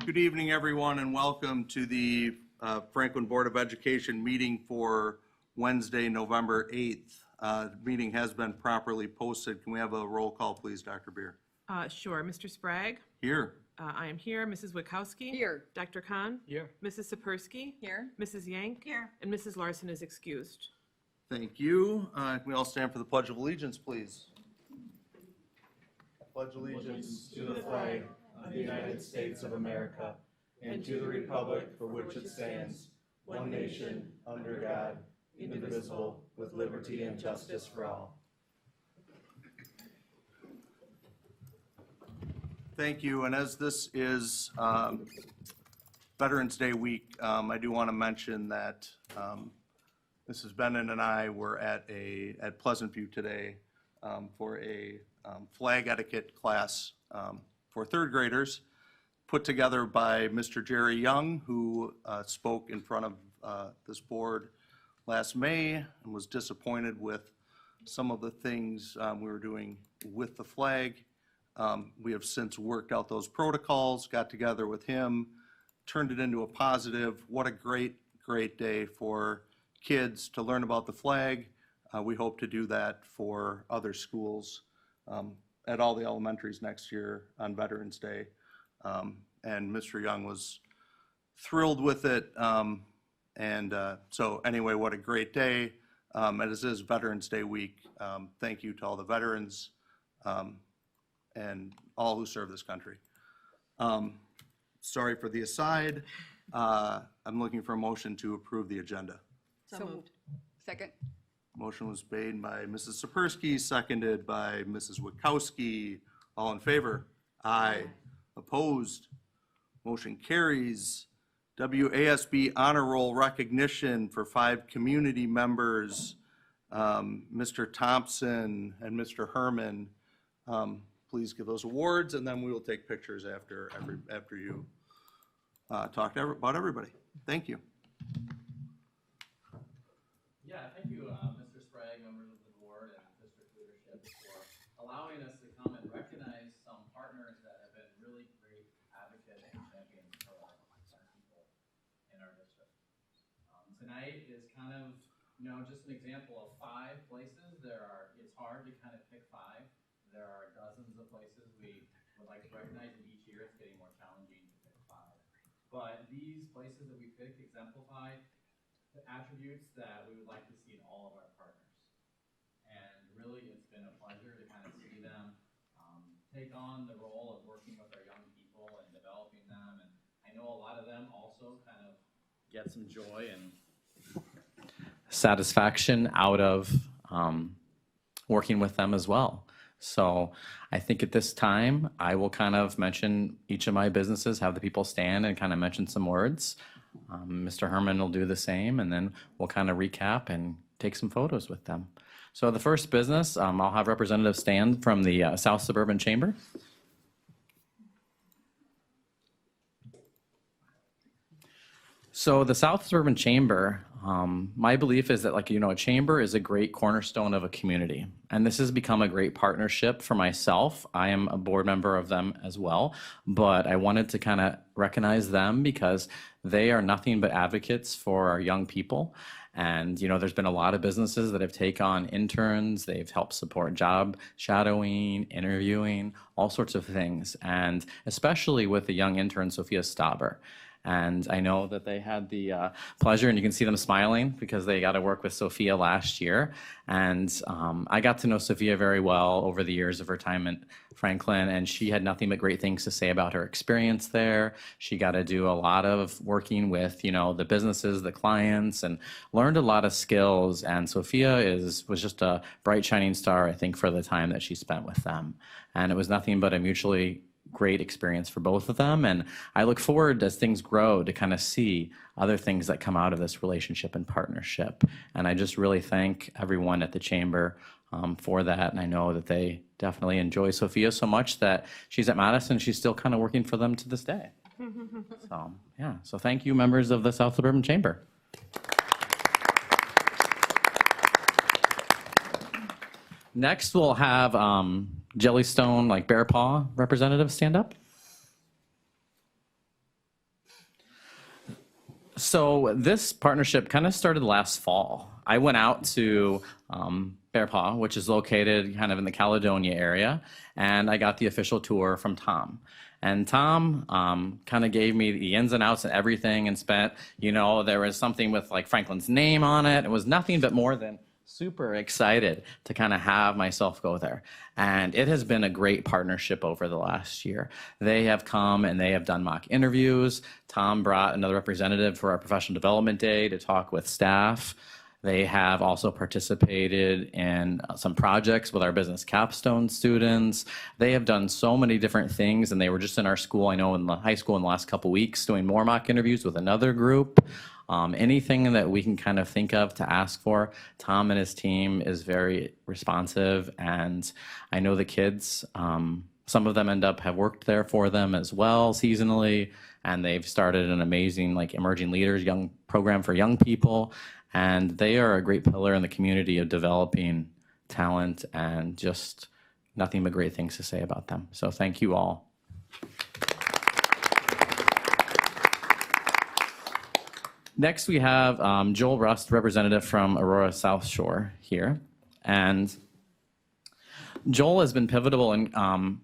Good evening, everyone, and welcome to the Franklin Board of Education meeting for Wednesday, November 8th. Meeting has been properly posted. Can we have a roll call, please, Dr. Beer? Sure. Mr. Sprague? Here. I am here. Mrs. Witkowski? Here. Dr. Khan? Here. Mrs. Sapersky? Here. Mrs. Yank? Here. And Mrs. Larson is excused. Thank you. Can we all stand for the Pledge of Allegiance, please? Pledge allegiance To the flag of the United States of America and to the republic for which it stands, one nation, under God, indivisible, with liberty and justice for all. Thank you. And as this is Veterans Day week, I do want to mention that Mrs. Bennett and I were at Pleasant View today for a flag etiquette class for third graders, put together by Mr. Jerry Young, who spoke in front of this board last May and was disappointed with some of the things we were doing with the flag. We have since worked out those protocols, got together with him, turned it into a positive. What a great, great day for kids to learn about the flag. We hope to do that for other schools at all the elementaries next year on Veterans Day. And Mr. Young was thrilled with it. So anyway, what a great day. As is Veterans Day week, thank you to all the veterans and all who serve this country. Sorry for the aside. I'm looking for a motion to approve the agenda. So moved. Second. Motion was made by Mrs. Sapersky, seconded by Mrs. Witkowski. All in favor? Aye. Opposed? Motion carries. WASB Honor Roll recognition for 5 community members, Mr. Thompson and Mr. Herman. Please give those awards, and then we will take pictures after you talk about everybody. Thank you. Yeah, thank you, Mr. Sprague, members of the board, and district leadership for allowing us to come and recognize some partners that have been really great advocates and champions for our people in our district. Tonight is kind of, just an example of 5 places. It's hard to kind of pick 5. There are dozens of places we would like to recognize, and each year it's getting more challenging to pick 5. But these places that we pick exemplify the attributes that we would like to see in all of our partners. And really, it's been a pleasure to kind of see them take on the role of working with our young people and developing them. And I know a lot of them also kind of get some joy and satisfaction out of working with them as well. So I think at this time, I will kind of mention each of my businesses, have the people stand and kind of mention some words. Mr. Herman will do the same, and then we'll kind of recap and take some photos with them. So the first business, I'll have Representative stand from the South Suburban Chamber. So the South Suburban Chamber, my belief is that a chamber is a great cornerstone of a community. And this has become a great partnership for myself. I am a board member of them as well, but I wanted to kind of recognize them because they are nothing but advocates for our young people. And, there's been a lot of businesses that have taken on interns. They've helped support job shadowing, interviewing, all sorts of things. And especially with the young intern, Sophia Stauber. And I know that they had the pleasure, and you can see them smiling because they got to work with Sophia last year. And I got to know Sophia very well over the years of her time at Franklin, and she had nothing but great things to say about her experience there. She got to do a lot of working with, the businesses, the clients, and learned a lot of skills. And Sophia was just a bright, shining star, I think, for the time that she spent with them. And it was nothing but a mutually great experience for both of them, and I look forward as things grow to kind of see other things that come out of this relationship and partnership. And I just really thank everyone at the Chamber for that, and I know that they definitely enjoy Sophia so much that she's at Madison, she's still kind of working for them to this day. So thank you, members of the South Suburban Chamber. Next, we'll have Jellystone, Bear Paw representative stand up. So this partnership kind of started last fall. I went out to Bear Paw, which is located kind of in the Caledonia area, and I got the official tour from Tom. And Tom kind of gave me the ins and outs and everything and spent, there was something with like Franklin's name on it. It was nothing but more than super excited to kind of have myself go there. And it has been a great partnership over the last year. They have come and they have done mock interviews. Tom brought another representative for our professional development day to talk with staff. They have also participated in some projects with our business capstone students. They have done so many different things, and they were just in our school, I know in the high school in the last couple weeks, doing more mock interviews with another group. Anything that we can kind of think of to ask for, Tom and his team is very responsive, and I know the kids, some of them have worked there for them as well seasonally, and they've started an amazing like emerging leaders young program for young people, and they are a great pillar in the community of developing talent, and just nothing but great things to say about them. So thank you all. Next, we have Joel Rust, representative from Aurora South Shore here. And Joel has been pivotal in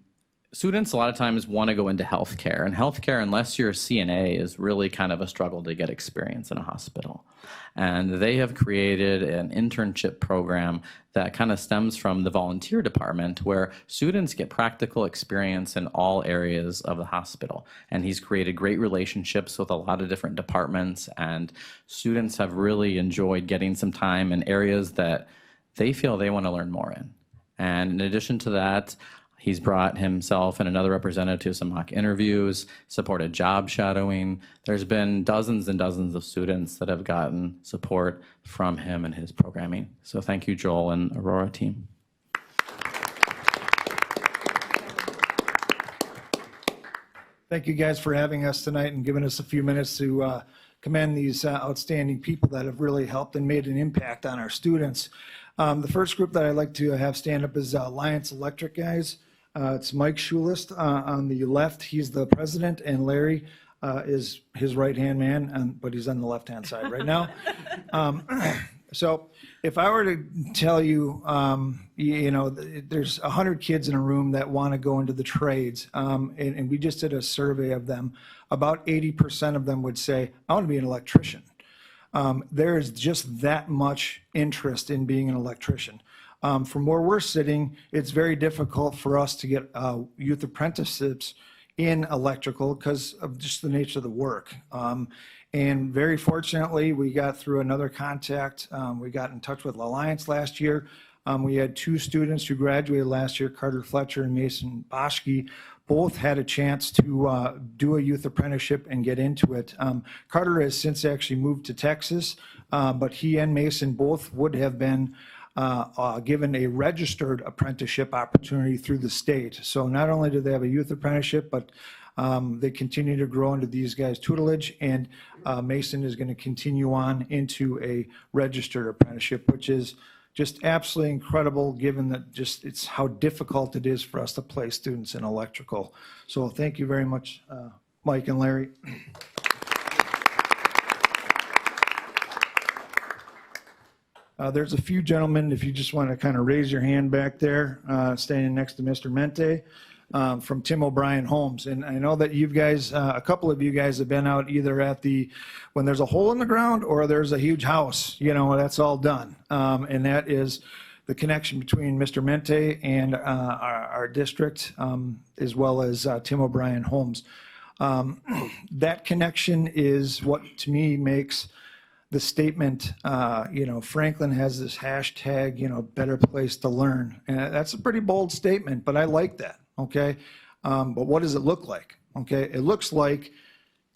students a lot of times want to go into healthcare, and healthcare, unless you're a CNA, is really kind of a struggle to get experience in a hospital. And they have created an internship program that kind of stems from the volunteer department, where students get practical experience in all areas of the hospital. And he's created great relationships with a lot of different departments, and students have really enjoyed getting some time in areas that they feel they want to learn more in. And in addition to that, he's brought himself and another representative to some mock interviews, supported job shadowing. There's been dozens and dozens of students that have gotten support from him and his programming. So thank you, Joel and Aurora team. Thank you guys for having us tonight and giving us a few minutes to commend these outstanding people that have really helped and made an impact on our students. The first group that I'd like to have stand up is Alliance Electric guys. It's Mike Schulist on the left. He's the president, and Larry is his right-hand man, but he's on the left-hand side right now. So if I were to tell you, there's 100 kids in a room that want to go into the trades, and we just did a survey of them. About 80% of them would say, I want to be an electrician. There is just that much interest in being an electrician. From where we're sitting, it's very difficult for us to get youth apprenticeships in electrical because of just the nature of the work. And very fortunately, we got through another contact. We got in touch with Alliance last year. We had 2 students who graduated last year, Carter Fletcher and Mason Boschke. Both had a chance to do a youth apprenticeship and get into it. Carter has since actually moved to Texas, but he and Mason both would have been given a registered apprenticeship opportunity through the state. So not only do they have a youth apprenticeship, but they continue to grow under these guys' tutelage, and Mason is going to continue on into a registered apprenticeship, which is just absolutely incredible given that it's how difficult it is for us to place students in electrical. So thank you very much, Mike and Larry. There's a few gentlemen, if you just want to kind of raise your hand back there, standing next to Mr. Mente, from Tim O'Brien Homes. And I know that you guys, a couple of you guys have been out either at when there's a hole in the ground or there's a huge house, that's all done. And that is the connection between Mr. Mente and our district, as well as Tim O'Brien Homes. That connection is what, to me, makes the statement, Franklin has this hashtag, better place to learn. And that's a pretty bold statement, but I like that, okay? But what does it look like, okay? It looks like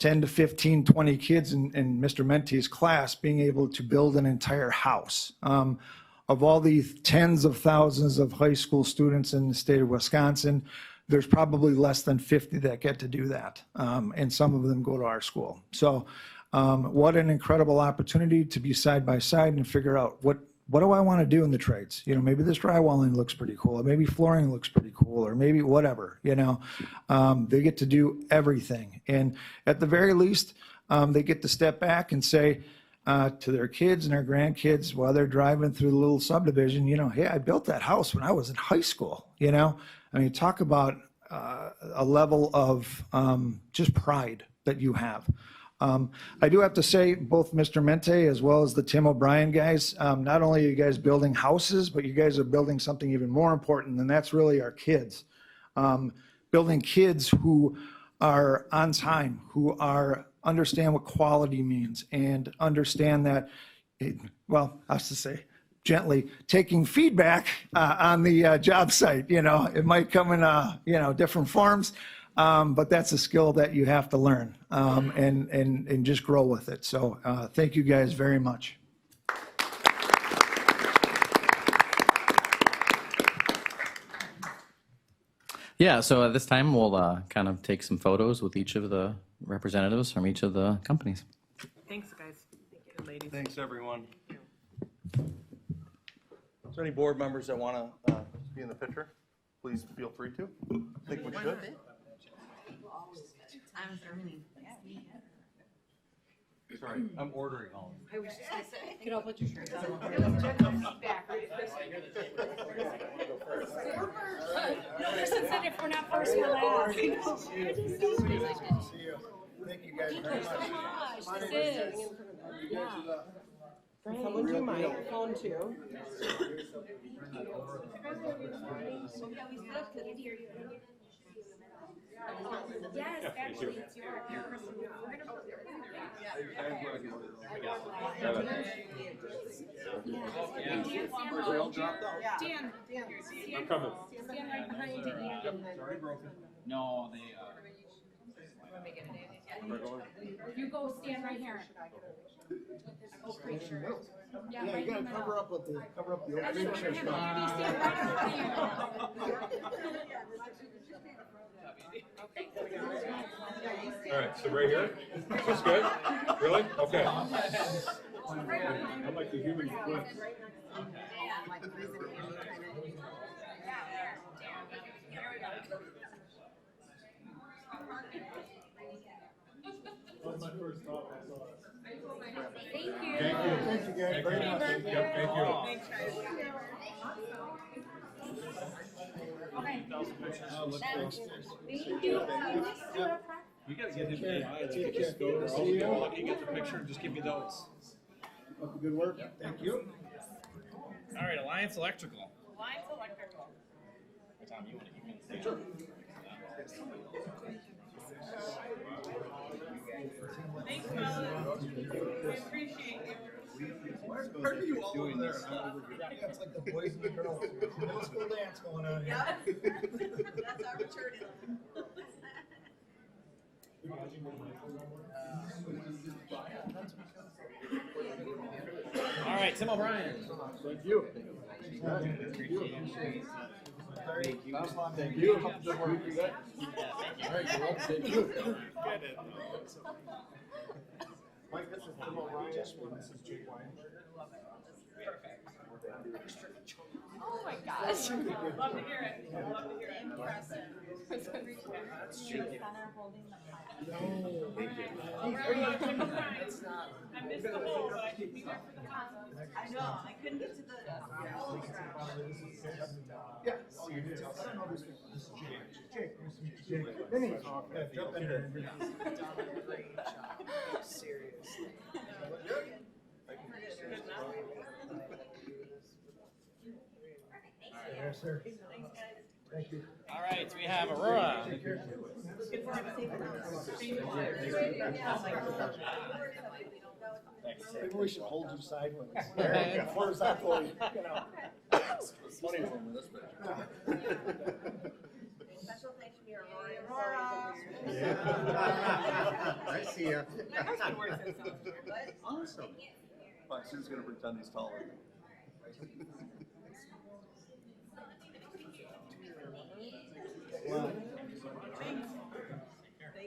10 to 15, 20 kids in Mr. Mente's class being able to build an entire house. Of all the tens of thousands of high school students in the state of Wisconsin, there's probably less than 50 that get to do that. And some of them go to our school. So what an incredible opportunity to be side by side and figure out what do I want to do in the trades? Maybe this drywalling looks pretty cool, or maybe flooring looks pretty cool, or maybe whatever, they get to do everything. And at the very least, they get to step back and say to their kids and their grandkids while they're driving through the little subdivision, you know, hey, I built that house when I was in high school, you know? I mean, talk about a level of just pride that you have. I do have to say, both Mr. Mente as well as the Tim O'Brien guys, not only are you guys building houses, but you guys are building something even more important, and that's really our kids. Building kids who are on time, who understand what quality means, and understand that, well, I have to say, gently, taking feedback on the job site. You know, it might come in, you know, different forms, but that's a skill that you have to learn and just grow with it. So thank you guys very much. Yeah, so at this time, we'll kind of take some photos with each of the representatives from each of the companies. Thanks, guys. Thank you, ladies. Thanks, everyone. Is there any board members that want to be in the picture? Please feel free to. I think we should. Sorry, I'm ordering all of them. Get all put your shirt on. Person said if we're not first, we're last. Thank you guys very much. This is. Someone do my phone too. Yes, actually, it's your personal. We're gonna put Dan, I'm coming. Stand right behind Ian. No, they, You go stand right here. Oh, great shirt. Yeah, Yeah, right you in gotta the cover middle. up with the That's old what picture we're gonna do. stuff. Stand right in All right, so right here, is this good? Really? Okay. I'm like the human foot. Thank you. Thank you guys very much. Yep, thank you. Thank you. We gotta get him AI to get this photo. I'll go look and get the picture and just give me those. Good work. Thank you. All right, Alliance Electrical. Tom, you want to Thanks, fellas. We appreciate you. Are you all over there? It's like the boys and the girls. Middle school dance going on here. That's our maturity level. All right, Tim O'Brien. Thank you. Thank you. Thank you. Good work, you guys. All right, well, thank you. Mike, this is Tim O'Brien. This is Jake Weinberger. Oh my gosh. Love to hear it. Love to hear it. Impressive. I missed the whole, but I could be there for the concert. I know, I couldn't get to the. Yeah. Oh, you did. I don't know this. This is Jake. Jake, nice to meet you. Jake. Vinny. Yeah, jump in here. Seriously. Yes, sir. Thank you. All right, we have Aurora. Maybe we should hold you sideways. Horizontally, you know. Funny from this picture. Special thanks to your Aurora. I see ya. Awesome. Fine, Sue's gonna pretend he's taller.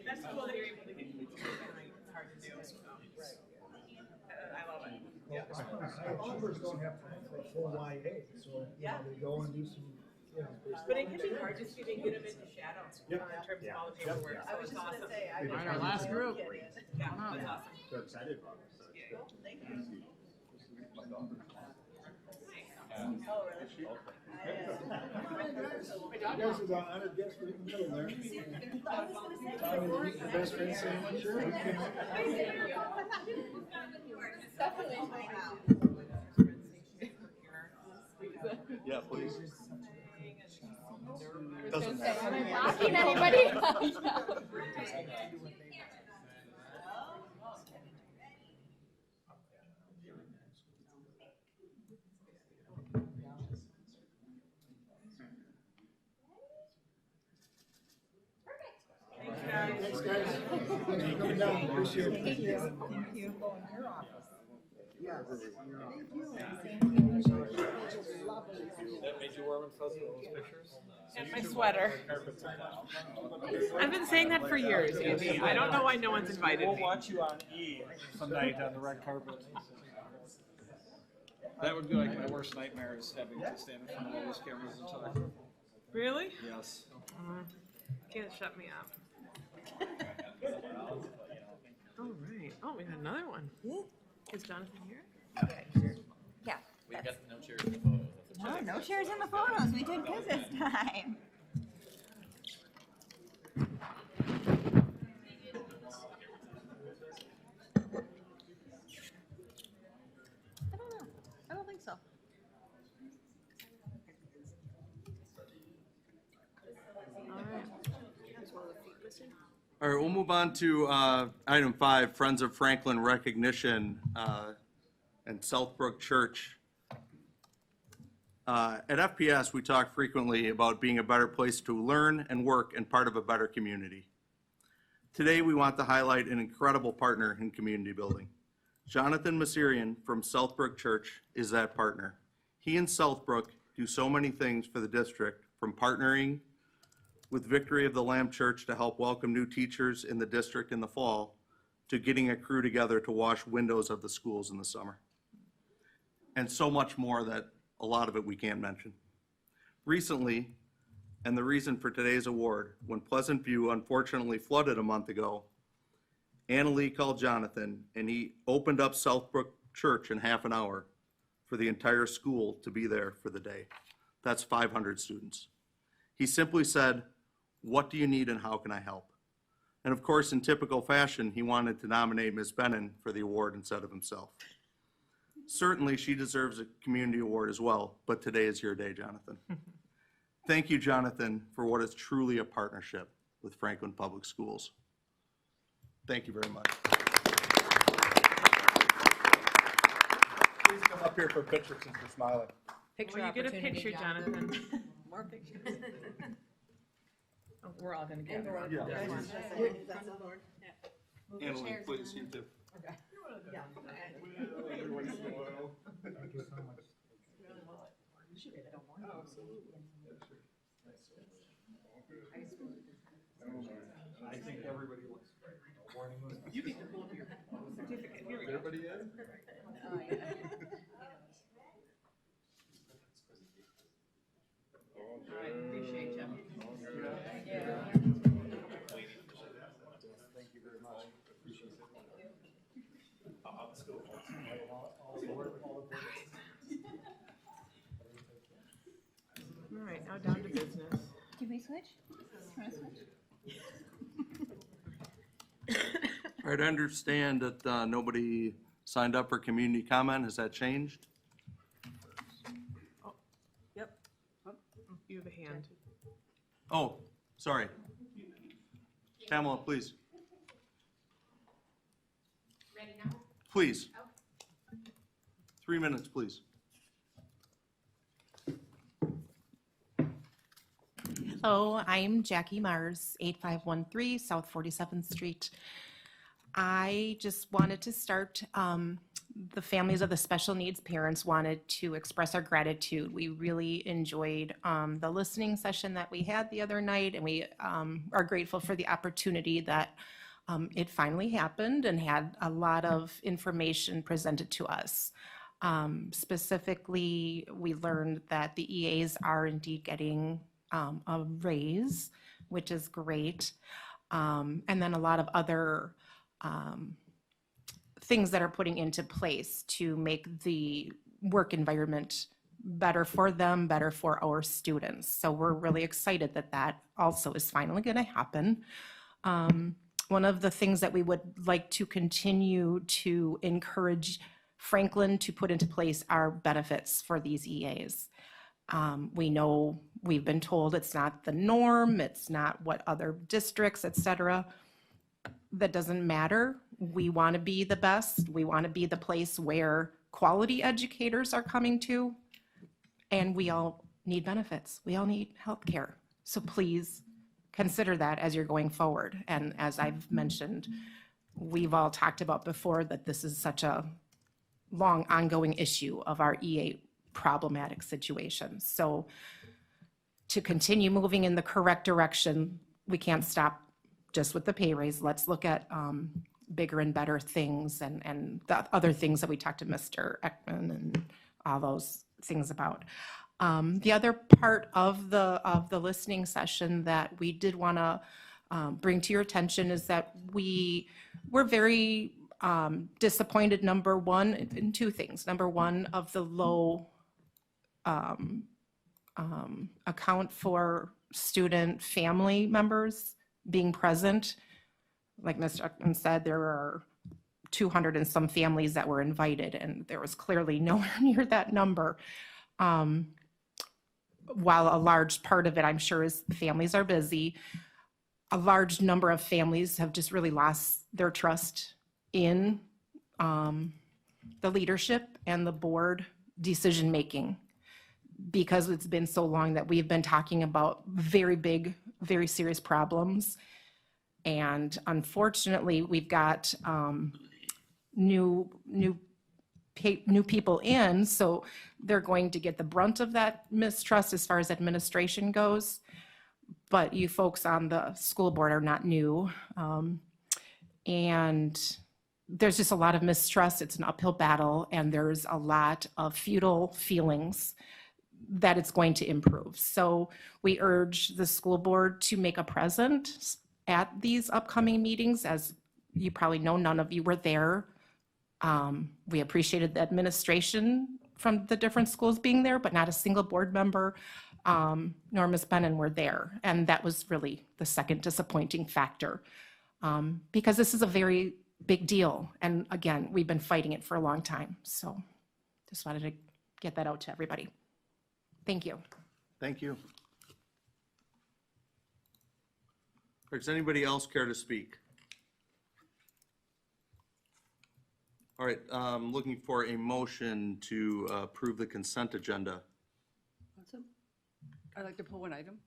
That's cool that you're able to get people to it's hard to do. I love it. Chambers don't have time for a full YA, so you know, they go and do some But it can be hard just to even get them into shadow in terms of all the paperwork. So it's awesome. All right, our last group. Yeah, that's awesome. So excited about it. Oh, really? Guys, is our honored guest right in the middle there. Tommy, you eat the best friend sandwich? Sure. Yeah, please. Am I blocking anybody? Thanks, guys. Thanks for coming down. Appreciate it. That made you warm and fuzzy with those pictures? And my sweater. I've been saying that for years, Andy. I don't know why no one's invited We'll me. watch you on E some night on the red carpet. That would be like my worst nightmare is having to stand in front of all those cameras and talk. Really? Yes. Can't shut me up. All right. Oh, we got another one. Is Jonathan here? Yeah. We got no chairs in the photos. Oh, no shares in the photos. We did good this time. I don't know. I don't think so. All right. Is one of the feet missing? All right, we'll move on to item 5, Friends of Franklin recognition and Southbrook Church. At FPS, we talk frequently about being a better place to learn and work and part of a better community. Today, we want to highlight an incredible partner in community building. Jonathan Masirian from Southbrook Church is that partner. He and Southbrook do so many things for the district, from partnering with Victory of the Lamb Church to help welcome new teachers in the district in the fall, to getting a crew together to wash windows of the schools in the summer. And so much more that a lot of it we can't mention. Recently, and the reason for today's award, when Pleasant View unfortunately flooded a month ago, Anna Lee called Jonathan and he opened up Southbrook Church in half an hour for the entire school to be there for the day. That's 500 students. He simply said, "What do you need and how can I help?" And of course, in typical fashion, he wanted to nominate Ms. Bennon for the award instead of himself. Certainly, she deserves a community award as well, but today is your day, Jonathan. Thank you, Jonathan, for what is truly a partnership with Franklin Public Schools. Thank you very much. Please come up here for a picture since you're smiling. Well, you get a picture, Jonathan. More pictures. Oh, we're all gonna get one. Anna Lee, please, you too. I think everybody looks great. Warning was. You need to pull up your certificate. Here we go. Everybody in? All right, appreciate you. Thank you very much. Appreciate it. All right, now down to business. Did we switch? Want to switch? All right, I understand that nobody signed up for community comment. Has that changed? Yep. You have a hand. Oh, sorry. Pamela, please. Ready now? Please. 3 minutes, please. Hello, I'm Jackie Mars, 8513 South 47th Street. I just wanted to start, the families of the special needs parents wanted to express our gratitude. We really enjoyed the listening session that we had the other night, and we are grateful for the opportunity that it finally happened and had a lot of information presented to us. Specifically, we learned that the EAs are indeed getting a raise, which is great. And then a lot of other things that are putting into place to make the work environment better for them, better for our students. So we're really excited that that also is finally going to happen. One of the things that we would like to continue to encourage Franklin to put into place are benefits for these EAs. We know, we've been told it's not the norm, it's not what other districts, et cetera. That doesn't matter. We want to be the best. We want to be the place where quality educators are coming to, and we all need benefits. We all need health care. So please consider that as you're going forward. And as I've mentioned, we've all talked about before that this is such a long ongoing issue of our EA problematic situation. So to continue moving in the correct direction, we can't stop just with the pay raise. Let's look at bigger and better things and the other things that we talked to Mr. Ekman and all those things about. The other part of the listening session that we did want to bring to your attention is that we were very disappointed, number one, in two things. Number one, of the low account for student family members being present. Like Mr. Ekman said, there are 200 and some families that were invited, and there was clearly nowhere near that number. While a large part of it, I'm sure, is families are busy, a large number of families have just really lost their trust in the leadership and the board decision-making, because it's been so long that we've been talking about very big, very serious problems. And unfortunately, we've got new people in, so they're going to get the brunt of that mistrust as far as administration goes. But you folks on the school board are not new. And there's just a lot of mistrust. It's an uphill battle, and there's a lot of futile feelings that it's going to improve. So we urge the school board to make a presence at these upcoming meetings. As you probably know, none of you were there. We appreciated the administration from the different schools being there, but not a single board member nor Ms. Bennon were there. And that was really the second disappointing factor, because this is a very big deal. And again, we've been fighting it for a long time. So just wanted to get that out to everybody. Thank you. Thank you. Does anybody else care to speak? All right, looking for a motion to approve the consent agenda. Awesome. I'd like to pull one item,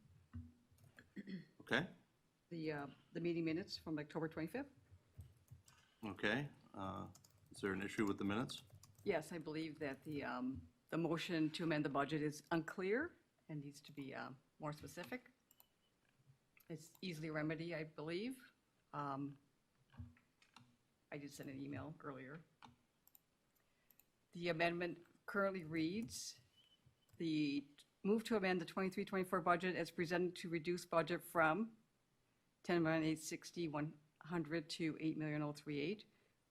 Okay, the meeting minutes from October 25th. okay. Is there an issue with the minutes? Yes, I believe that the motion to amend the budget is unclear and needs to be more specific. It's easily remedied, I believe. I did send an email earlier. The amendment currently reads, the move to amend the 23-24 budget as presented to reduce budget from $10,860,100 to $8,038,038,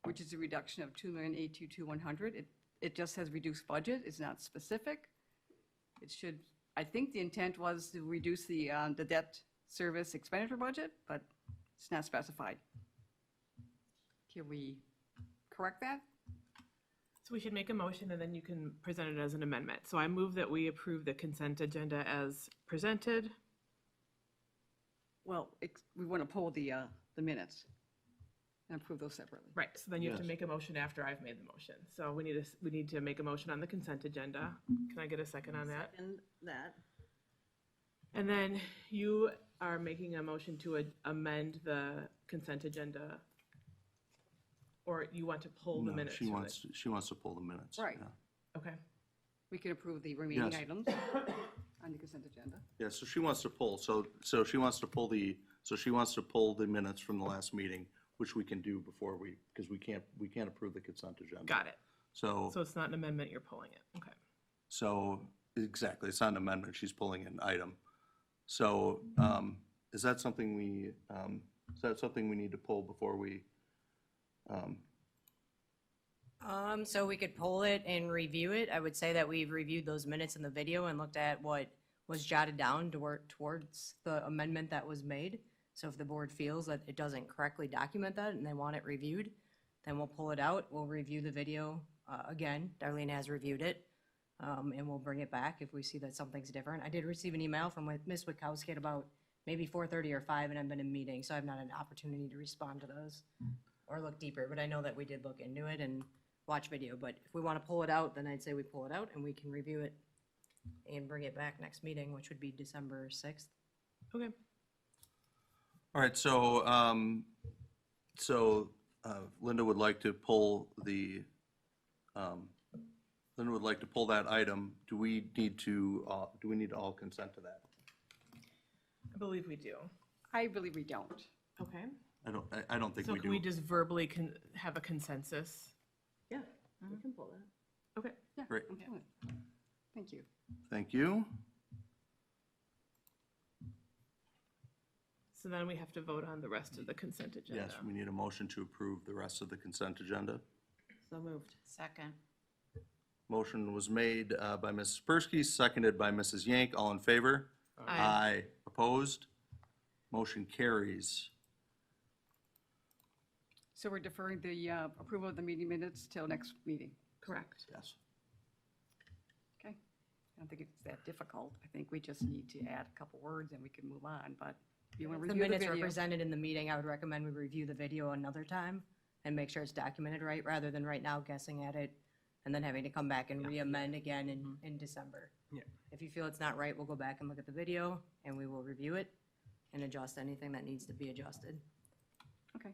which is a reduction of $2,822,100. It just says reduced budget. It's not specific. It should, I think the intent was to reduce the debt service expenditure budget, but it's not specified. Can we correct that? So we should make a motion and then you can present it as an amendment. So I move that we approve the consent agenda as presented. Well, we want to pull the minutes and approve those separately. Right, so then you have to Yes. make a motion after I've made the motion. So we need to make a motion on the consent agenda. Can I get a second on that? And that. And then you are making a motion to amend the consent agenda, or you want to pull the No, minutes? she from wants to pull the minutes. Right. Yeah. Okay, We can approve the remaining Yes. items on the consent agenda. Yeah, so she wants to pull, so she wants to pull the minutes from the last meeting, which we can do before because we can't approve the consent agenda. got it. So, So it's not an amendment, you're pulling it, okay. so, exactly, it's not an amendment, she's pulling an item. So, is that something we need to pull before we, So we could pull it and review it. I would say that we've reviewed those minutes in the video and looked at what was jotted down to work towards the amendment that was made. So if the board feels that it doesn't correctly document that and they want it reviewed, then we'll pull it out. We'll review the video again. Darlene has reviewed it. And we'll bring it back if we see that something's different. I did receive an email from Ms. Witkowski at about maybe 4:30 or 5, and I've been in meetings, so I've not had an opportunity to respond to those or look deeper. But I know that we did look into it and watch video. But if we want to pull it out, then I'd say we pull it out and we can review it and bring it back next meeting, which would be December 6th. Okay. all right, so, Linda would like to pull the, Linda would like to pull that item. Do we need to all consent to that? I believe we do. I believe we don't. Okay. I don't think So we can we do. just verbally have a consensus? Yeah, we can pull that. Okay. Yeah, Great. I'm fine. Thank you. Thank you. So then we have to vote on the rest of the consent agenda. Yes, we need a motion to approve the rest of the consent agenda. So moved. Second. Motion was made by Mrs. Persky, seconded by Mrs. Yank. All in favor? Aye. Opposed? Motion carries. So we're deferring the approval of the meeting minutes till next meeting. Correct. Yes. Okay? I don't think it's that difficult. I think we just need to add a couple words and we can move on, but if you want to The review the minutes video. are presented in the meeting. I would recommend we review the video another time and make sure it's documented right, rather than right now guessing at it and then having to come back and re-amend again in December. Yeah. If you feel it's not right, we'll go back and look at the video and we will review it and adjust anything that needs to be adjusted. Okay.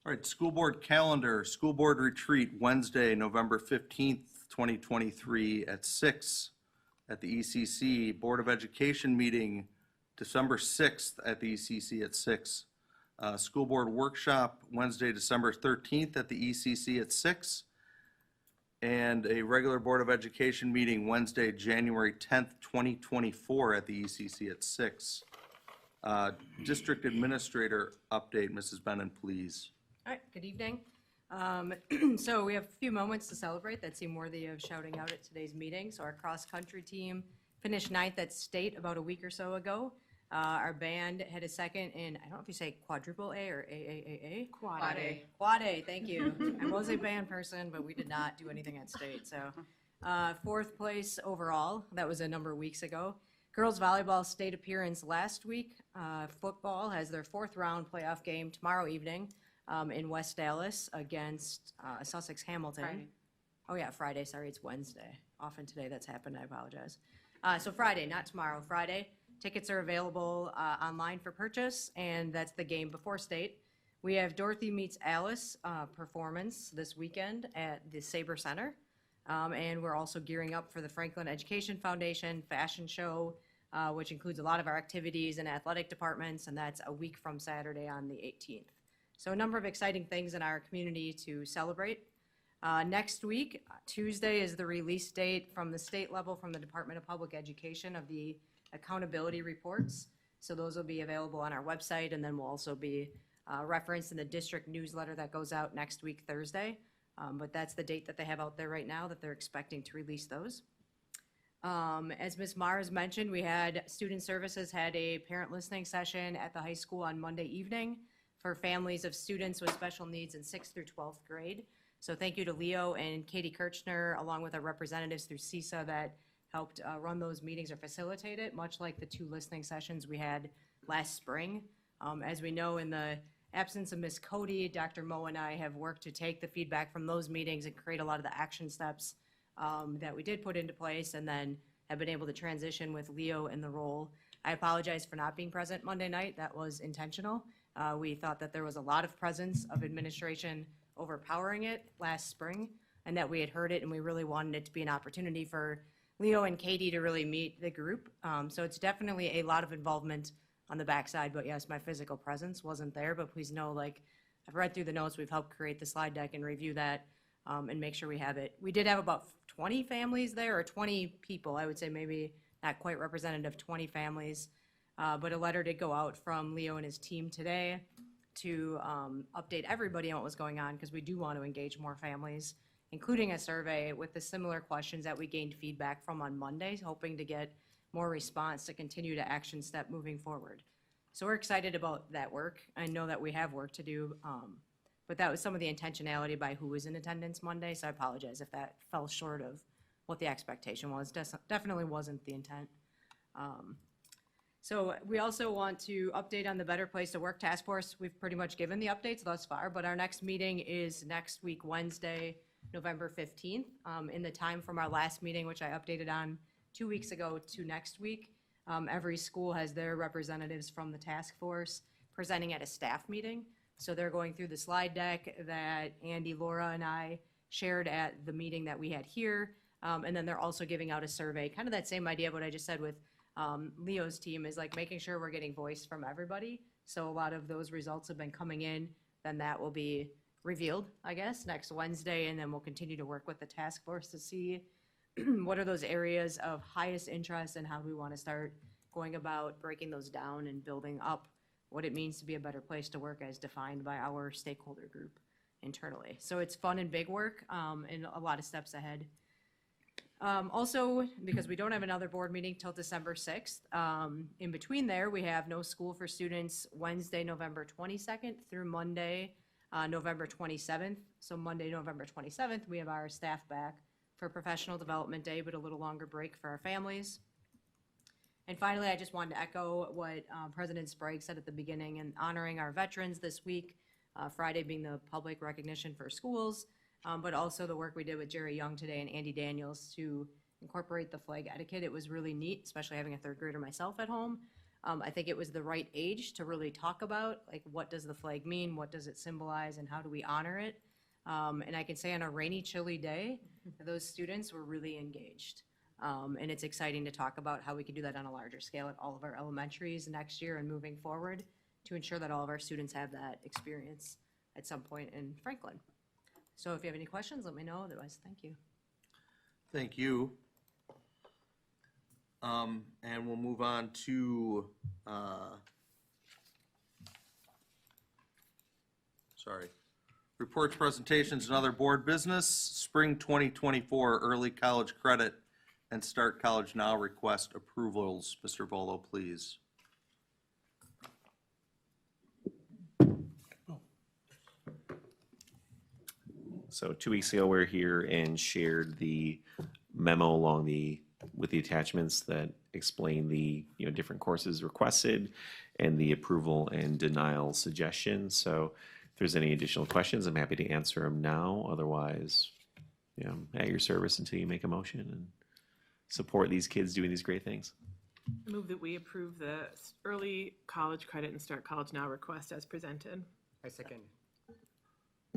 All right, school board calendar, school board retreat, Wednesday, November 15th, 2023 at 6 at the ECC. Board of Education meeting, December 6th at the ECC at 6. School board workshop, Wednesday, December 13th at the ECC at 6. And a regular Board of Education meeting, Wednesday, January 10th, 2024 at the ECC at 6. District Administrator update, Mrs. Bennon, please. All right, good evening. So we have a few moments to celebrate that seem worthy of shouting out at today's meeting. So our cross-country team finished 9th at state about a week or so ago. Our band had a second in, I don't know if you say quadruple A or AAAA? Quad A. Quad A, thank you. I was a band person, but we did not do anything at state, so. 4th place overall, that was a number of weeks ago. Girls volleyball state appearance last week. Football has their 4th round playoff game tomorrow evening in West Dallas against Sussex Hamilton. Friday. Oh yeah, Friday, sorry, it's Wednesday. Often today that's happened, I apologize. So Friday, not tomorrow, Friday. Tickets are available online for purchase, and that's the game before state. We have Dorothy Meets Alice performance this weekend at the Sabre Center. And we're also gearing up for the Franklin Education Foundation fashion show, which includes a lot of our activities and athletic departments, and that's a week from Saturday on the 18th. So a number of exciting things in our community to celebrate. Next week, Tuesday, is the release date from the state level from the Department of Public Education of the accountability reports. So those will be available on our website, and then will also be referenced in the district newsletter that goes out next week, Thursday. But that's the date that they have out there right now that they're expecting to release those. As Ms. Mars mentioned, we had Student Services had a parent listening session at the high school on Monday evening for families of students with special needs in 6th through 12th grade. So thank you to Leo and Katie Kirchner, along with our representatives through CISA that helped run those meetings or facilitate it, much like the 2 listening sessions we had last spring. As we know, in the absence of Ms. Cody, Dr. Moe and I have worked to take the feedback from those meetings and create a lot of the action steps that we did put into place, and then have been able to transition with Leo in the role. I apologize for not being present Monday night. That was intentional. We thought that there was a lot of presence of administration overpowering it last spring, and that we had heard it, and we really wanted it to be an opportunity for Leo and Katie to really meet the group. So it's definitely a lot of involvement on the backside, but yes, my physical presence wasn't there, but please know, like, I've read through the notes, we've helped create the slide deck and review that and make sure we have it. We did have about 20 families there, or 20 people, I would say maybe not quite representative, 20 families. But a letter did go out from Leo and his team today to update everybody on what was going on, because we do want to engage more families, including a survey with the similar questions that we gained feedback from on Monday, hoping to get more response to continue to action step moving forward. So we're excited about that work. I know that we have work to do, but that was some of the intentionality by who was in attendance Monday, so I apologize if that fell short of what the expectation was. Definitely wasn't the intent. So we also want to update on the Better Place to Work Task Force. We've pretty much given the updates thus far, but our next meeting is next week, Wednesday, November 15th, in the time from our last meeting, which I updated on 2 weeks ago, to next week. Every school has their representatives from the task force presenting at a staff meeting. So they're going through the slide deck that Andy, Laura, and I shared at the meeting that we had here. And then they're also giving out a survey, kind of that same idea of what I just said with Leo's team, is like making sure we're getting voice from everybody. So a lot of those results have been coming in. Then that will be revealed, I guess, next Wednesday. And then we'll continue to work with the task force to see what are those areas of highest interest and how do we want to start going about breaking those down and building up what it means to be a better place to work as defined by our stakeholder group internally. So it's fun and big work and a lot of steps ahead. Also, because we don't have another board meeting till December 6th, in between there, we have no school for students Wednesday, November 22nd through Monday, November 27th. So Monday, November 27th, we have our staff back for Professional Development Day, but a little longer break for our families. And finally, I just wanted to echo what President Sprague said at the beginning, and honoring our veterans this week, Friday being the public recognition for schools, but also the work we did with Jerry Young today and Andy Daniels to incorporate the flag etiquette. It was really neat, especially having a third grader myself at home. I think it was the right age to really talk about, like, what does the flag mean, what does it symbolize, and how do we honor it? And I can say on a rainy, chilly day, those students were really engaged. And it's exciting to talk about how we can do that on a larger scale at all of our elementaries next year and moving forward to ensure that all of our students have that experience at some point in Franklin. So if you have any questions, let me know. Otherwise, thank you. Thank you. And we'll move on to, reports, presentations, and other board business. Spring 2024 early college credit and Start College Now request approvals. Mr. Volo, please. So 2 weeks ago, we were here and shared the memo with the attachments that explain the different courses requested and the approval and denial suggestions. So if there's any additional questions, I'm happy to answer them now. Otherwise, at your service until you make a motion and support these kids doing these great things. Move that we approve the early college credit and Start College Now request as presented. I second.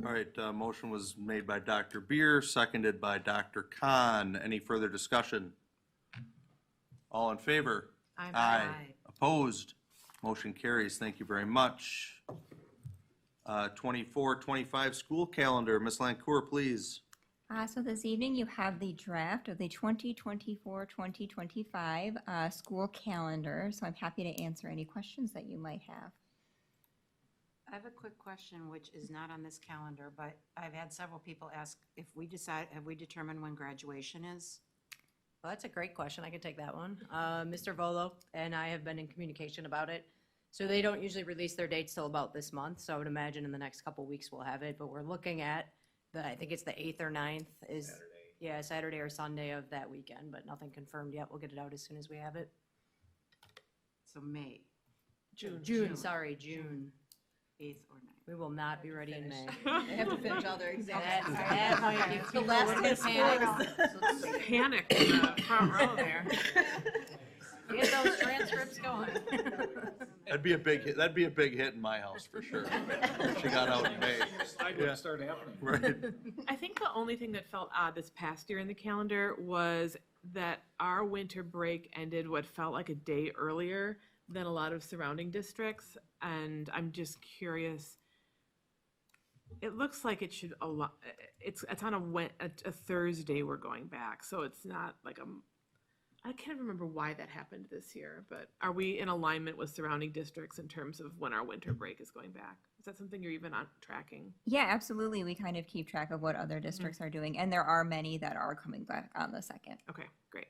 All right, motion was made by Dr. Beer, seconded by Dr. Khan. Any further discussion? All in favor? Aye. Opposed? Motion carries. Thank you very much. 24-25 school calendar. Ms. Lancour, please. So this evening you have the draft of the 2024-2025 school calendar. So I'm happy to answer any questions that you might have. I have a quick question, which is not on this calendar, but I've had several people ask if we have we determined when graduation is? Well, that's a great question. I can take that one. Mr. Volo and I have been in communication about it. So they don't usually release their dates till about this month. So I would imagine in the next couple weeks we'll have it. But we're looking at I think it's the 8th or 9th is Saturday. Yeah, Saturday or Sunday of that weekend, but nothing confirmed yet. We'll get it out as soon as we have it. So May. June. 8th or 9th. We will not be ready in May. They have to finish all their exams. That might be The last bit panic. Panic in the front row there. Get those transcripts going. That'd be a big hit. That'd be a big hit in my house for sure. If she got out in May. Slide wouldn't start happening. Right. I think the only thing that felt odd this past year in the calendar was that our winter break ended what felt like a day earlier than a lot of surrounding districts. And I'm just curious, It looks like it should it's on a Thursday we're going back, so it's not like I can't remember why that happened this year, but are we in alignment with surrounding districts in terms of when our winter break is going back? Is that something you're even on tracking? Yeah, absolutely. We kind of keep track of what other districts are doing, and there are many that are coming back on the 2nd. Okay, great.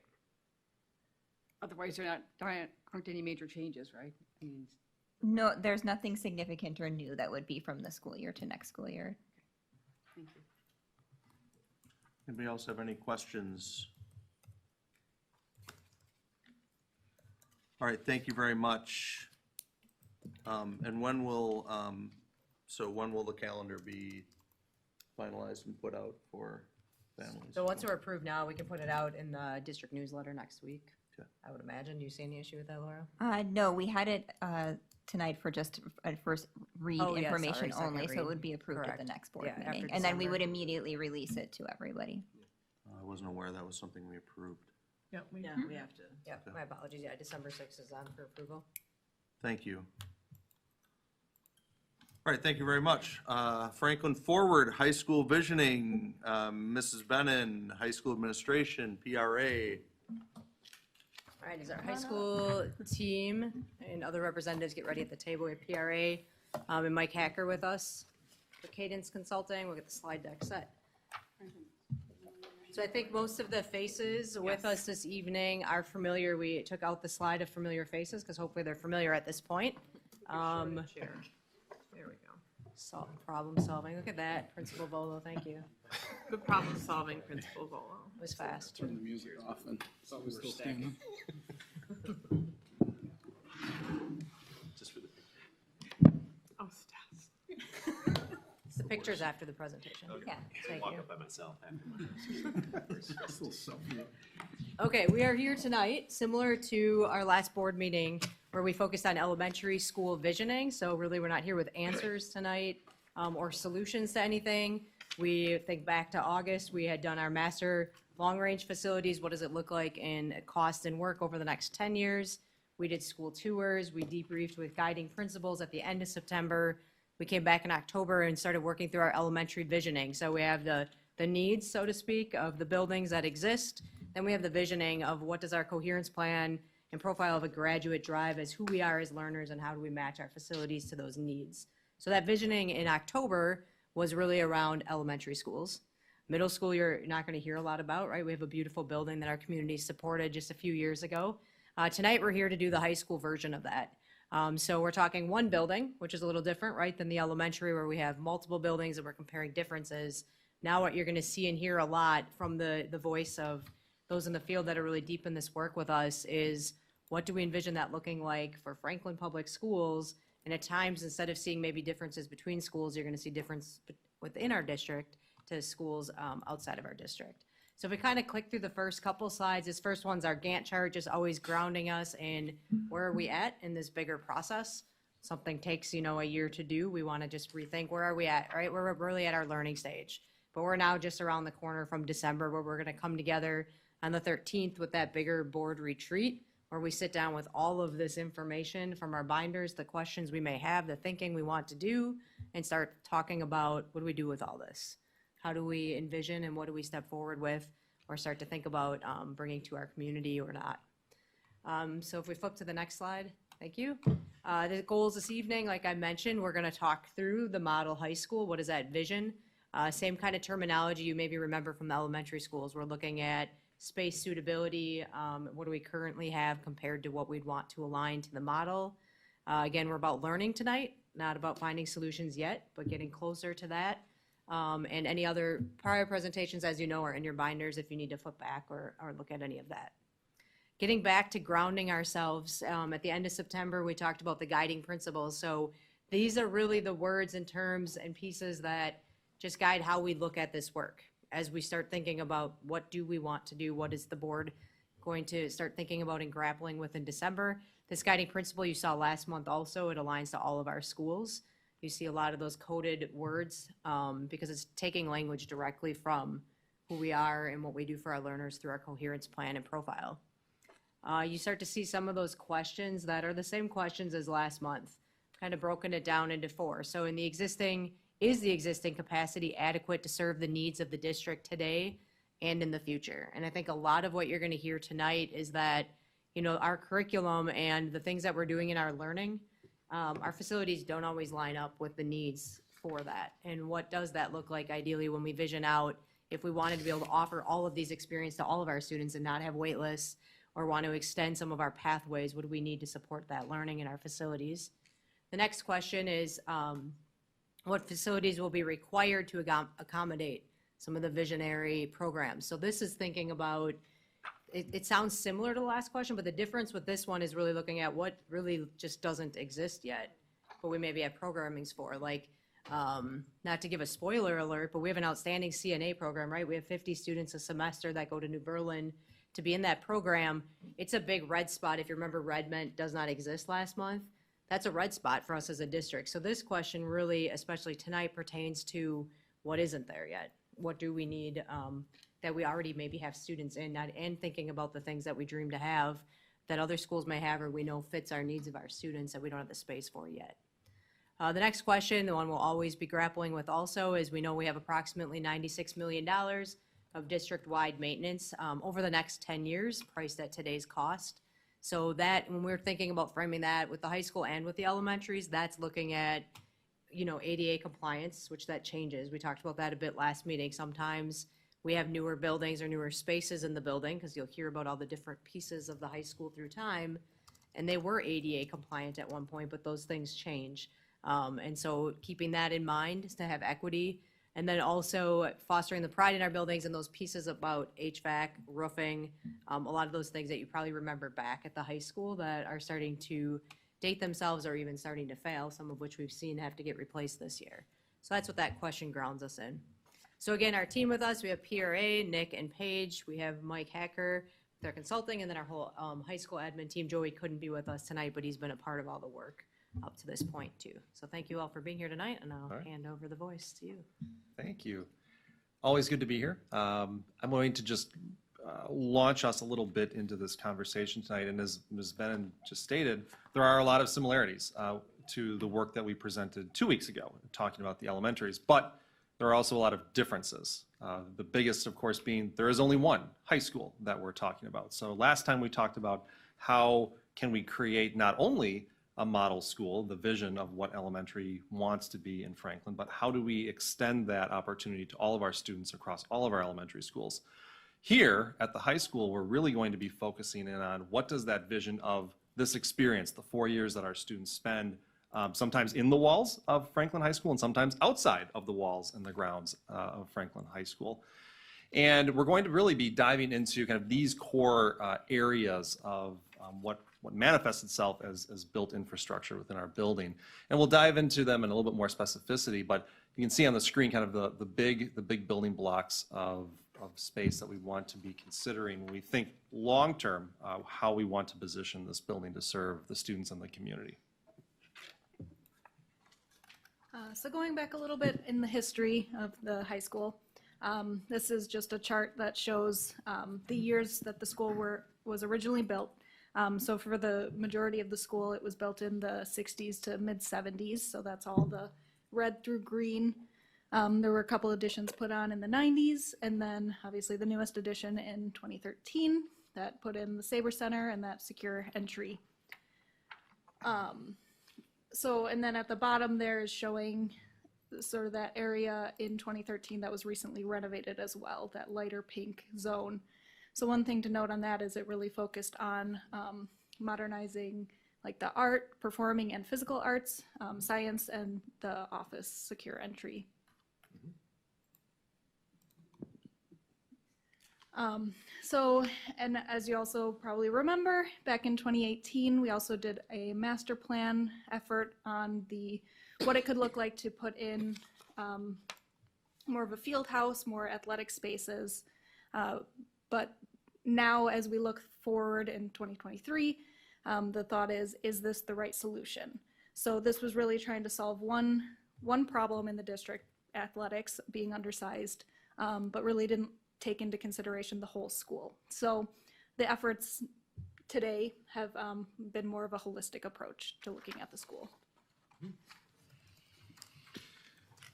Otherwise, there aren't any major changes, right? I mean, No, there's nothing significant or new that would be from the school year to next school year. thank you. Anybody else have any questions? All right, thank you very much. And when will the calendar be finalized and put out for families? So once we're approved now, we can put it out in the district newsletter next week. Okay. I would imagine. Do you see any issue with that, Laura? No, we had it tonight for just a first read Oh, yeah, information sorry, only, second so it read. would be approved at the Correct. next board Yeah, after meeting. And then we December. would immediately release it to everybody. I wasn't aware that was something we approved. Yeah, Yeah, we have to. Yeah, my apologies. Yeah, December 6th is on for approval. Thank you. All right, thank you very much. Franklin Forward, High School Visioning, Mrs. Bennon, High School Administration, PRA. All right, as our high school team and other representatives get ready at the table, we have PRA and Mike Hacker with us for Cadence Consulting. We'll get the slide deck set. So I think most of the faces with us this evening are familiar. We took out the slide of familiar faces because hopefully they're familiar at this point. Chair. There we go. Problem solving. Look at that, Principal Volo. Thank you. Good problem solving, Principal Volo. It was fast. Turn the music off and thought we were still standing. Just for the Oh, stop. The pictures after the presentation. Yeah. Thank walk you. up by myself after. Still selfie. Okay, we are here tonight, similar to our last board meeting where we focused on elementary school visioning. So really, we're not here with answers tonight or solutions to anything. We think back to August, we had done our master long-range facilities. What does it look like in cost and work over the next 10 years? We did school tours. We debriefed with guiding principals at the end of September. We came back in October and started working through our elementary visioning. So we have the needs, so to speak, of the buildings that exist. Then we have the visioning of what does our coherence plan and profile of a graduate drive as who we are as learners and how do we match our facilities to those needs. So that visioning in October was really around elementary schools. Middle school, you're not going to hear a lot about, right? We have a beautiful building that our community supported just a few years ago. Tonight, we're here to do the high school version of that. So we're talking one building, which is a little different, right, than the elementary where we have multiple buildings and we're comparing differences. Now what you're going to see and hear a lot from the voice of those in the field that are really deep in this work with us is what do we envision that looking like for Franklin Public Schools? And at times, instead of seeing maybe differences between schools, you're going to see difference within our district to schools outside of our district. So if we kind of click through the first couple slides, this first one's our Gantt chart, just always grounding us in where are we at in this bigger process. Something takes, a year to do. We want to just rethink where are we at, right? We're really at our learning stage. But we're now just around the corner from December where we're going to come together on the 13th with that bigger board retreat where we sit down with all of this information from our binders, the questions we may have, the thinking we want to do, and start talking about what do we do with all this? How do we envision and what do we step forward with or start to think about bringing to our community or not? So if we flip to the next slide, thank you. The goals this evening, like I mentioned, we're going to talk through the model high school. What is that vision? Same kind of terminology you maybe remember from the elementary schools. We're looking at space suitability. What do we currently have compared to what we'd want to align to the model? Again, we're about learning tonight, not about finding solutions yet, but getting closer to that. And any other prior presentations, as you know, are in your binders if you need to flip back or look at any of that. Getting back to grounding ourselves, at the end of September, we talked about the guiding principles. So these are really the words and terms and pieces that just guide how we look at this work. As we start thinking about what do we want to do, what is the board going to start thinking about and grappling with in December. This guiding principle you saw last month also, it aligns to all of our schools. You see a lot of those coded words because it's taking language directly from who we are and what we do for our learners through our coherence plan and profile. You start to see some of those questions that are the same questions as last month, kind of broken it down into 4. So in the existing is the existing capacity adequate to serve the needs of the district today and in the future? And I think a lot of what you're going to hear tonight is that, you know, our curriculum and the things that we're doing in our learning, our facilities don't always line up with the needs for that. And what does that look like ideally when we vision out, if we wanted to be able to offer all of these experiences to all of our students and not have wait lists, or want to extend some of our pathways, what do we need to support that learning in our facilities? The next question is, what facilities will be required to accommodate some of the visionary programs? So this is thinking about, it sounds similar to the last question, but the difference with this one is really looking at what really just doesn't exist yet, but we maybe have programmings for, like, not to give a spoiler alert, but we have an outstanding CNA program, right? We have 50 students a semester that go to New Berlin to be in that program. It's a big red spot. If you remember, red meant does not exist last month. That's a red spot for us as a district. So this question really, especially tonight, pertains to what isn't there yet. What do we need that we already maybe have students in, and thinking about the things that we dream to have that other schools may have or we know fits our needs of our students that we don't have the space for yet. The next question, the one we'll always be grappling with also, is we know we have approximately $96 million of district-wide maintenance over the next 10 years, priced at today's cost. So that, when we're thinking about framing that with the high school and with the elementaries, that's looking at, you know, ADA compliance, which that changes. We talked about that a bit last meeting. Sometimes we have newer buildings or newer spaces in the building, because you'll hear about all the different pieces of the high school through time, and they were ADA compliant at one point, but those things change. And so keeping that in mind is to have equity. And then also fostering the pride in our buildings and those pieces about HVAC, roofing, a lot of those things that you probably remember back at the high school that are starting to date themselves or even starting to fail, some of which we've seen have to get replaced this year. So that's what that question grounds us in. So again, our team with us, we have PRA, Nick and Paige. We have Mike Hacker, their consulting, and then our whole high school admin team. Joey couldn't be with us tonight, but he's been a part of all the work up to this point too. So thank you all for being here tonight, and I'll hand over the voice to you. Thank you. Always good to be here. I'm going to just launch us a little bit into this conversation tonight. And as Ms. Bennon just stated, there are a lot of similarities to the work that we presented 2 weeks ago, talking about the elementaries, but there are also a lot of differences. The biggest, of course, being there is only one high school that we're talking about. So last time we talked about how can we create not only a model school, the vision of what elementary wants to be in Franklin, but how do we extend that opportunity to all of our students across all of our elementary schools? Here at the high school, we're really going to be focusing in on what does that vision of this experience, the 4 years that our students spend, sometimes in the walls of Franklin High School and sometimes outside of the walls and the grounds of Franklin High School. And we're going to really be diving into kind of these core areas of what manifests itself as built infrastructure within our building. And we'll dive into them in a little bit more specificity, but you can see on the screen kind of the big building blocks of space that we want to be considering when we think long-term how we want to position this building to serve the students and the community. So going back a little bit in the history of the high school, this is just a chart that shows the years that the school was originally built. So for the majority of the school, it was built in the 60s to mid-70s, so that's all the red through green. There were a couple additions put on in the 90s, and then obviously the newest addition in 2013 that put in the Sabre Center and that secure entry. And then at the bottom there is showing sort of that area in 2013 that was recently renovated as well, that lighter pink zone. So one thing to note on that is it really focused on modernizing like the art, performing and physical arts, science, and the office secure entry. And as you also probably remember, back in 2018, we also did a master plan effort on what it could look like to put in more of a field house, more athletic spaces. But now as we look forward in 2023, the thought is this the right solution? So this was really trying to solve one problem in the district, athletics being undersized, but really didn't take into consideration the whole school. So the efforts today have been more of a holistic approach to looking at the school.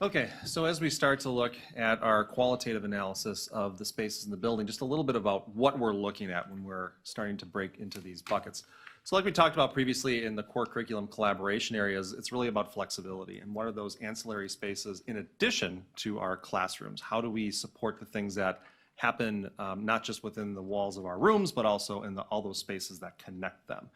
Okay, so as we start to look at our qualitative analysis of the spaces in the building, just a little bit about what we're looking at when we're starting to break into these buckets. So like we talked about previously in the core curriculum collaboration areas, it's really about flexibility and what are those ancillary spaces in addition to our classrooms? How do we support the things that happen not just within the walls of our rooms, but also in all those spaces that connect them?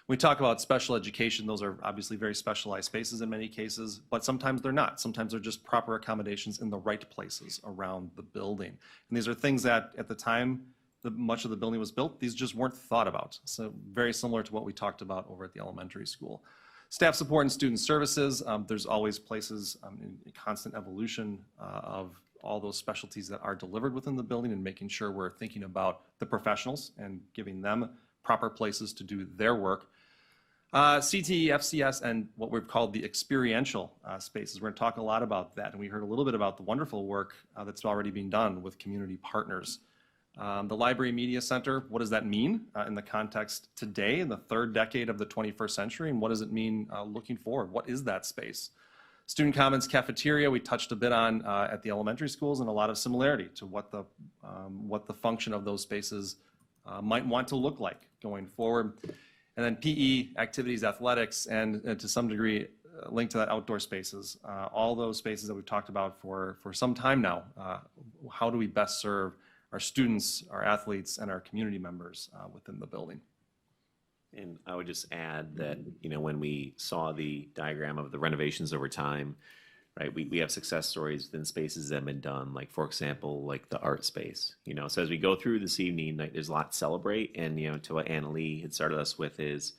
When we talk about special education, those are obviously very specialized spaces in many cases, but sometimes they're not. Sometimes they're just proper accommodations in the right places around the building. And these are things that at the time much of the building was built, these just weren't thought about. So very similar to what we talked about over at the elementary school. Staff support and student services, there's always places in constant evolution of all those specialties that are delivered within the building and making sure we're thinking about the professionals and giving them proper places to do their work. CTE, FCS, and what we've called the experiential spaces. We're going to talk a lot about that, and we heard a little bit about the wonderful work that's already being done with community partners. The Library Media Center, what does that mean in the context today, in the third decade of the 21st century, and what does it mean looking forward? What is that space? Student Commons Cafeteria, we touched a bit on at the elementary schools, and a lot of similarity to what the function of those spaces might want to look like going forward. And then PE, activities, athletics, and to some degree linked to that, outdoor spaces. All those spaces that we've talked about for some time now. How do we best serve our students, our athletes, and our community members within the building? And I would just add that, when we saw the diagram of the renovations over time, right, we have success stories within spaces that have been done, like, for example, like the art space. So as we go through this evening, like, there's a lot to celebrate. And, to what Anna Lee had started us with is,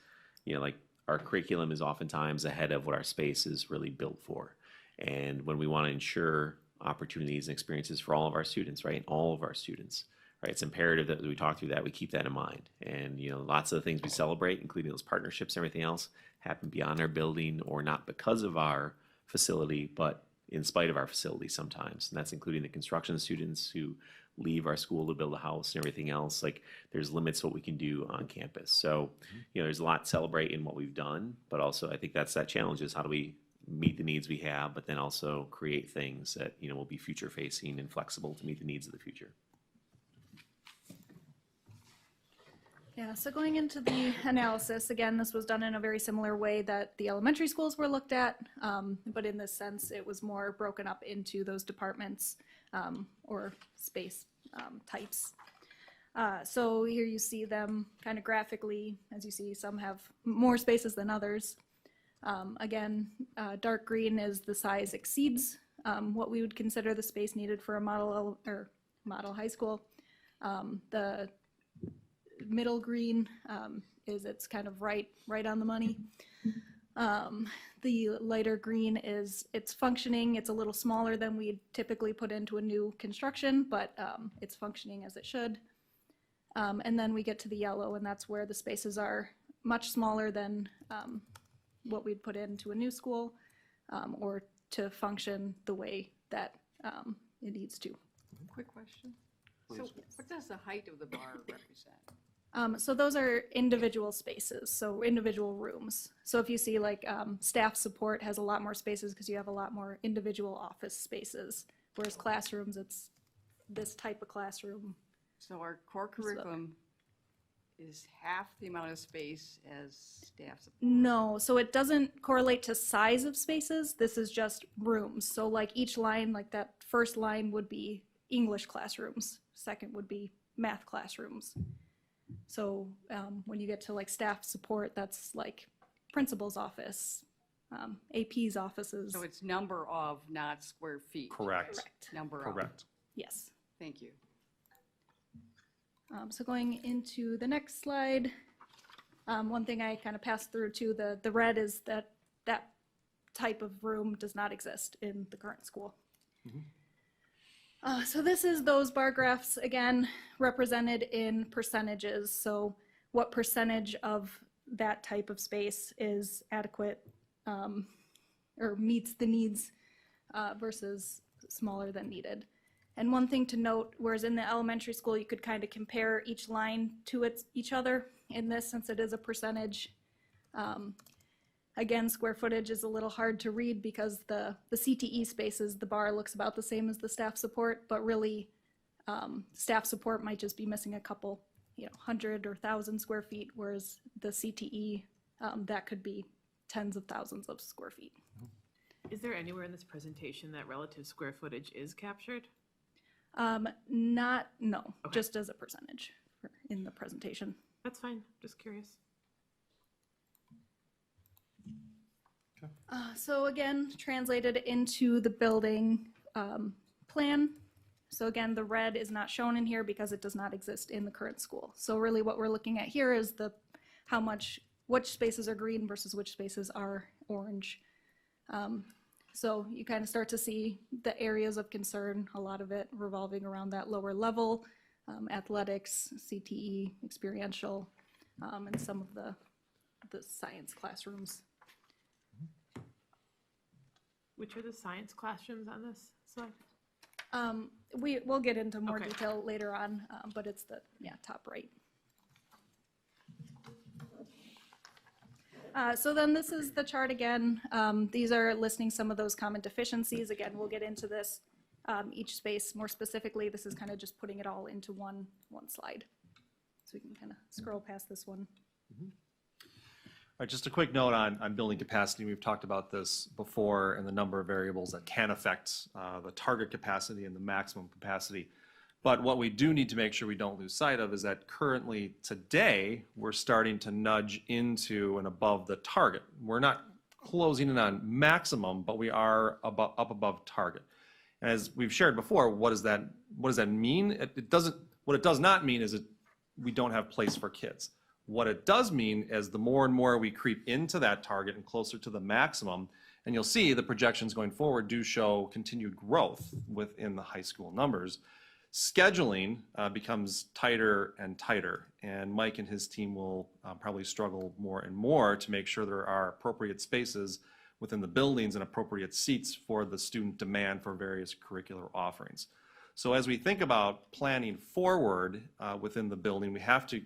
like, our curriculum is oftentimes ahead of what our space is really built for. And when we want to ensure opportunities and experiences for all of our students, right, all of our students, right, it's imperative that we talk through that, we keep that in mind. And, lots of the things we celebrate, including those partnerships and everything else, happen beyond our building or not because of our facility, but in spite of our facility sometimes. And that's including the construction students who leave our school to build a house and everything else. Like, there's limits to what we can do on campus. So, there's a lot to celebrate in what we've done, but also I think that's that challenge is how do we meet the needs we have, but then also create things that, will be future facing and flexible to meet the needs of the future. Yeah, so going into the analysis, again, this was done in a very similar way that the elementary schools were looked at, but in this sense, it was more broken up into those departments or space types. So here you see them kind of graphically. As you see, some have more spaces than others. Again, dark green is the size exceeds what we would consider the space needed for a model high school. The middle green is it's kind of right on the money. The lighter green is it's functioning. It's a little smaller than we'd typically put into a new construction, but it's functioning as it should. And then we get to the yellow, and that's where the spaces are much smaller than what we'd put into a new school or to function the way that it needs to. Quick question. So what does the height of the bar represent? So those are individual spaces, so individual rooms. So if you see like staff support has a lot more spaces because you have a lot more individual office spaces, whereas classrooms, it's this type of classroom. So our core curriculum is half the amount of space as staff support? No, so it doesn't correlate to size of spaces. This is just rooms. So like each line, like that first line would be English classrooms, second would be math classrooms. So when you get to like staff support, that's like principal's office, AP's offices. So it's number of, not square feet? Correct. Correct. Number of. Correct. Yes. Thank you. So going into the next slide, one thing I kind of passed through too, the red is that type of room does not exist in the current school. Mm-hmm. So this is those bar graphs, again, represented in percentages. So what percentage of that type of space is adequate or meets the needs versus smaller than needed. And one thing to note, whereas in the elementary school, you could kind of compare each line to each other. In this, since it is a percentage, Again, square footage is a little hard to read because the CTE spaces, the bar looks about the same as the staff support, but really staff support might just be missing a couple, 100 or 1,000 square feet, whereas the CTE, that could be tens of thousands of square feet. Is there anywhere in this presentation that relative square footage is captured? No, Okay. just as a percentage in the presentation. That's fine, just curious. So again, translated into the building plan. So again, the red is not shown in here because it does not exist in the current school. So really what we're looking at here is which spaces are green versus which spaces are orange. So you kind of start to see the areas of concern, a lot of it revolving around that lower level, athletics, CTE, experiential, and some of the science classrooms. Which are the science classrooms on this slide? We'll get into more Okay. detail later on, but it's the top right. So then this is the chart again. These are listing some of those common deficiencies. Again, we'll get into this, each space more specifically. This is kind of just putting it all into one slide. So we can kind of scroll past this one. All right, just a quick note on building capacity. We've talked about this before and the number of variables that can affect the target capacity and the maximum capacity. But what we do need to make sure we don't lose sight of is that currently today, we're starting to nudge into and above the target. We're not closing in on maximum, but we are up above target. And as we've shared before, what does that mean? What it does not mean is that we don't have place for kids. What it does mean is the more and more we creep into that target and closer to the maximum, and you'll see the projections going forward do show continued growth within the high school numbers. Scheduling becomes tighter and tighter, and Mike and his team will probably struggle more and more to make sure there are appropriate spaces within the buildings and appropriate seats for the student demand for various curricular offerings. So as we think about planning forward within the building, we have to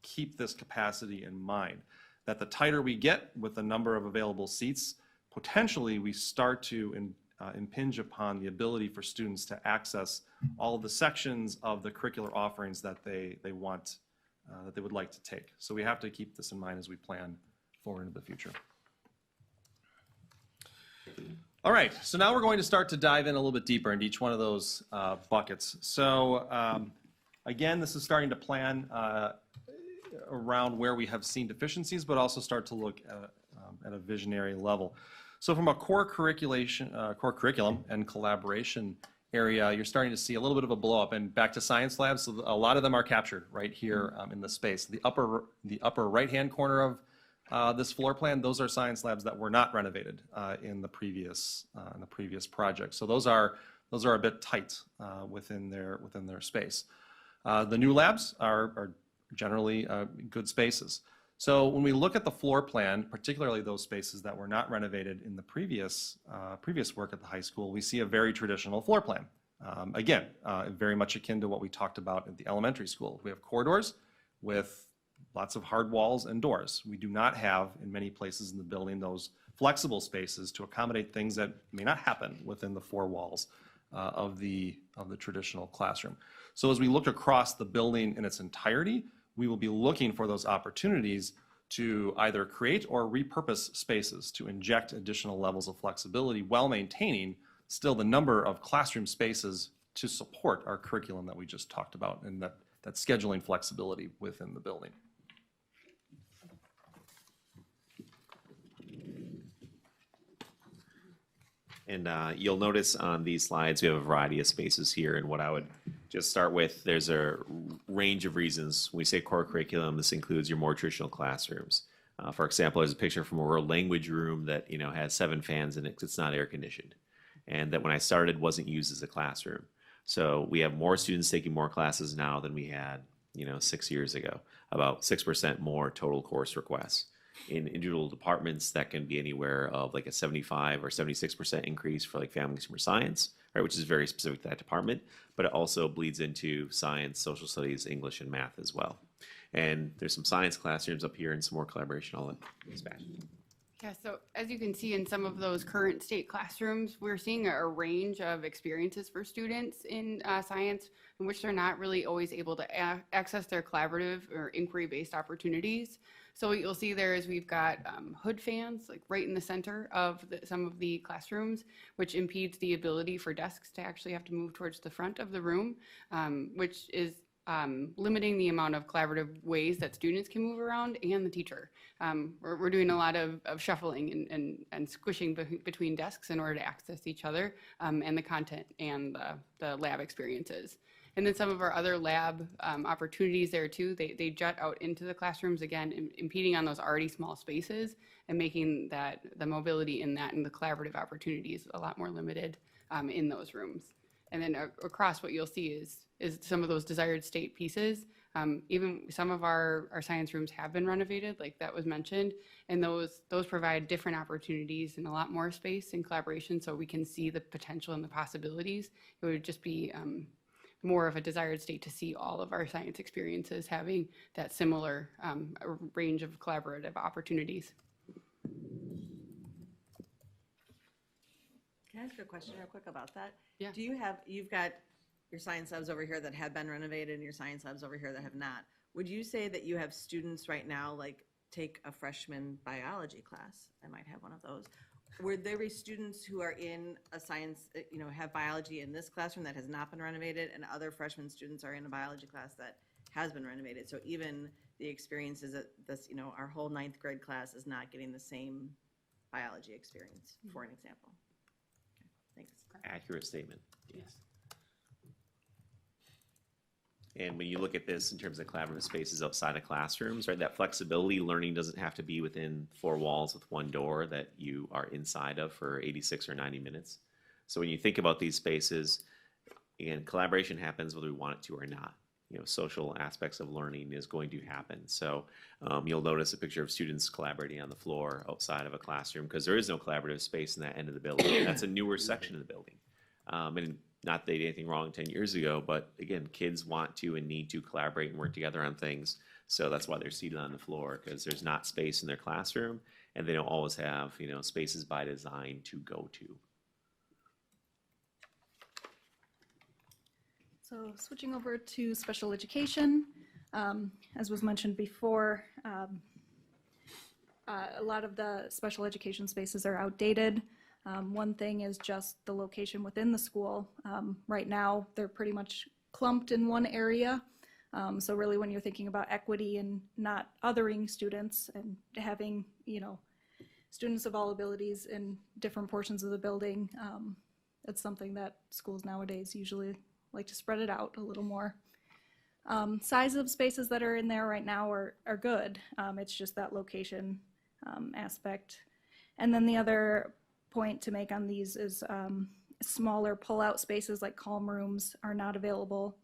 keep this capacity in mind, that the tighter we get with the number of available seats, potentially we start to impinge upon the ability for students to access all of the sections of the curricular offerings that they want, that they would like to take. So we have to keep this in mind as we plan forward into the future. All right, so now we're going to start to dive in a little bit deeper into each one of those buckets. So again, this is starting to plan around where we have seen deficiencies, but also start to look at a visionary level. So from a core curriculum and collaboration area, you're starting to see a little bit of a blow up. And back to science labs, so a lot of them are captured right here in the space. The upper right-hand corner of this floor plan, those are science labs that were not renovated in the previous project. So those are a bit tight within their space. The new labs are generally good spaces. So when we look at the floor plan, particularly those spaces that were not renovated in the previous work at the high school, we see a very traditional floor plan. Again, very much akin to what we talked about at the elementary school. We have corridors with lots of hard walls and doors. We do not have, in many places in the building, those flexible spaces to accommodate things that may not happen within the four walls of the traditional classroom. So as we look across the building in its entirety, we will be looking for those opportunities to either create or repurpose spaces to inject additional levels of flexibility while maintaining still the number of classroom spaces to support our curriculum that we just talked about and that scheduling flexibility within the building. And you'll notice on these slides, we have a variety of spaces here. And what I would just start with, there's a range of reasons. When we say core curriculum, this includes your more traditional classrooms. For example, there's a picture from a world language room that has 7 fans in it because it's not air conditioned. And that when I started wasn't used as a classroom. So we have more students taking more classes now than we had 6 years ago, about 6% more total course requests. In individual departments, that can be anywhere of like a 75 or 76% increase for like family and consumer science, right, which is very specific to that department, but it also bleeds into science, social studies, English, and math as well. And there's some science classrooms up here and some more collaboration all in this back. Yeah, so as you can see in some of those current state classrooms, we're seeing a range of experiences for students in science in which they're not really always able to access their collaborative or inquiry-based opportunities. So what you'll see there is we've got hood fans like right in the center of some of the classrooms, which impedes the ability for desks to actually have to move towards the front of the room, which is limiting the amount of collaborative ways that students can move around and the teacher. We're doing a lot of shuffling and squishing between desks in order to access each other and the content and the lab experiences. And then some of our other lab opportunities there too, they jut out into the classrooms again, impeding on those already small spaces and making the mobility in that and the collaborative opportunities a lot more limited in those rooms. And then across what you'll see is some of those desired state pieces. Even some of our science rooms have been renovated, like that was mentioned, and those provide different opportunities and a lot more space and collaboration so we can see the potential and the possibilities. It would just be more of a desired state to see all of our science experiences having that similar range of collaborative opportunities. Can I ask a question real quick about that? Yeah. You've got your science labs over here that have been renovated and your science labs over here that have not. Would you say that you have students right now, like take a freshman biology class? I might have one of those. Would there be students who are in a science, have biology in this classroom that has not been renovated and other freshman students are in a biology class that has been renovated? So even the experiences that our whole 9th grade class is not getting the same biology experience, for an example. Thanks. Accurate statement, yes. And when you look at this in terms of collaborative spaces outside of classrooms, right, that flexibility, learning doesn't have to be within 4 walls with one door that you are inside of for 86 or 90 minutes. So when you think about these spaces, again, collaboration happens whether we want it to or not. Social aspects of learning is going to happen. So you'll notice a picture of students collaborating on the floor outside of a classroom because there is no collaborative space in that end of the building. That's a newer section of the building. And not that they did anything wrong 10 years ago, but again, kids want to and need to collaborate and work together on things. So that's why they're seated on the floor, because there's not space in their classroom and they don't always have, spaces by design to go to. So switching over to special education, as was mentioned before, a lot of the special education spaces are outdated. One thing is just the location within the school. Right now, they're pretty much clumped in one area. So really when you're thinking about equity and not othering students and having, students of all abilities in different portions of the building, it's something that schools nowadays usually like to spread it out a little more. Size of spaces that are in there right now are good. It's just that location aspect. And then the other point to make on these is smaller pull-out spaces like calm rooms are not available.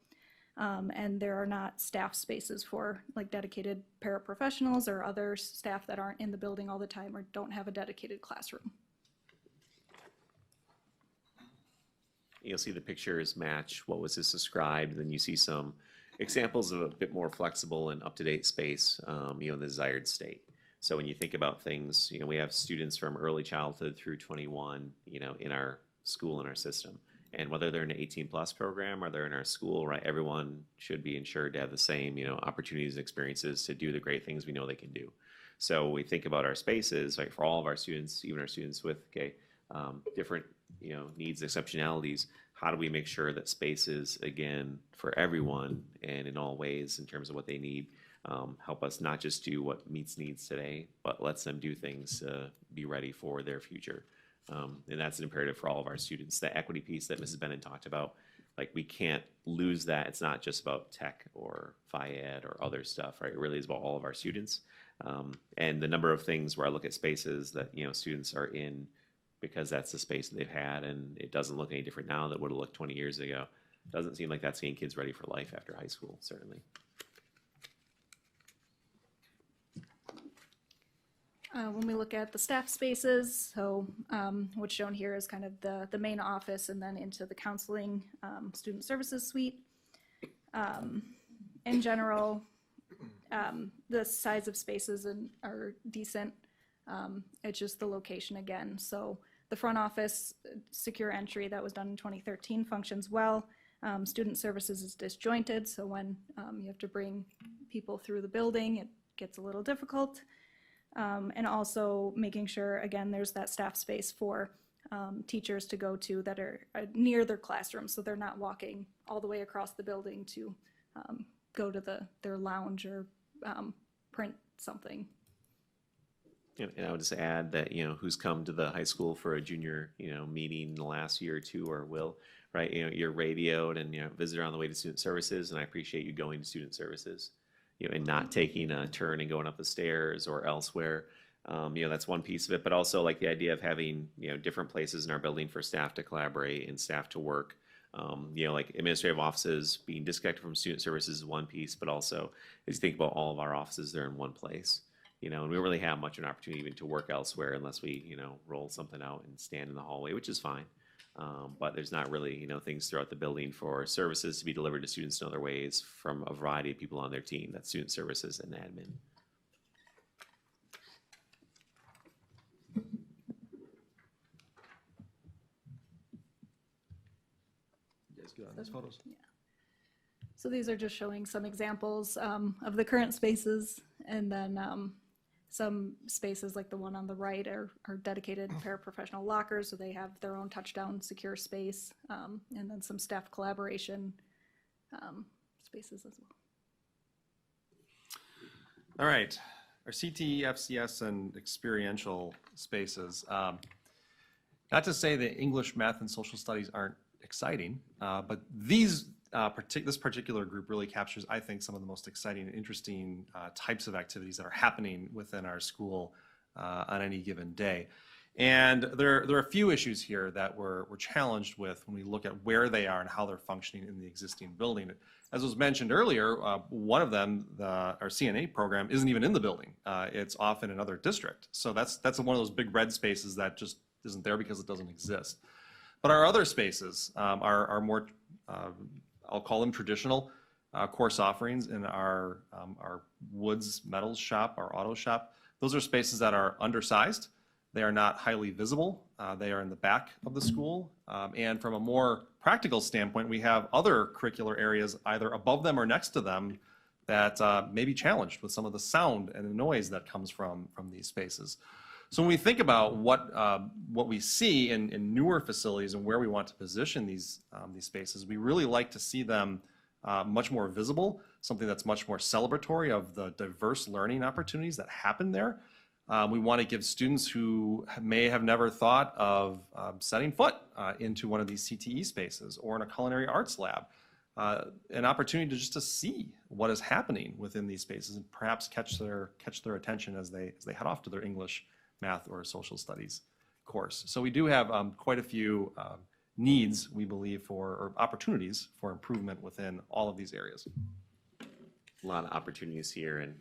And there are not staff spaces for like dedicated paraprofessionals or other staff that aren't in the building all the time or don't have a dedicated classroom. You'll see the pictures match what was just described, then you see some examples of a bit more flexible and up-to-date space, in the desired state. So when you think about things, we have students from early childhood through 21, in our school and our system. And whether they're in an 18+ program or they're in our school, right, everyone should be ensured to have the same, opportunities and experiences to do the great things we know they can do. So we think about our spaces, right, for all of our students, even our students with, different, needs, exceptionalities, how do we make sure that spaces, again, for everyone and in all ways in terms of what they need, help us not just do what meets needs today, but lets them do things to be ready for their future. And that's an imperative for all of our students. The equity piece that Mrs. Bennett talked about, like we can't lose that. It's not just about tech or Phi-Ed or other stuff, right? It really is about all of our students. And the number of things where I look at spaces that, students are in because that's the space that they've had and it doesn't look any different now than it would have looked 20 years ago. Doesn't seem like that's getting kids ready for life after high school, certainly. When we look at the staff spaces, so what's shown here is kind of the main office and then into the counseling student services suite. In general, the size of spaces are decent. It's just the location again. So the front office secure entry that was done in 2013 functions well. Student services is disjointed, so when you have to bring people through the building, it gets a little difficult. And also making sure, again, there's that staff space for teachers to go to that are near their classrooms, so they're not walking all the way across the building to go to their lounge or print something. And I would just add that, who's come to the high school for a junior, meeting in the last year or two or will, right? You're radioed and, visitor on the way to student services, and I appreciate you going to student services, and not taking a turn and going up the stairs or elsewhere. That's one piece of it, but also like the idea of having, different places in our building for staff to collaborate and staff to work. Like administrative offices being disconnected from student services is one piece, but also as you think about all of our offices, they're in one place. And we don't really have much of an opportunity even to work elsewhere unless we, roll something out and stand in the hallway, which is fine. But there's not really, things throughout the building for services to be delivered to students in other ways from a variety of people on their team. That's student services and admin. You guys good on these photos? Yeah. So these are just showing some examples of the current spaces, and then some spaces like the one on the right are dedicated paraprofessional lockers, so they have their own touchdown secure space, and then some staff collaboration spaces as well. All right, our CTE, FCS, and experiential spaces. Not to say that English, math, and social studies aren't exciting, but this particular group really captures, I think, some of the most exciting and interesting types of activities that are happening within our school on any given day. And there are a few issues here that we're challenged with when we look at where they are and how they're functioning in the existing building. As was mentioned earlier, one of them, our CNA program, isn't even in the building. It's off in another district. So that's one of those big red spaces that just isn't there because it doesn't exist. But our other spaces are more, I'll call them traditional course offerings in our woods metals shop, our auto shop. Those are spaces that are undersized. They are not highly visible. They are in the back of the school. And from a more practical standpoint, we have other curricular areas either above them or next to them that may be challenged with some of the sound and the noise that comes from these spaces. So when we think about what we see in newer facilities and where we want to position these spaces, we really like to see them much more visible, something that's much more celebratory of the diverse learning opportunities that happen there. We want to give students who may have never thought of setting foot into one of these CTE spaces or in a culinary arts lab, an opportunity to see what is happening within these spaces and perhaps catch their attention as they head off to their English, math, or social studies course. So we do have quite a few needs, we believe, or opportunities for improvement within all of these areas. A lot of opportunities here, and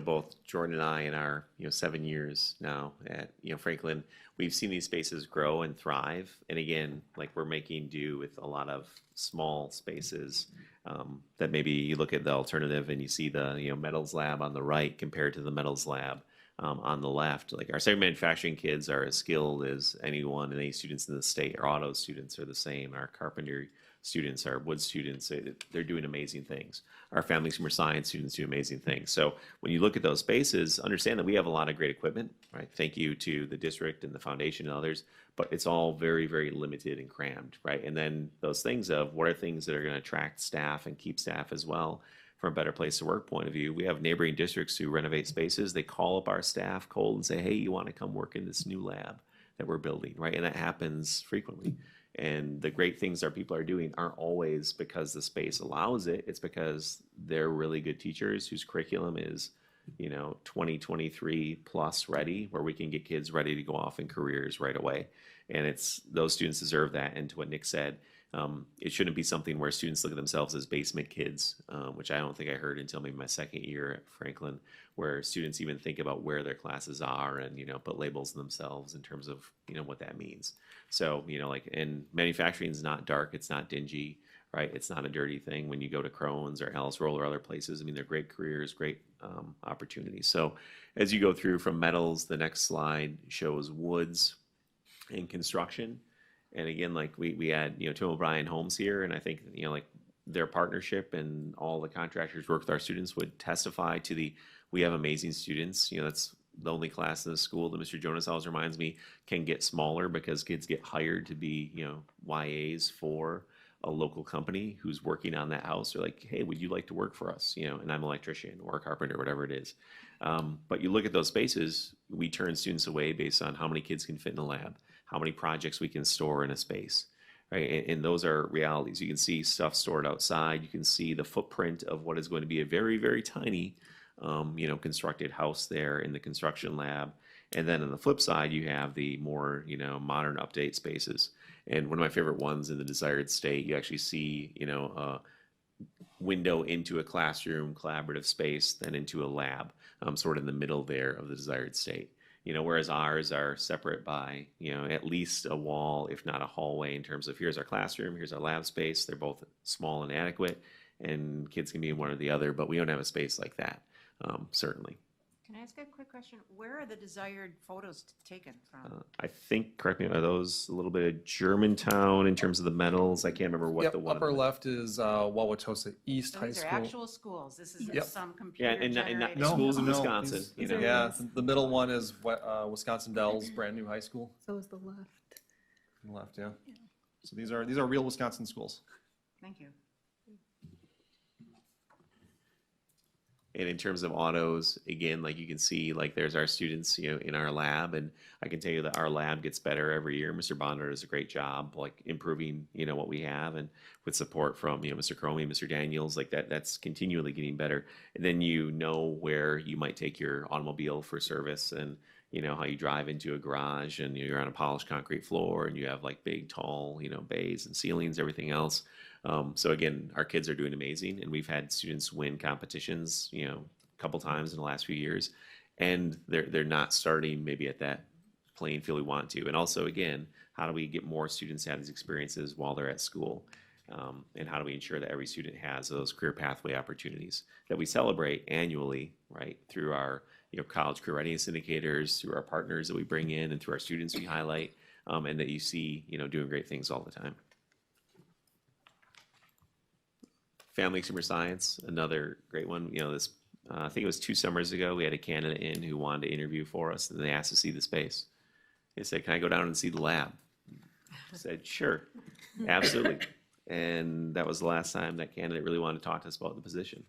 both Jordan and I in our 7 years now at Franklin, we've seen these spaces grow and thrive. And again, like we're making do with a lot of small spaces that maybe you look at the alternative and you see the metals lab on the right compared to the metals lab on the left. Like our same manufacturing kids are as skilled as anyone, and any students in the state. Our auto students are the same. Our carpentry students, our wood students, they're doing amazing things. Our family consumer science students do amazing things. So when you look at those spaces, understand that we have a lot of great equipment, right? Thank you to the district and the foundation and others, but it's all very, very limited and crammed, right? And then those things of what are things that are going to attract staff and keep staff as well from a better place to work point of view. We have neighboring districts who renovate spaces. They call up our staff cold and say, hey, you want to come work in this new lab that we're building, right? And that happens frequently. And the great things our people are doing aren't always because the space allows it. It's because they're really good teachers whose curriculum is, 2023 plus ready, where we can get kids ready to go off in careers right away. And those students deserve that. And to what Nick said, it shouldn't be something where students look at themselves as basement kids, which I don't think I heard until maybe my second year at Franklin, where students even think about where their classes are and, put labels on themselves in terms of, what that means. So, and manufacturing is not dark, it's not dingy, right? It's not a dirty thing when you go to Crohn's or Alice Roll or other places. I mean, they're great careers, great opportunities. So as you go through from metals, the next slide shows woods and construction. And again, like we had, Tim O'Brien Homes here, and I think, like their partnership and all the contractors work with our students would testify to we have amazing students. That's the only class in the school that Mr. Jonas always reminds me can get smaller because kids get hired to be, YAs for a local company who's working on that house. They're like, hey, would you like to work for us? And I'm an electrician or a carpenter, whatever it is. But you look at those spaces, we turn students away based on how many kids can fit in a lab, how many projects we can store in a space, right? And those are realities. You can see stuff stored outside. You can see the footprint of what is going to be a very, very tiny, constructed house there in the construction lab. And then on the flip side, you have the more, modern update spaces. And one of my favorite ones in the desired state, you actually see, a window into a classroom collaborative space, then into a lab, sort of in the middle there of the desired state. Whereas ours are separate by, at least a wall, if not a hallway, in terms of here's our classroom, here's our lab space. They're both small and adequate, and kids can be in one or the other, but we don't have a space like that, certainly. Can I ask a quick question? Where are the desired photos taken from? I think, correct me, are those a little bit of Germantown in terms of the metals? I can't remember what Yep, the one. upper left is Wauwatosa East So High these are School. actual schools. This isn't Yep. some computer Yeah, and not generated. schools in No, Wisconsin. these- Yeah, the middle one is Wisconsin Dells, brand new high school. So is the left. On the left, yeah. So these are real Wisconsin schools. Thank you. And in terms of autos, again, like you can see, like there's our students, in our lab, and I can tell you that our lab gets better every year. Mr. Bonder does a great job, like improving, what we have, and with support from, Mr. Cromie, Mr. Daniels, like that's continually getting better. And then where you might take your automobile for service, and how you drive into a garage, and you're on a polished concrete floor, and you have like big, tall, bays and ceilings, everything else. So again, our kids are doing amazing, and we've had students win competitions, a couple times in the last few years, and they're not starting maybe at that playing field we want to. And also, again, how do we get more students to have these experiences while they're at school? And how do we ensure that every student has those career pathway opportunities that we celebrate annually, right, through our college career readiness indicators, through our partners that we bring in, and through our students we highlight, and that you see, doing great things all the time. Family Consumer Science, another great one. I think it was 2 summers ago, we had a candidate in who wanted to interview for us, and they asked to see the space. They said, can I go down and see the lab? I said, sure, absolutely. And that was the last time that candidate really wanted to talk to us about the position,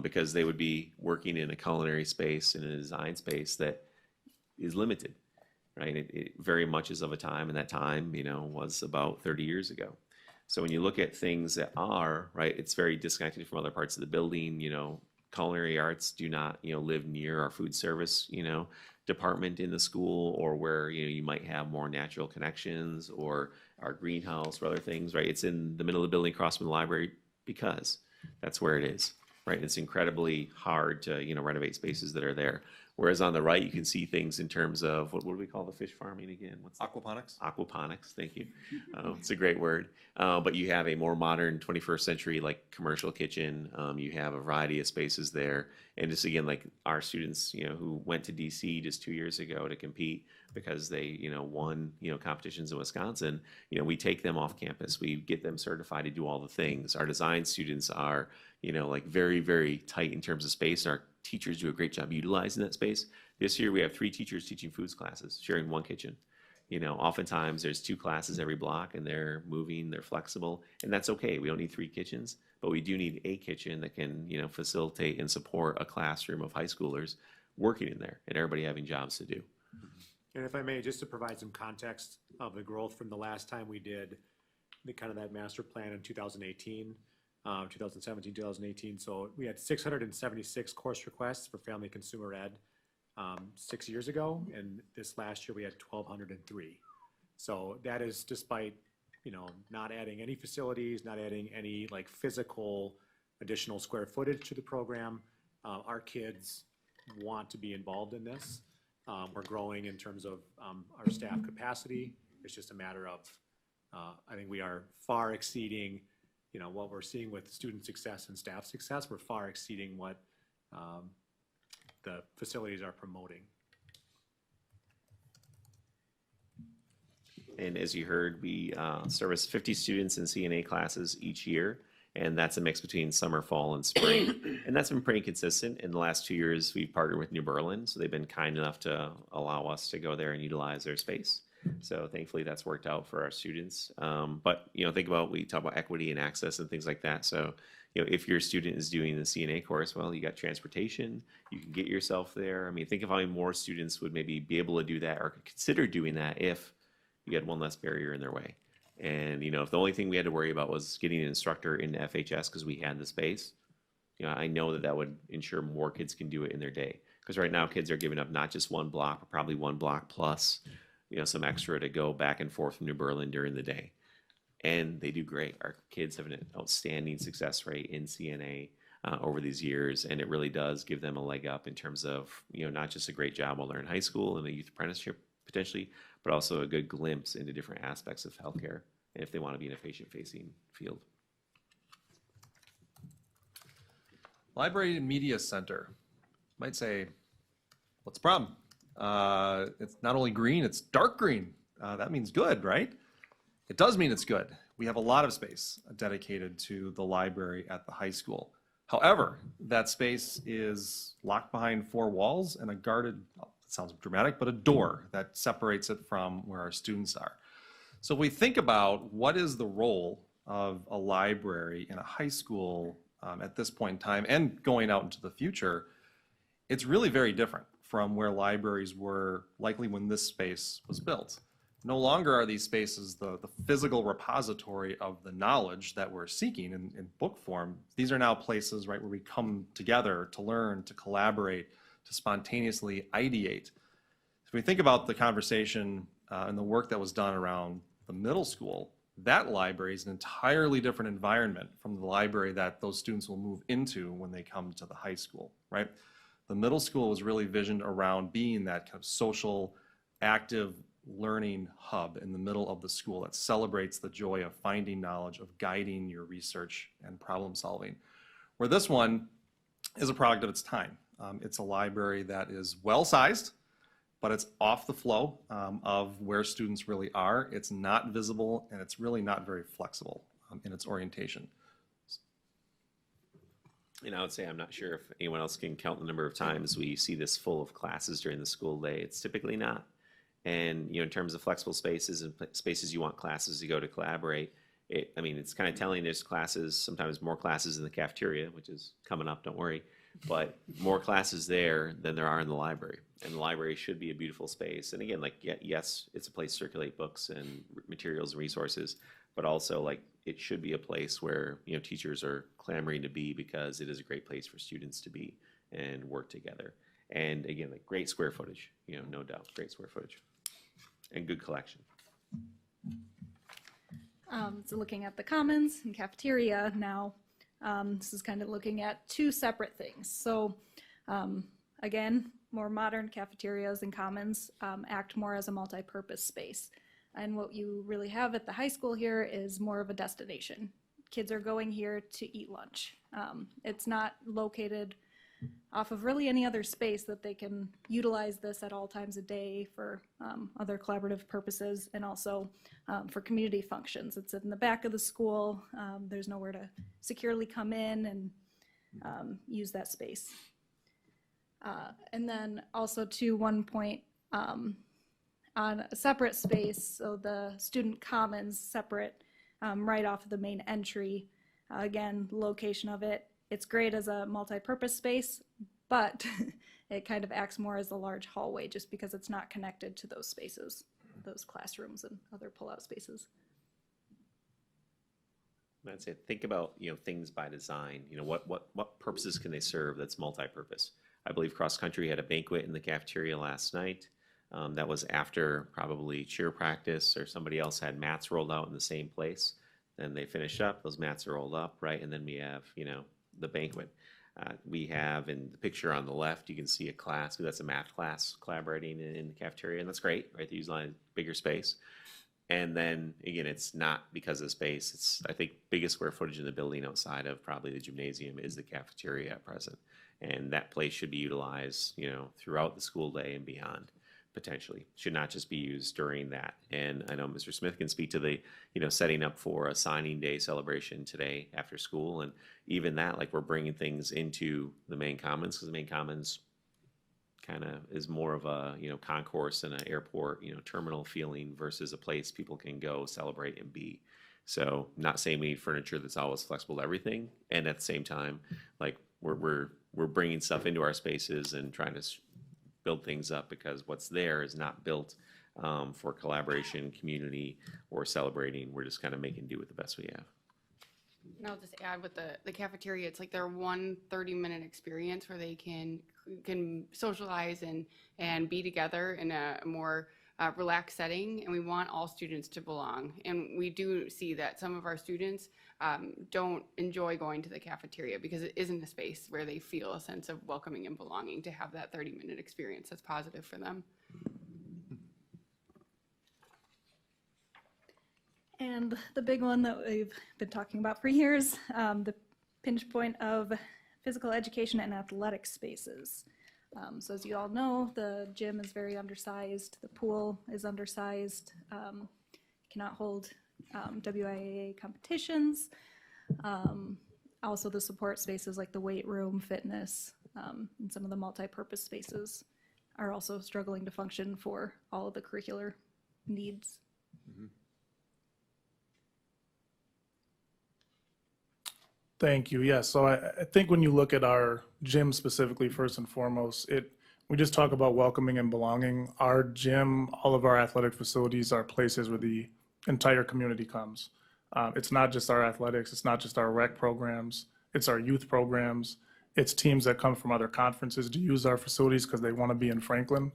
because they would be working in a culinary space, in a design space that is limited, right? It very much is of a time, and that time, was about 30 years ago. So when you look at things that are, right, it's very disconnected from other parts of the building. Culinary arts do not, live near our food service, department in the school, or where, you might have more natural connections, or our greenhouse or other things, right? It's in the middle of the building across from the library because that's where it is, right? It's incredibly hard to, renovate spaces that are there. Whereas on the right, you can see things in terms of, what do we call the fish farming again? What's that? Aquaponics. Aquaponics, thank you. It's a great word. But you have a more modern 21st century, like commercial kitchen. You have a variety of spaces there. And just again, like our students, who went to DC just 2 years ago to compete because they, won, competitions in Wisconsin, we take them off campus. We get them certified to do all the things. Our design students are, like very, very tight in terms of space. Our teachers do a great job utilizing that space. This year we have 3 teachers teaching foods classes, sharing 1 kitchen. Oftentimes there's 2 classes every block, and they're moving, they're flexible, and that's okay. We don't need 3 kitchens, but we do need a kitchen that can, facilitate and support a classroom of high schoolers working in there, and everybody having jobs to do. And if I may, just to provide some context of the growth from the last time we did that master plan in 2018, 2017, 2018. So we had 676 course requests for family consumer ed 6 years ago, and this last year we had 1,203. So that is despite, not adding any facilities, not adding any like physical additional square footage to the program. Our kids want to be involved in this. We're growing in terms of our staff capacity. It's just a matter of, I think we are far exceeding what we're seeing with student success and staff success, we're far exceeding what the facilities are promoting. And as you heard, we service 50 students in CNA classes each year, and that's a mix between summer, fall, and spring. And that's been pretty consistent. In the last 2 years, we've partnered with New Berlin, so they've been kind enough to allow us to go there and utilize their space. So thankfully, that's worked out for our students. But think about, we talk about equity and access and things like that. So if your student is doing the CNA course, well, you got transportation, you can get yourself there. I mean, think of how many more students would maybe be able to do that or consider doing that if you had one less barrier in their way. And if the only thing we had to worry about was getting an instructor into FHS because we had the space, I know that would ensure more kids can do it in their day. Because right now kids are giving up not just one block, but probably one block plus some extra to go back and forth from New Berlin during the day. And they do great. Our kids have an outstanding success rate in CNA over these years, and it really does give them a leg up in terms of not just a great job while they're in high school and a youth apprenticeship potentially, but also a good glimpse into different aspects of healthcare if they want to be in a patient-facing field. Library and Media Center. Might say, what's the problem? It's not only green, it's dark green. That means good, right? It does mean it's good. We have a lot of space dedicated to the library at the high school. However, that space is locked behind 4 walls and a guarded, it sounds dramatic, but a door that separates it from where our students are. So if we think about what is the role of a library in a high school at this point in time and going out into the future, it's really very different from where libraries were likely when this space was built. No longer are these spaces the physical repository of the knowledge that we're seeking in book form. These are now places, right, where we come together to learn, to collaborate, to spontaneously ideate. If we think about the conversation and the work that was done around the middle school, that library is an entirely different environment from the library that those students will move into when they come to the high school, right? The middle school was really visioned around being that kind of social, active learning hub in the middle of the school that celebrates the joy of finding knowledge, of guiding your research and problem solving. Where this one is a product of its time. It's a library that is well-sized, but it's off the flow of where students really are. It's not visible, and it's really not very flexible in its orientation. I would say I'm not sure if anyone else can count the number of times we see this full of classes during the school day. It's typically not. And in terms of flexible spaces and spaces you want classes to go to collaborate, it's kind of telling there's classes, sometimes more classes in the cafeteria, which is coming up, don't worry, but more classes there than there are in the library. And the library should be a beautiful space. And again, yes, it's a place to circulate books and materials and resources, but also it should be a place where teachers are clamoring to be because it is a great place for students to be and work together. And again, great square footage, no doubt, great square footage and good collection. So looking at the commons and cafeteria now, this is kind of looking at 2 separate things. So again, more modern cafeterias and commons act more as a multi-purpose space. And what you really have at the high school here is more of a destination. Kids are going here to eat lunch. It's not located off of really any other space that they can utilize this at all times of day for other collaborative purposes and also for community functions. It's in the back of the school. There's nowhere to securely come in and use that space. And then also to one point, on a separate space, so the student commons separate right off of the main entry. Again, location of it, it's great as a multi-purpose space, but it kind of acts more as a large hallway just because it's not connected to those spaces, those classrooms and other pull-out spaces. I'd say think about things by design. What purposes can they serve that's multi-purpose? I believe cross country had a banquet in the cafeteria last night. That was after probably cheer practice or somebody else had mats rolled out in the same place. Then they finished up, those mats are rolled up, right? And then we have, the banquet. We have in the picture on the left, you can see a class, that's a math class collaborating in the cafeteria, and that's great, right? They use a bigger space. And then, again, it's not because of space. It's, I think, biggest square footage in the building outside of probably the gymnasium is the cafeteria at present. And that place should be utilized, throughout the school day and beyond, potentially. Should not just be used during that. And I know Mr. Smith can speak to the, setting up for a signing day celebration today after school. And even that, like, we're bringing things into the main commons, because the main commons kind of is more of a, concourse and an airport, terminal feeling versus a place people can go celebrate and be. So not saying we need furniture that's always flexible to everything. And at the same time, like, we're bringing stuff into our spaces and trying to build things up, because what's there is not built for collaboration, community, or celebrating. We're just kind of making do with the best we have. And I'll just add with the cafeteria, it's like their 1 30-minute experience where they can socialize and be together in a more relaxed setting, and we want all students to belong. And we do see that some of our students don't enjoy going to the cafeteria because it isn't a space where they feel a sense of welcoming and belonging to have that 30-minute experience that's positive for them. And the big one that we've been talking about for years, the pinch point of physical education and athletic spaces. So as you all know, the gym is very undersized, the pool is undersized, cannot hold WIAA competitions. Also the support spaces like the weight room, fitness, and some of the multi-purpose spaces are also struggling to function for all of the curricular needs. Mm-hmm. Thank you. Yes. So I think when you look at our gym specifically, first and foremost, we just talk about welcoming and belonging. Our gym, all of our athletic facilities are places where the entire community comes. It's not just our athletics. It's not just our rec programs. It's our youth programs. It's teams that come from other conferences to use our facilities because they want to be in Franklin.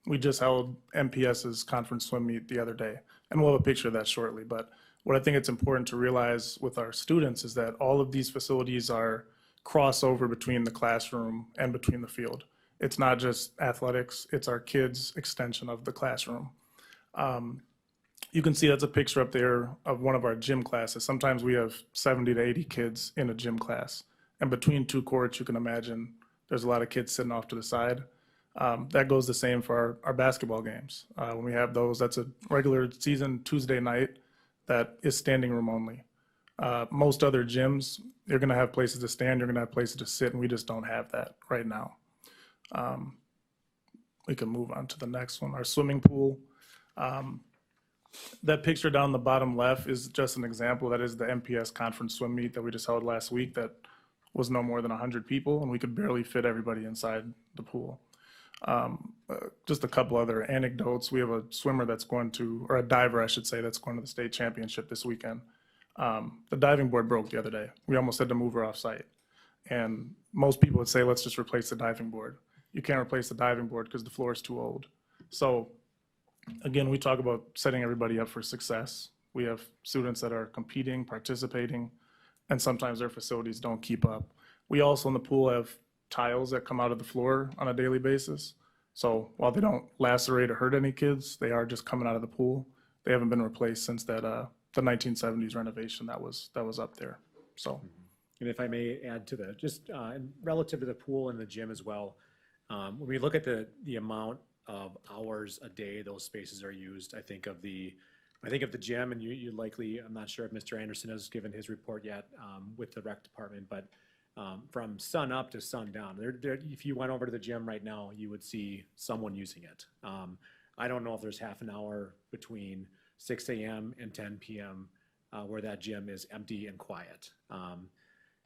We just held MPS's conference swim meet the other day, and we'll have a picture of that shortly. But what I think it's important to realize with our students is that all of these facilities are crossover between the classroom and between the field. It's not just athletics, it's our kids' extension of the classroom. You can see that's a picture up there of one of our gym classes. Sometimes we have 70 to 80 kids in a gym class. And between two courts, you can imagine there's a lot of kids sitting off to the side. That goes the same for our basketball games. When we have those, that's a regular season Tuesday night that is standing room only. Most other gyms, you're gonna have places to stand, you're gonna have places to sit, and we just don't have that right now. We can move on to the next one, our swimming pool. That picture down the bottom left is just an example. That is the MPS conference swim meet that we just held last week that was no more than 100 people, and we could barely fit everybody inside the pool. Just a couple other anecdotes. We have a swimmer that's going to, or a diver, I should say, that's going to the state championship this weekend. The diving board broke the other day. We almost had to move her off site. And most people would say, let's just replace the diving board. You can't replace the diving board because the floor is too old. So again, we talk about setting everybody up for success. We have students that are competing, participating, and sometimes their facilities don't keep up. We also in the pool have tiles that come out of the floor on a daily basis. So while they don't lacerate or hurt any kids, they are just coming out of the pool. They haven't been replaced since that the 1970s renovation that was up there. So, and if I may add to that, just relative to the pool and the gym as well, when we look at the amount of hours a day those spaces are used, I think of the gym, and you likely, I'm not sure if Mr. Anderson has given his report yet with the rec department, but from sun up to sun down. If you went over to the gym right now, you would see someone using it. I don't know if there's half an hour between 6 a.m. and 10 p.m. Where that gym is empty and quiet.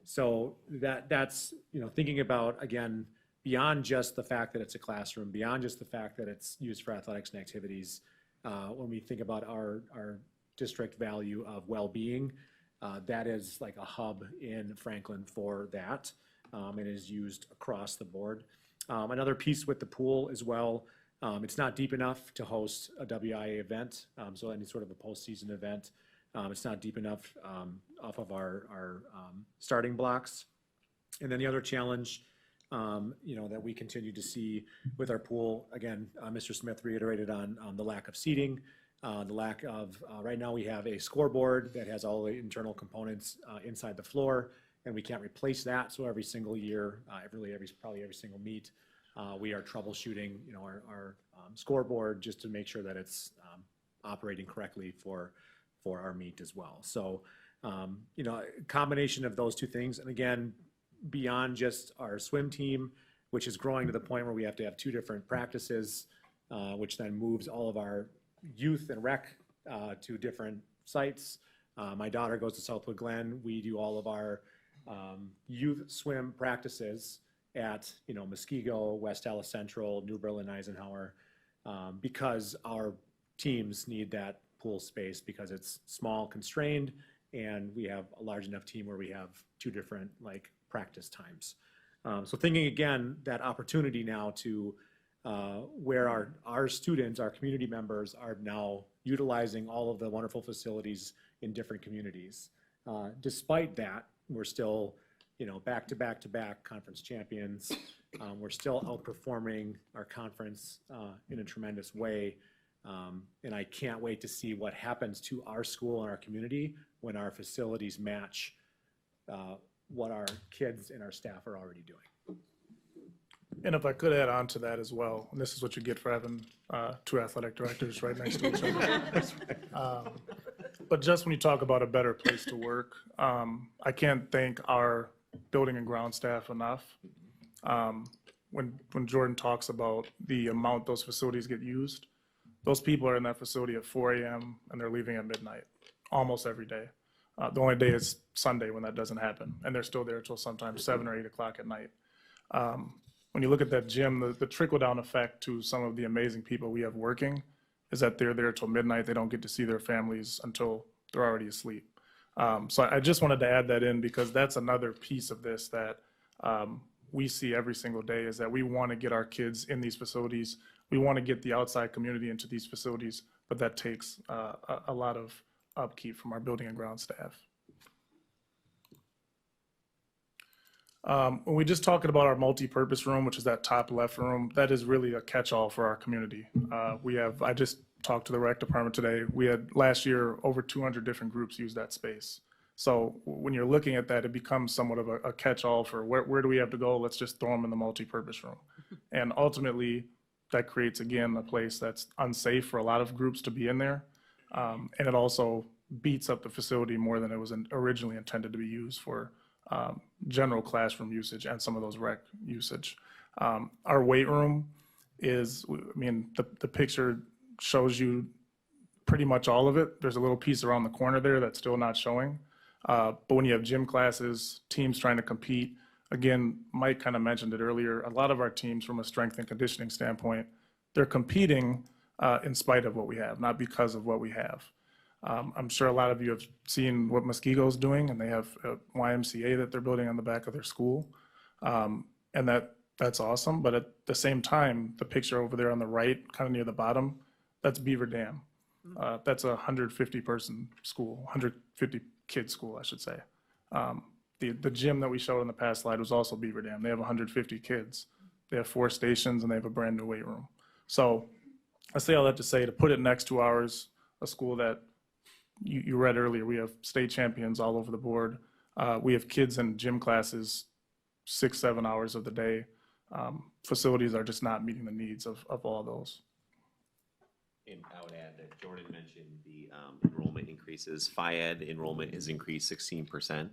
So that's, thinking about, again, beyond just the fact that it's a classroom, beyond just the fact that it's used for athletics and activities, when we think about our district value of well-being, that is like a hub in Franklin for that, and is used across the board. Another piece with the pool as well, it's not deep enough to host a WIA event, so any sort of a postseason event. It's not deep enough off of our starting blocks. And then the other challenge, that we continue to see with our pool, again, Mr. Smith reiterated on the lack of seating. the lack of, right now we have a scoreboard that has all the internal components inside the floor, and we can't replace that. So every single year, probably every single meet, we are troubleshooting, our scoreboard just to make sure that it's operating correctly for our meet as well. So, a combination of those two things, and again, beyond just our swim team, which is growing to the point where we have to have 2 different practices, which then moves all of our youth and rec to different sites. My daughter goes to Southwood Glen. We do all of our youth swim practices at Muskego, West Allis Central, New Berlin, Eisenhower, because our teams need that pool space because it's small, constrained, and we have a large enough team where we have 2 different practice times. So thinking again, that opportunity now to where our students, our community members are now utilizing all of the wonderful facilities in different communities. Despite that, we're still, back to back to back conference champions. We're still outperforming our conference in a tremendous way. And I can't wait to see what happens to our school and our community when our facilities match what our kids and our staff are already doing. And if I could add on to that as well, and this is what you get for having 2 athletic directors right next to each other. But just when you talk about a better place to work, I can't thank our building and ground staff enough. When Jordan talks about the amount those facilities get used, those people are in that facility at 4 a.m. and they're leaving at midnight, almost every day. The only day is Sunday when that doesn't happen, and they're still there till sometimes 7 or 8 o'clock at night. When you look at that gym, the trickle-down effect to some of the amazing people we have working is that they're there till midnight. They don't get to see their families until they're already asleep. So I just wanted to add that in because that's another piece of this that we see every single day is that we want to get our kids in these facilities. We want to get the outside community into these facilities, but that takes a lot of upkeep from our building and ground staff. When we just talking about our multi-purpose room, which is that top left room, that is really a catch-all for our community. I just talked to the rec department today. We had last year over 200 different groups use that space. So when you're looking at that, it becomes somewhat of a catch-all for where do we have to go? Let's just throw them in the multi-purpose room. And ultimately, that creates, again, a place that's unsafe for a lot of groups to be in there. And it also beats up the facility more than it was originally intended to be used for general classroom usage and some of those rec usage. Our weight room is, the picture shows you pretty much all of it. There's a little piece around the corner there that's still not showing. But when you have gym classes, teams trying to compete, again, Mike kind of mentioned it earlier, a lot of our teams from a strength and conditioning standpoint, they're competing in spite of what we have, not because of what we have. I'm sure a lot of you have seen what Muskego's doing, and they have a YMCA that they're building on the back of their school. And that's awesome, but at the same time, the picture over there on the right, kind of near the bottom, that's Beaver Dam. That's a 150-person school, 150 kid school, I should say. The gym that we showed on the past slide was also Beaver Dam. They have 150 kids. They have 4 stations, and they have a brand new weight room. So I say all that to say, to put it next to ours, a school that you read earlier, we have state champions all over the board. We have kids in gym classes 6-7 hours of the day. Facilities are just not meeting the needs of all those. And I would add that Jordan mentioned the enrollment increases. FIED enrollment has increased 16%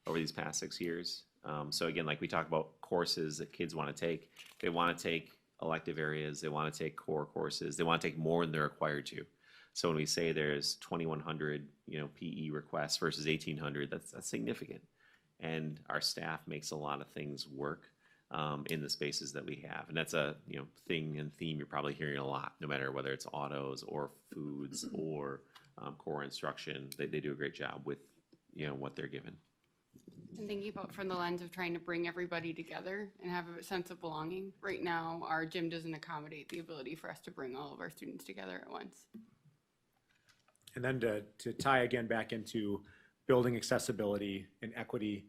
over these past 6 years. So again, like we talk about courses that kids want to take, they want to take elective areas, they want to take core courses, they want to take more than they're required to. So when we say there's 2,100, PE requests versus 1,800, that's significant. And our staff makes a lot of things work in the spaces that we have. And that's a thing and theme you're probably hearing a lot, no matter whether it's autos or foods or core instruction. They do a great job with what they're given. And thinking about from the lens of trying to bring everybody together and have a sense of belonging. Right now, our gym doesn't accommodate the ability for us to bring all of our students together at once. And then to tie again back into building accessibility and equity,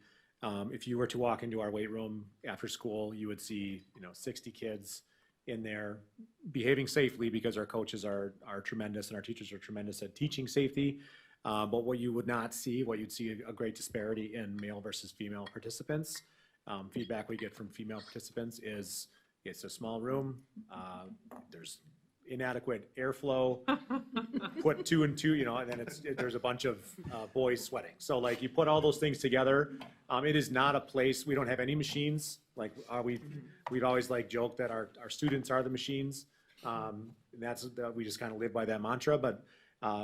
if you were to walk into our weight room after school, you would see 60 kids in there behaving safely because our coaches are tremendous and our teachers are tremendous at teaching safety. But what you would not see, what you'd see a great disparity in male versus female participants. Feedback we get from female participants is it's a small room, there's inadequate airflow, put 2 and 2, and then there's a bunch of boys sweating. So like you put all those things together, it is not a place, we don't have any machines. Like we'd always like joke that our students are the machines. And we just kind of live by that mantra, but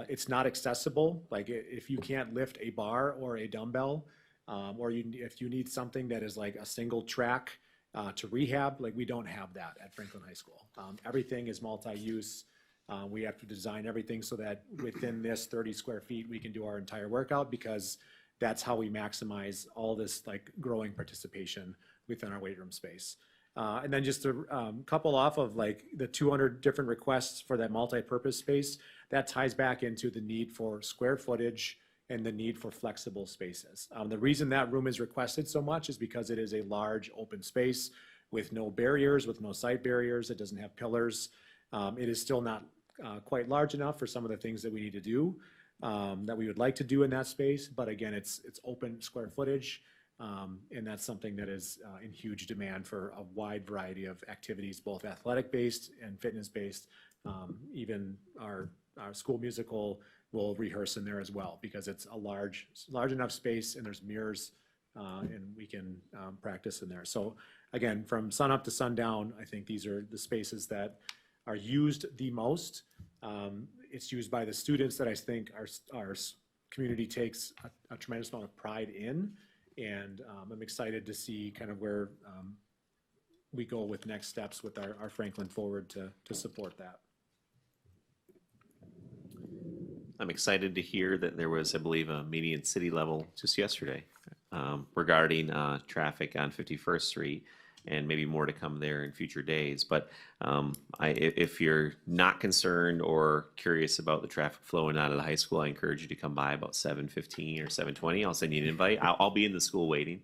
it's not accessible. Like if you can't lift a bar or a dumbbell, or if you need something that is like a single track to rehab, like we don't have that at Franklin High School. Everything is multi-use. We have to design everything so that within this 30 square feet, we can do our entire workout because that's how we maximize all this like growing participation within our weight room space. And then just to couple off of like the 200 different requests for that multi-purpose space, that ties back into the need for square footage and the need for flexible spaces. The reason that room is requested so much is because it is a large open space with no barriers, with no side barriers. It doesn't have pillars. It is still not quite large enough for some of the things that we need to do, that we would like to do in that space. But again, it's open square footage. And that's something that is in huge demand for a wide variety of activities, both athletic-based and fitness-based. Even our school musical will rehearse in there as well because it's a large enough space and there's mirrors and we can practice in there. So again, from sun up to sundown, I think these are the spaces that are used the most. It's used by the students that I think our community takes a tremendous amount of pride in. And I'm excited to see kind of where we go with next steps with our Franklin Forward to support that. I'm excited to hear that there was, I believe, a meeting at city level just yesterday regarding traffic on 51st Street, and maybe more to come there in future days. But if you're not concerned or curious about the traffic flow in and out of the high school, I encourage you to come by about 7:15 or 7:20. I'll send you an invite. I'll be in the school waiting.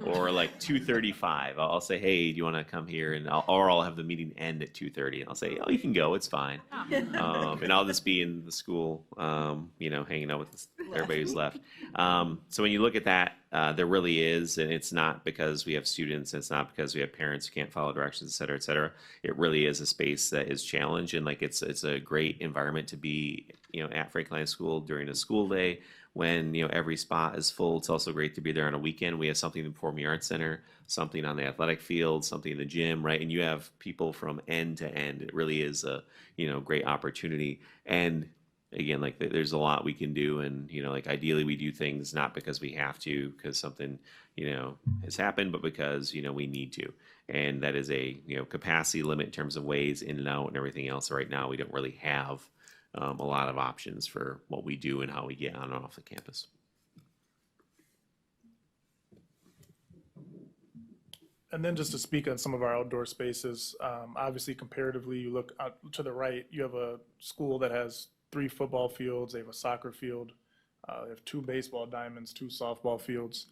Or like 2:35. I'll say, hey, do you want to come here? And I'll have the meeting end at 2:30. And I'll say, oh, you can go. It's fine. And I'll just be in the school, hanging out with everybody who's left. So when you look at that, there really is, and it's not because we have students, it's not because we have parents who can't follow directions, et cetera, et cetera. It really is a space that is challenged, and like it's a great environment to be, at Franklin High School during a school day when, every spot is full. It's also great to be there on a weekend. We have something in the Performing Arts Center, something on the athletic field, something in the gym, right? And you have people from end to end. It really is a, great opportunity. And again, like there's a lot we can do, and like ideally we do things not because we have to, because something has happened, but because we need to, and that is a capacity limit in terms of ways in and out and everything else. Right now, we don't really have a lot of options for what we do and how we get on and off the campus. And then just to speak on some of our outdoor spaces, obviously comparatively, you look out to the right, you have a school that has 3 football fields, they have a soccer field, they have 2 baseball diamonds, 2 softball fields.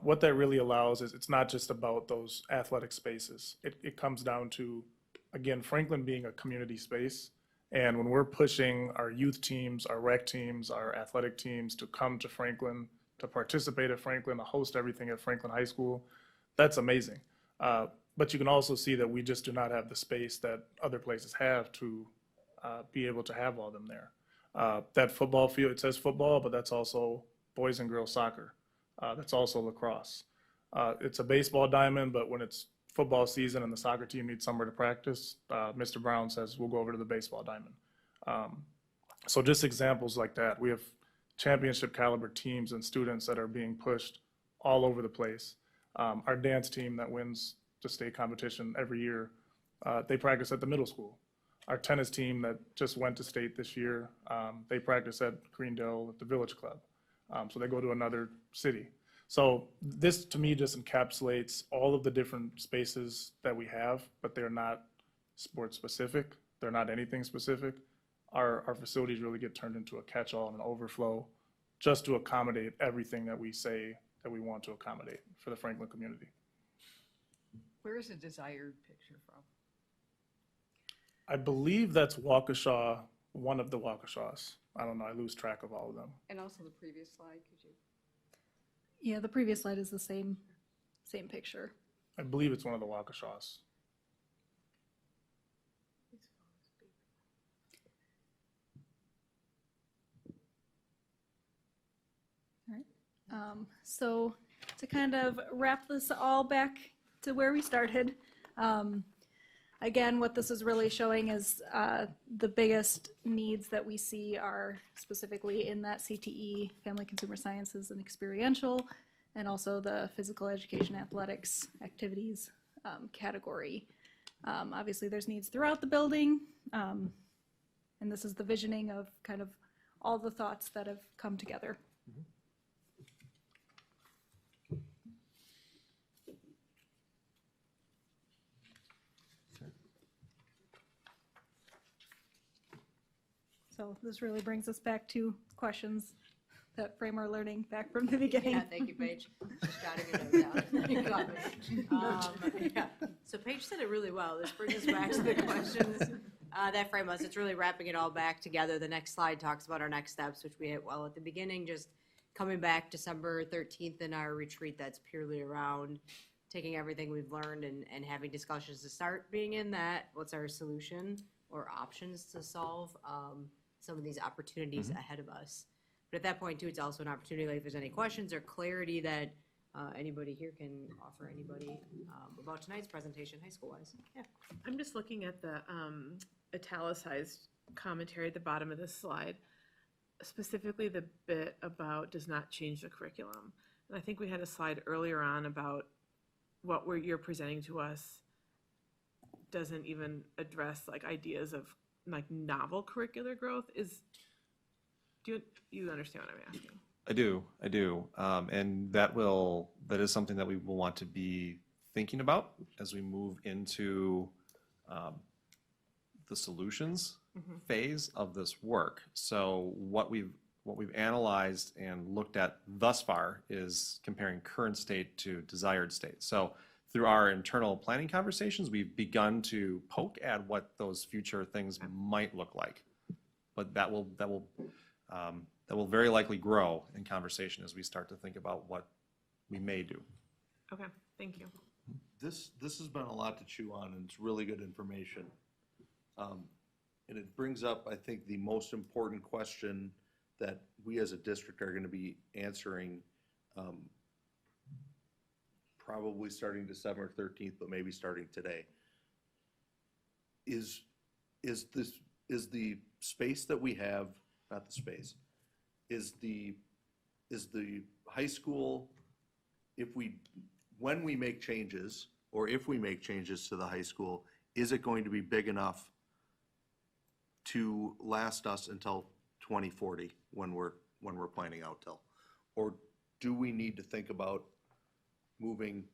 What that really allows is it's not just about those athletic spaces. It comes down to, again, Franklin being a community space. And when we're pushing our youth teams, our rec teams, our athletic teams to come to Franklin, to participate at Franklin, to host everything at Franklin High School, that's amazing. But you can also see that we just do not have the space that other places have to be able to have all them there. That football field, it says football, but that's also boys and girls soccer. That's also lacrosse. It's a baseball diamond, but when it's football season and the soccer team needs somewhere to practice, Mr. Brown says, we'll go over to the baseball diamond. So just examples like that. We have championship caliber teams and students that are being pushed all over the place. Our dance team that wins the state competition every year, they practice at the middle school. Our tennis team that just went to state this year, they practice at Greendale at the Village Club. So they go to another city. So this to me just encapsulates all of the different spaces that we have, but they're not sport specific. They're not anything specific. Our facilities really get turned into a catch-all and an overflow just to accommodate everything that we say that we want to accommodate for the Franklin community. Where is the desired picture from? I believe that's Waukesha, one of the Waukeshas. I don't know, I lose track of all of them. And also the previous slide, could you? Yeah, the previous slide is the same picture. I believe it's one of the Waukeshas. All right. So to kind of wrap this all back to where we started, again, what this is really showing is the biggest needs that we see are specifically in that CTE, Family Consumer Sciences and Experiential, and also the physical education athletics activities category. Obviously, there's needs throughout the building, and this is the visioning of kind of all the thoughts that have come together. So this really brings us back to questions that frame our learning back from the beginning. Yeah, thank you, Paige. Just jotting it down. You got me. Yeah. So Paige said it really well. This brings us back to the questions that frame us. It's really wrapping it all back together. The next slide talks about our next steps, which we hit well at the beginning, just coming back December 13th in our retreat that's purely around taking everything we've learned and having discussions to start being in that. What's our solution or options to solve some of these opportunities ahead of us? But at that point, too, it's also an opportunity, like if there's any questions or clarity that anybody here can offer anybody about tonight's presentation, high school-wise. Yeah. I'm just looking at the italicized commentary at the bottom of this slide, specifically the bit about does not change the curriculum. And I think we had a slide earlier on about what you're presenting to us doesn't even address like ideas of like novel curricular growth. Do you understand what I'm asking? I do. And that is something that we will want to be thinking about as we move into the solutions phase of this work. So what we've analyzed and looked at thus far is comparing current state to desired state. So through our internal planning conversations, we've begun to poke at what those future things might look like. But that will very likely grow in conversation as we start to think about what we may do. Okay, thank you. This has been a lot to chew on, and it's really good information. And it brings up, I think, the most important question that we as a district are going to be answering probably starting December 13th, but maybe starting today. Is the space that we have, not the space, is the high school, when we make changes, or if we make changes to the high school, is it going to be big enough to last us until 2040 when we're planning out till? Or do we need to think about moving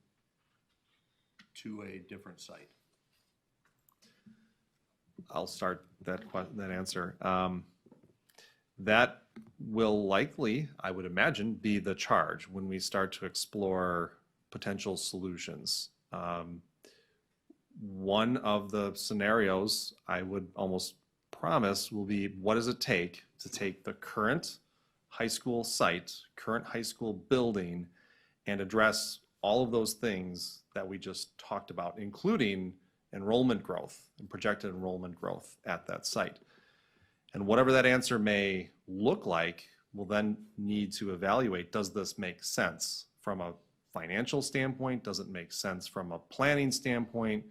to a different site? I'll start that answer. That will likely, I would imagine, be the charge when we start to explore potential solutions. One of the scenarios I would almost promise will be, what does it take to take the current high school site, current high school building, and address all of those things that we just talked about, including enrollment growth and projected enrollment growth at that site. And whatever that answer may look like, we'll then need to evaluate, does this make sense from a financial standpoint? Does it make sense from a planning standpoint?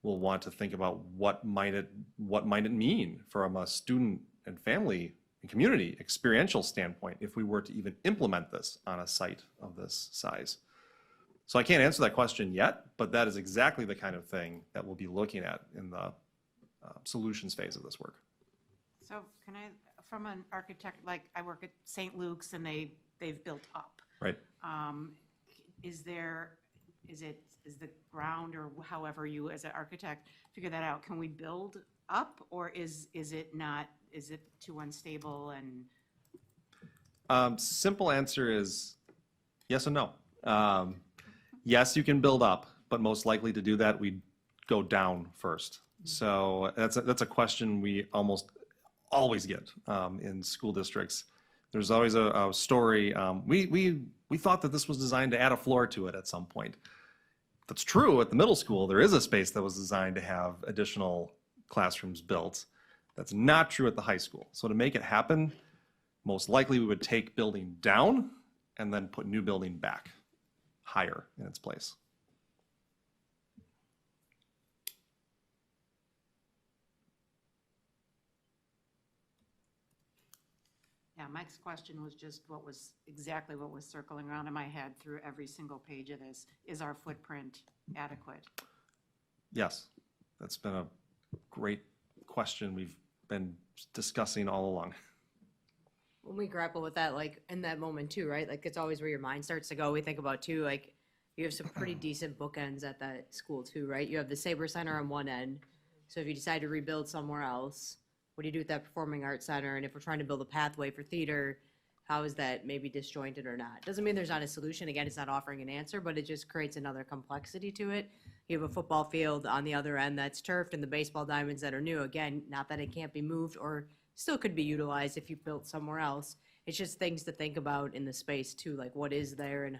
We'll want to think about what might it mean from a student and family and community experiential standpoint if we were to even implement this on a site of this size. So I can't answer that question yet, but that is exactly the kind of thing that we'll be looking at in the solutions phase of this work. So can I, from an architect, like I work at St. Luke's and they've built up. Right. Is the ground, or however you as an architect figure that out, can we build up, or is it not, is it too unstable? And simple answer is yes and no. Yes, you can build up, but most likely to do that, we'd go down first. So that's a question we almost always get in school districts. There's always a story. We thought that this was designed to add a floor to it at some point. That's true at the middle school. There is a space that was designed to have additional classrooms built. That's not true at the high school. So to make it happen, most likely we would take building down and then put new building back higher in its place. Yeah, Mike's question was just exactly what was circling around in my head through every single page of this. Is our footprint adequate? Yes, that's been a great question we've been discussing all along. When we grapple with that, like in that moment too, right? Like it's always where your mind starts to go. We think about too, like you have some pretty decent bookends at that school too, right? You have the Sabre Center on one end. So if you decide to rebuild somewhere else, what do you do with that Performing Arts Center? And if we're trying to build a pathway for theater, how is that maybe disjointed or not? Doesn't mean there's not a solution. Again, it's not offering an answer, but it just creates another complexity to it. You have a football field on the other end that's turfed and the baseball diamonds that are new. Again, not that it can't be moved or still could be utilized if you built somewhere else. It's just things to think about in the space too, like what is there and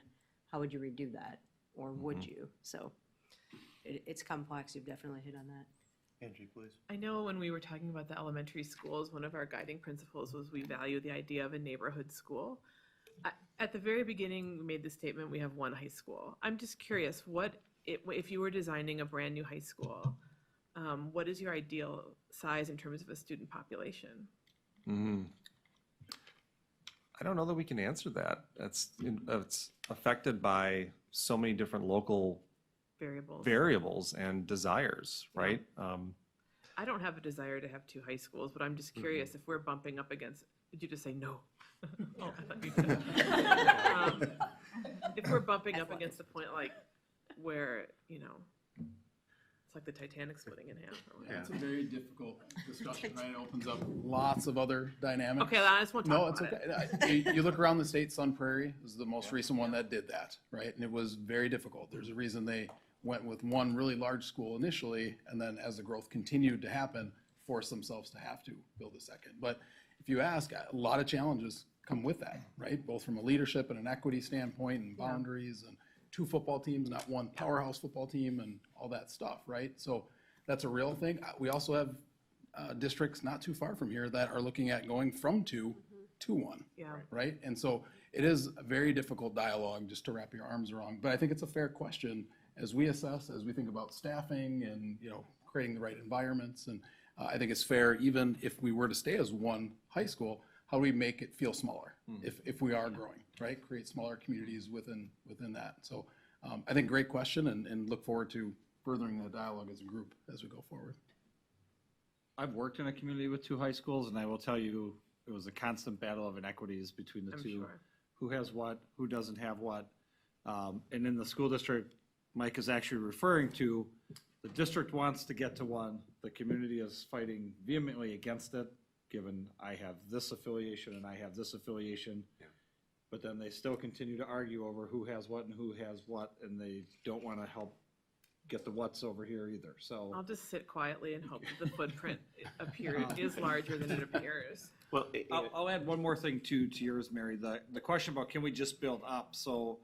how would you redo that? Or would you? So it's complex. You've definitely hit on that. Angie, please. I know when we were talking about the elementary schools, one of our guiding principles was we value the idea of a neighborhood school. At the very beginning, we made the statement, we have one high school. I'm just curious, if you were designing a brand new high school, what is your ideal size in terms of a student population? I don't know that we can answer that. It's affected by so many different local variables and desires, right? I don't have a desire to have two high schools, but I'm just curious if we're bumping up against, did you just say no? Oh, I thought you did. If we're bumping up against a point like where, it's like the Titanic splitting in half. Or whatever. It's a very difficult discussion, right? It opens up lots of other dynamics. Okay, I just want to talk about it. You look around the state, Sun Prairie is the most recent one that did that, right? And it was very difficult. There's a reason they went with one really large school initially, and then as the growth continued to happen, forced themselves to have to build a second. But if you ask, a lot of challenges come with that, right? Both from a leadership and an equity standpoint and boundaries and two football teams, not one powerhouse football team and all that stuff, right? So that's a real thing. We also have districts not too far from here that are looking at going from 2 to 1, right? And so it is a very difficult dialogue just to wrap your arms around. But I think it's a fair question as we assess, as we think about staffing and creating the right environments. And I think it's fair, even if we were to stay as one high school, how do we make it feel smaller if we are growing, right? Create smaller communities within that. So I think great question and look forward to furthering the dialogue as a group as we go forward. I've worked in a community with two high schools, and I will tell you, it was a constant battle of inequities between the two. Sure. Who has what, who doesn't have what. And in the school district, Mike is actually referring to, the district wants to get to one, the community is fighting vehemently against it, given I have this affiliation and I have this affiliation. Yeah. But then they still continue to argue over who has what and who has what, and they don't want to help get the what's over here either, so. I'll just sit quietly and hope that the footprint is larger than it appears. Well, I'll add one more thing to yours, Mary. The question about can we just build up? So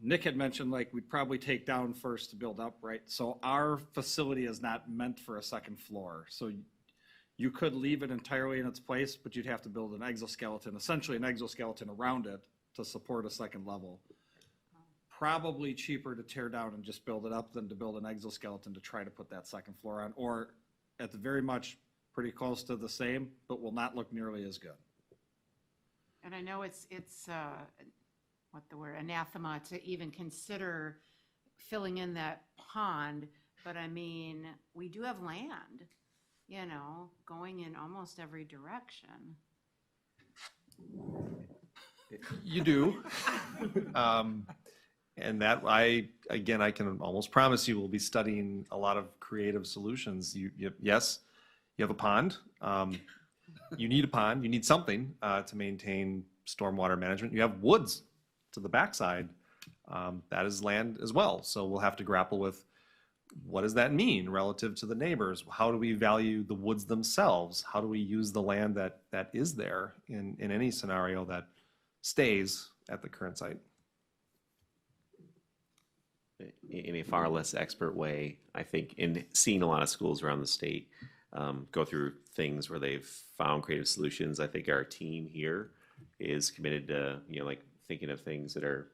Nick had mentioned like we'd probably take down first to build up, right? So our facility is not meant for a second floor. So you could leave it entirely in its place, but you'd have to build an exoskeleton, essentially an exoskeleton around it to support a second level. Probably cheaper to tear down and just build it up than to build an exoskeleton to try to put that second floor on, or at the very much pretty close to the same, but will not look nearly as good. And I know it's anathema to even consider filling in that pond, but I mean, we do have land, going in almost every direction. You do. And that I can almost promise you we'll be studying a lot of creative solutions. Yes, you have a pond. You need a pond. You need something to maintain stormwater management. You have woods to the backside. That is land as well. So we'll have to grapple with what does that mean relative to the neighbors? How do we value the woods themselves? How do we use the land that is there in any scenario that stays at the current site? In a far less expert way, I think, in seeing a lot of schools around the state go through things where they've found creative solutions, I think our team here is committed to, like thinking of things that are,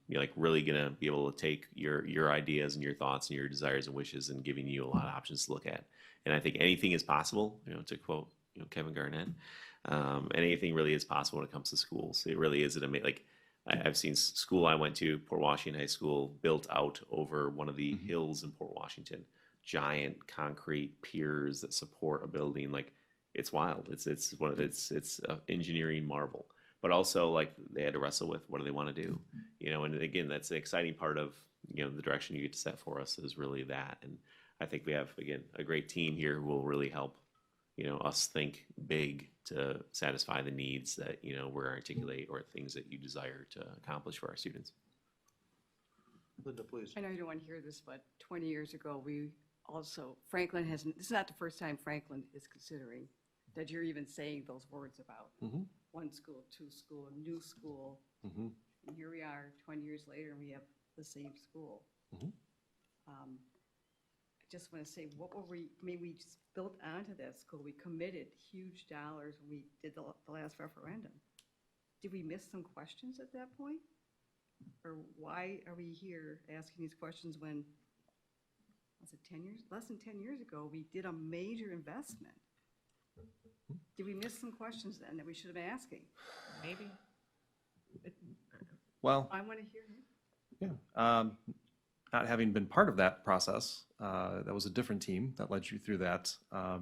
like really gonna be able to take your ideas and your thoughts and your desires and wishes and giving you a lot of options to look at. And I think anything is possible, to quote, Kevin Garnett, anything really is possible when it comes to schools. It really is like, I've seen school I went to, Port Washington High School, built out over one of the hills in Port Washington. Giant concrete piers that support a building. Like, it's wild. It's an engineering marvel. But also, like, they had to wrestle with what do they want to do, And again, that's the exciting part of the direction you get to set for us is really that. And I think we have, again, a great team here who will really help us think big to satisfy the needs that, we're articulate or things that you desire to accomplish for our students. Linda, please. I know you don't want to hear this, but 20 years ago, Franklin this is not the first time Franklin is considering that you're even saying those words about one school, two school, new school. And here we are 20 years later and we have the same school. I just want to say, we just built onto that school. We committed huge dollars when we did the last referendum. Did we miss some questions at that point? Or why are we here asking these questions when, was it 10 years? Less than 10 years ago, we did a major investment. Did we miss some questions then that we should have been asking? Maybe. Well, I want to hear. yeah. Not having been part of that process, that was a different team that led you through that. I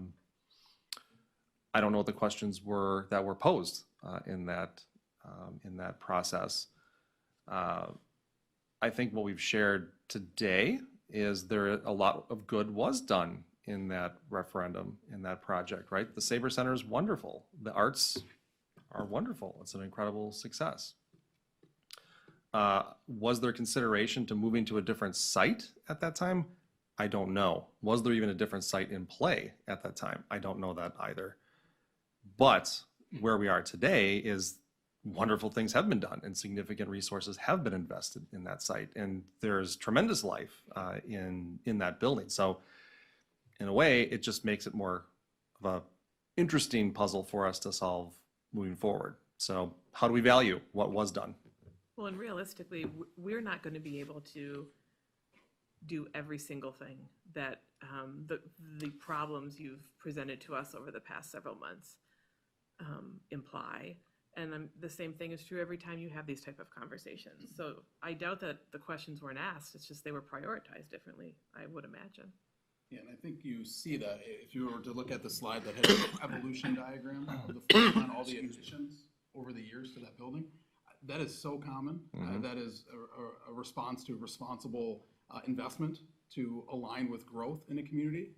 don't know what the questions were that were posed in that process. I think what we've shared today is a lot of good was done in that referendum, in that project, right? The Sabre Center is wonderful. The arts are wonderful. It's an incredible success. Was there consideration to moving to a different site at that time? I don't know. Was there even a different site in play at that time? I don't know that either. But where we are today is wonderful things have been done and significant resources have been invested in that site. And there's tremendous life in that building. So in a way, it just makes it more of an interesting puzzle for us to solve moving forward. So how do we value what was done? Well, and realistically, we're not going to be able to do every single thing that the problems you've presented to us over the past several months imply. And the same thing is true every time you have these type of conversations. So I doubt that the questions weren't asked. It's just they were prioritized differently, I would imagine. Yeah, and I think you see that if you were to look at the slide that had an evolution diagram of the floor plan, all the additions over the years to that building. That is so common. That is a response to responsible investment to align with growth in a community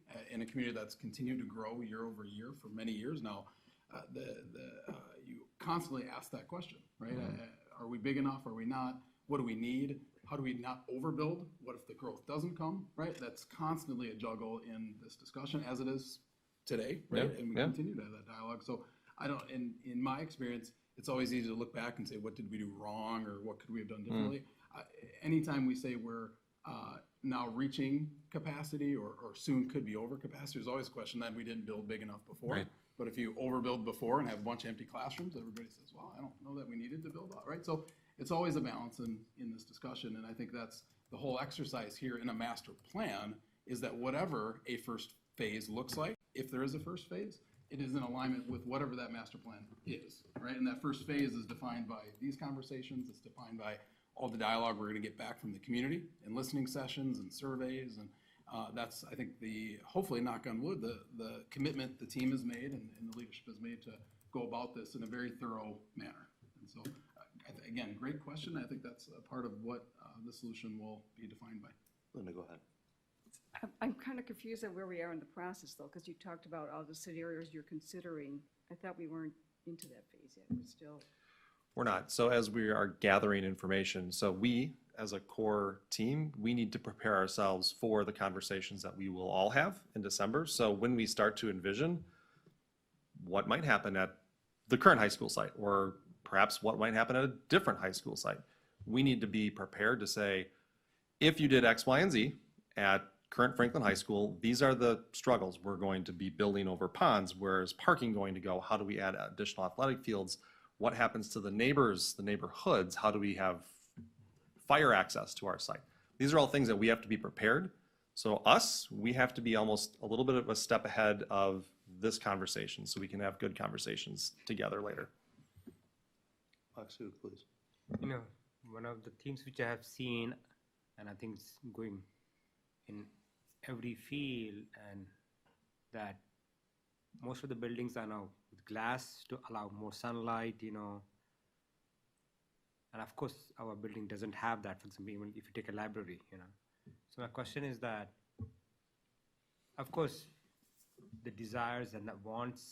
that's continued to grow year over year for many years now. You constantly ask that question, right? Are we big enough? Are we not? What do we need? How do we not overbuild? What if the growth doesn't come, right? That's constantly a juggle in this discussion, as it is today, right? And we continue to have that dialogue. So in my experience, it's always easy to look back and say, what did we do wrong or what could we have done differently? Anytime we say we're now reaching capacity or soon could be over capacity, there's always a question that we didn't build big enough before. Right. But if you overbuild before and have a bunch of empty classrooms, everybody says, well, I don't know that we needed to build out, right? So it's always a balance in this discussion. And I think that's the whole exercise here in a master plan is that whatever a first phase looks like, if there is a first phase, it is in alignment with whatever that master plan is, right? And that first phase is defined by these conversations. It's defined by all the dialogue we're going to get back from the community and listening sessions and surveys. And that's, I think, hopefully, knock on wood, the commitment the team has made and the leadership has made to go about this in a very thorough manner. And so, again, great question. I think that's a part of what the solution will be defined by. Linda, go ahead. I'm kind of confused at where we are in the process, though, because you talked about all the scenarios you're considering. I thought we weren't into that phase yet. We're still. We're not. So as we are gathering information, so we, as a core team, we need to prepare ourselves for the conversations that we will all have in December. So when we start to envision what might happen at the current high school site, or perhaps what might happen at a different high school site, we need to be prepared to say, if you did X, Y, and Z at current Franklin High School, these are the struggles. We're going to be building over ponds. Where is parking going to go? How do we add additional athletic fields? What happens to the neighbors, the neighborhoods? How do we have fire access to our site? These are all things that we have to be prepared. So us, we have to be almost a little bit of a step ahead of this conversation so we can have good conversations together later. Maksu, please. You know, one of the themes which I have seen, and I think it's going in every field, and that most of the buildings are now with glass to allow more sunlight, you know. And of course, our building doesn't have that, for example, even if you take a library, you know. So my question is that, of course, the desires and the wants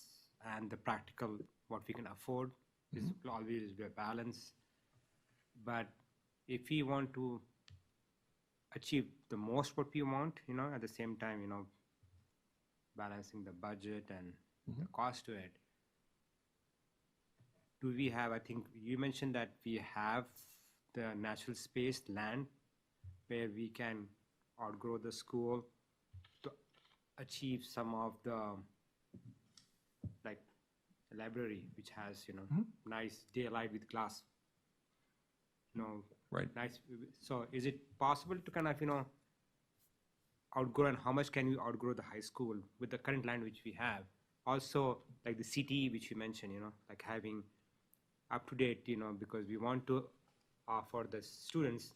and the practical, what we can afford, is always be a balance. But if we want to achieve the most what we want, you know, at the same time, you know, balancing the budget and the cost to it, do we have, I think you mentioned that we have the natural space, land, where we can outgrow the school to achieve some of the, like, library, which has, you know, nice daylight with glass, you know, right. Nice. So is it possible to kind of, you know, outgrow, and how much can we outgrow the high school with the current land which we have? Also, like the CTE, which you mentioned, you know, like having up to date, you know, because we want to offer the students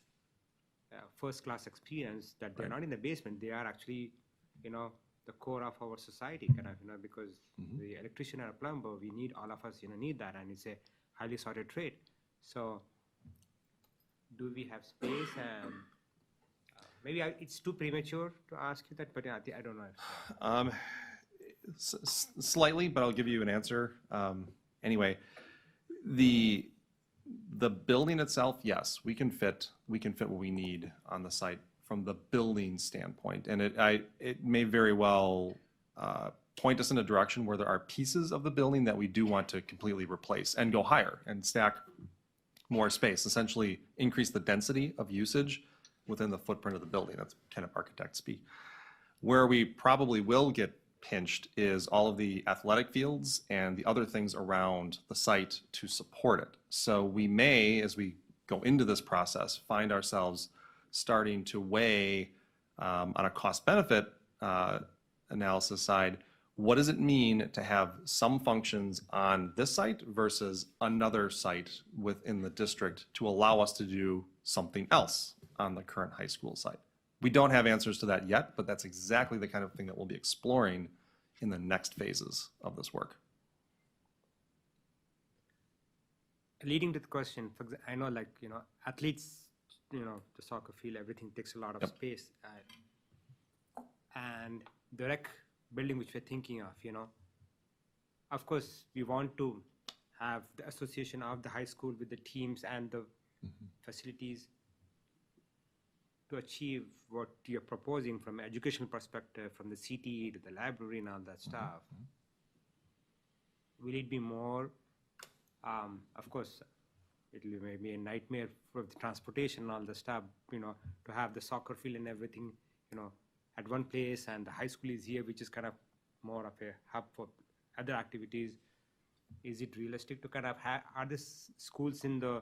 first class experience, that they're not in the basement, they are actually, you know, the core of our society, kind of, you know, because the electrician or a plumber, we need, all of us, you know, need that, and it's a highly sought after trade. So do we have space? And maybe it's too premature to ask you that, but yeah, I don't know. Slightly, but I'll give you an answer. Anyway, the building itself, yes, we can fit what we need on the site from the building standpoint, and it may very well point us in a direction where there are pieces of the building that we do want to completely replace and go higher and stack more space, essentially increase the density of usage within the footprint of the building. That's kind of architect speak. Where we probably will get pinched is all of the athletic fields and the other things around the site to support it. So we may, as we go into this process, find ourselves starting to weigh on a cost-benefit analysis side, what does it mean to have some functions on this site versus another site within the district to allow us to do something else on the current high school site? We don't have answers to that yet, but that's exactly the kind of thing that we'll be exploring in the next phases of this work. Leading to the question, for example, I know, like, you know, athletes, you know, the soccer field, everything takes a lot of space. And the rec building which we're thinking of, you know, of course, we want to have the association of the high school with the teams and the facilities to achieve what you're proposing from an educational perspective, from the CTE to the library and all that stuff. Will it be more, of course, it may be a nightmare for the transportation and all the stuff, you know, to have the soccer field and everything, you know, at one place, and the high school is here, which is kind of more of a hub for other activities. Is it realistic to kind of have, are there schools in the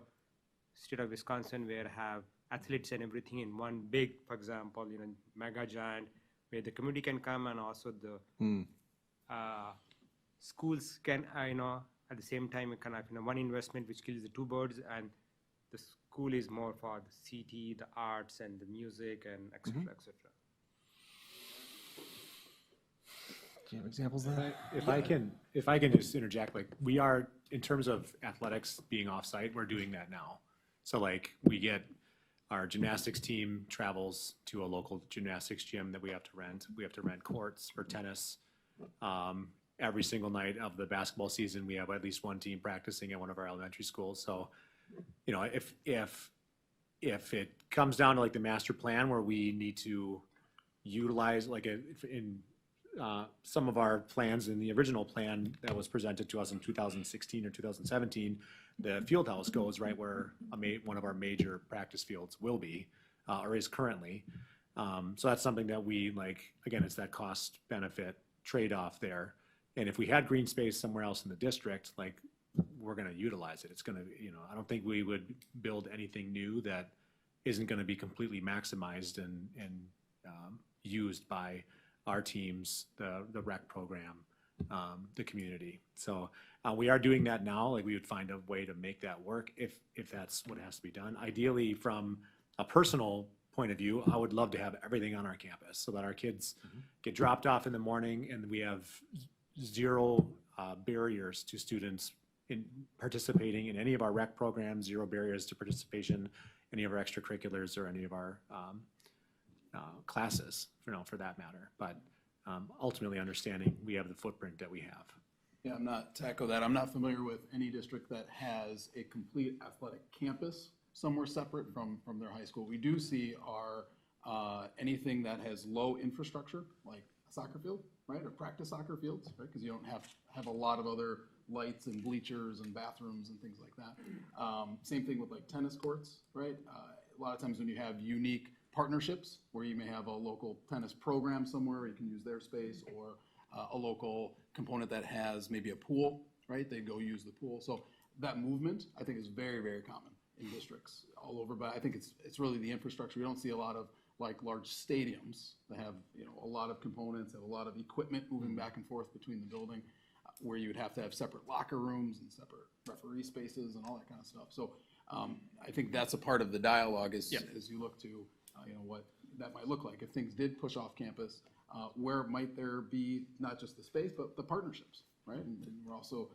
state of Wisconsin where have athletes and everything in one big, for example, you know, mega giant, where the community can come and also the schools can, you know, at the same time, kind of, you know, one investment which kills the two birds, and the school is more for the CT, the arts, and the music, and et cetera, et cetera. Do you have examples of that? If I can just interject, like, we are, in terms of athletics being off-site, we're doing that now. So, like, we get our gymnastics team travels to a local gymnastics gym that we have to rent. We have to rent courts for tennis. every single night of the basketball season, we have at least one team practicing at one of our elementary schools. So, you know, if it comes down to like the master plan where we need to utilize like in some of our plans in the original plan that was presented to us in 2016 or 2017, the field house goes right where one of our major practice fields will be or is currently. So that's something that we like, again, it's that cost benefit trade-off there. And if we had green space somewhere else in the district, like we're going to utilize it. It's going to, you know, I don't think we would build anything new that isn't going to be completely maximized and used by our teams, the rec program, the community. So we are doing that now. Like we would find a way to make that work if that's what has to be done. Ideally, from a personal point of view, I would love to have everything on our campus so that our kids get dropped off in the morning and we have zero barriers to students in participating in any of our rec programs, zero barriers to participation, any of our extracurriculars or any of our classes, you know, for that matter. But ultimately understanding we have the footprint that we have. Yeah, to echo that, I'm not familiar with any district that has a complete athletic campus somewhere separate from their high school. We do see anything that has low infrastructure, like a soccer field, right, or practice soccer fields, right, because you don't have a lot of other lights and bleachers and bathrooms and things like that. Same thing with like tennis courts, right? A lot of times when you have unique partnerships where you may have a local tennis program somewhere, you can use their space, or a local component that has maybe a pool, right? They go use the pool. So that movement, I think, is very, very common in districts all over. But I think it's really the infrastructure. We don't see a lot of like large stadiums that have, you know, a lot of components, have a lot of equipment moving back and forth between the building, where you would have to have separate locker rooms and separate referee spaces and all that kind of stuff. So I think that's a part of the dialogue as you look to, you know, what that might look like. If things did push off campus, where might there be not just the space, but the partnerships, right? And we're also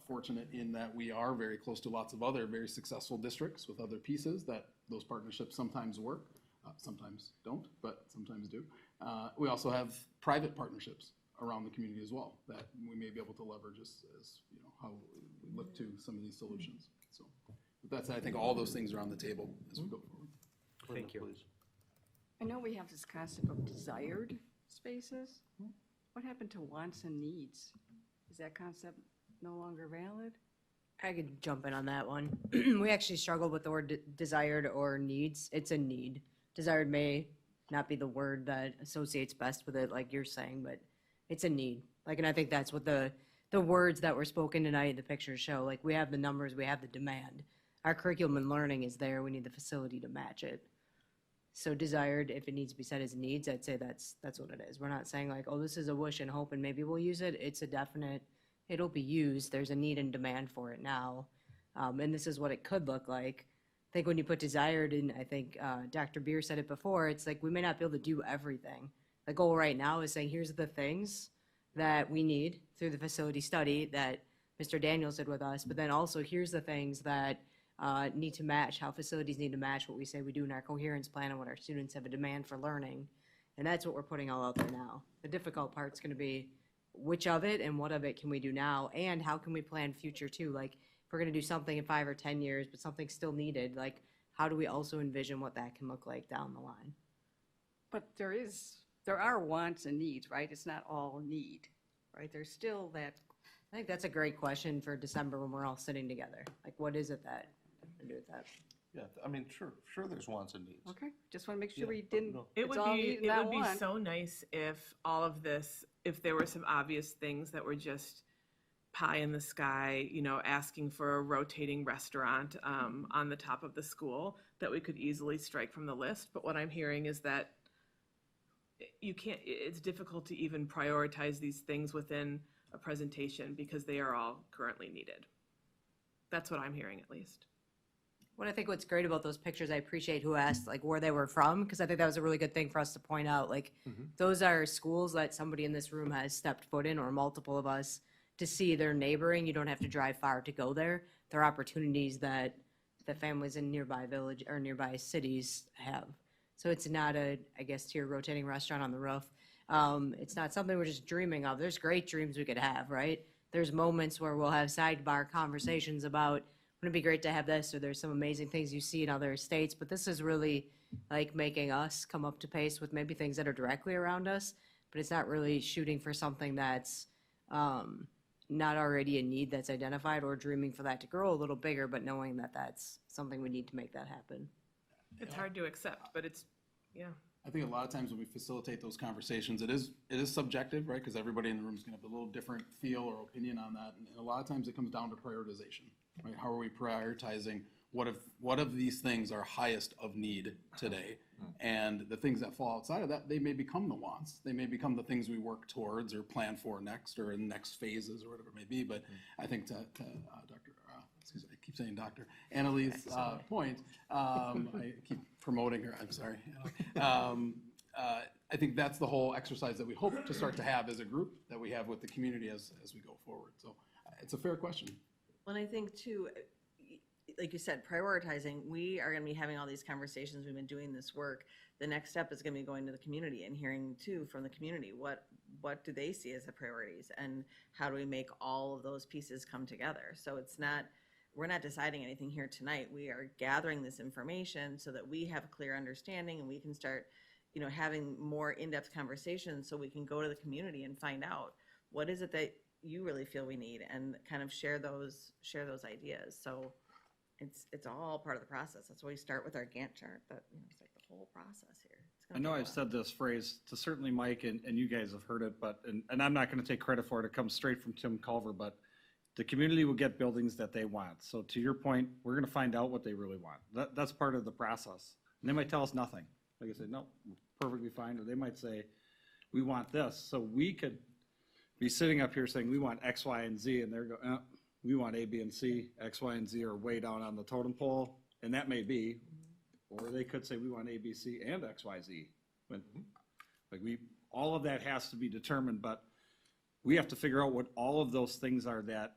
fortunate in that we are very close to lots of other very successful districts with other pieces that those partnerships sometimes work, sometimes don't, but sometimes do. We also have private partnerships around the community as well that we may be able to leverage as you know, how we look to some of these solutions. So that's, I think, all those things are on the table as we go forward. Thank you. I know we have this concept of desired spaces. What happened to wants and needs? Is that concept no longer valid? I could jump in on that one. We actually struggle with the word desired or needs. It's a need. Desired may not be the word that associates best with it, like you're saying, but it's a need. Like, and I think that's what the words that were spoken tonight, the pictures show. Like, we have the numbers, we have the demand. Our curriculum and learning is there. We need the facility to match it. So desired, if it needs to be said as needs, I'd say that's what it is. We're not saying like, oh, this is a wish and hope and maybe we'll use it. It's a definite, it'll be used. There's a need and demand for it now. And this is what it could look like. I think when you put desired in, I think Dr. Beer said it before, it's like we may not be able to do everything. The goal right now is saying, here's the things that we need through the facility study that Mr. Daniels did with us, but then also here's the things that need to match, how facilities need to match what we say we do in our coherence plan and what our students have a demand for learning. And that's what we're putting all out there now. The difficult part's going to be which of it and what of it can we do now, and how can we plan future too? Like if we're going to do something in 5 or 10 years, but something's still needed, like how do we also envision what that can look like down the line? But there are wants and needs, right? It's not all need, right? There's still that. I think that's a great question for December when we're all sitting together. Like, what is it that we do with that? Yeah, I mean, sure there's wants and needs. Okay, just want to make sure we Yeah, didn't. no. It it's would all be, need, it not would be want. so nice if all of this, if there were some obvious things that were just pie in the sky, you know, asking for a rotating restaurant on the top of the school that we could easily strike from the list. But what I'm hearing is that you can't, it's difficult to even prioritize these things within a presentation because they are all currently needed. That's what I'm hearing, at least. What I think what's great about those pictures, I appreciate who asked like where they were from, because I think that was a really good thing for us to point out. Like those are schools that somebody in this room has stepped foot in, or multiple of us, to see their neighboring. You don't have to drive far to go there. There are opportunities that the families in nearby village or nearby cities have. So it's not a, I guess, to your rotating restaurant on the roof. It's not something we're just dreaming of. There's great dreams we could have, right? There's moments where we'll have sidebar conversations about, wouldn't it be great to have this, or there's some amazing things you see in other states, but this is really like making us come up to pace with maybe things that are directly around us, but it's not really shooting for something that's not already a need that's identified, or dreaming for that to grow a little bigger, but knowing that that's something we need to make that happen. It's hard to accept, but it's, yeah. I think a lot of times when we facilitate those conversations, it is subjective, right? Because everybody in the room is going to have a little different feel or opinion on that. And a lot of times it comes down to prioritization, right? How are we prioritizing what of these things are highest of need today? And the things that fall outside of that, they may become the wants. They may become the things we work towards or plan for next, or in next phases, or whatever it may be. But I think to Dr. Excuse me, I keep saying Dr. Annalie's point, I keep promoting her, I'm sorry. I think that's the whole exercise that we hope to start to have as a group, that we have with the community as we go forward. So it's a fair question. Well, and I think too, like you said, prioritizing, we are going to be having all these conversations. We've been doing this work. The next step is going to be going to the community and hearing too from the community, what do they see as the priorities, and how do we make all of those pieces come together? So it's not, we're not deciding anything here tonight. We are gathering this information so that we have a clear understanding, and we can start, having more in-depth conversations, so we can go to the community and find out what is it that you really feel we need, and kind of share those ideas. So it's all part of the process. That's why we start with our Gantt chart. That it's like the whole process here. I know I've said this phrase to certainly Mike, and you guys have heard it, but and I'm not going to take credit for it. It comes straight from Tim Culver, but the community will get buildings that they want. So to your point, we're going to find out what they really want. That's part of the process. And they might tell us nothing. Like I said, no, perfectly fine. Or they might say, we want this. So we could be sitting up here saying we want X, Y, and Z, and they're going, we want A, B, and C. X, Y, and Z are way down on the totem pole, and that may be. Or they could say we want A, B, C, and X, Y, Z. But all of that has to be determined, but we have to figure out what all of those things are that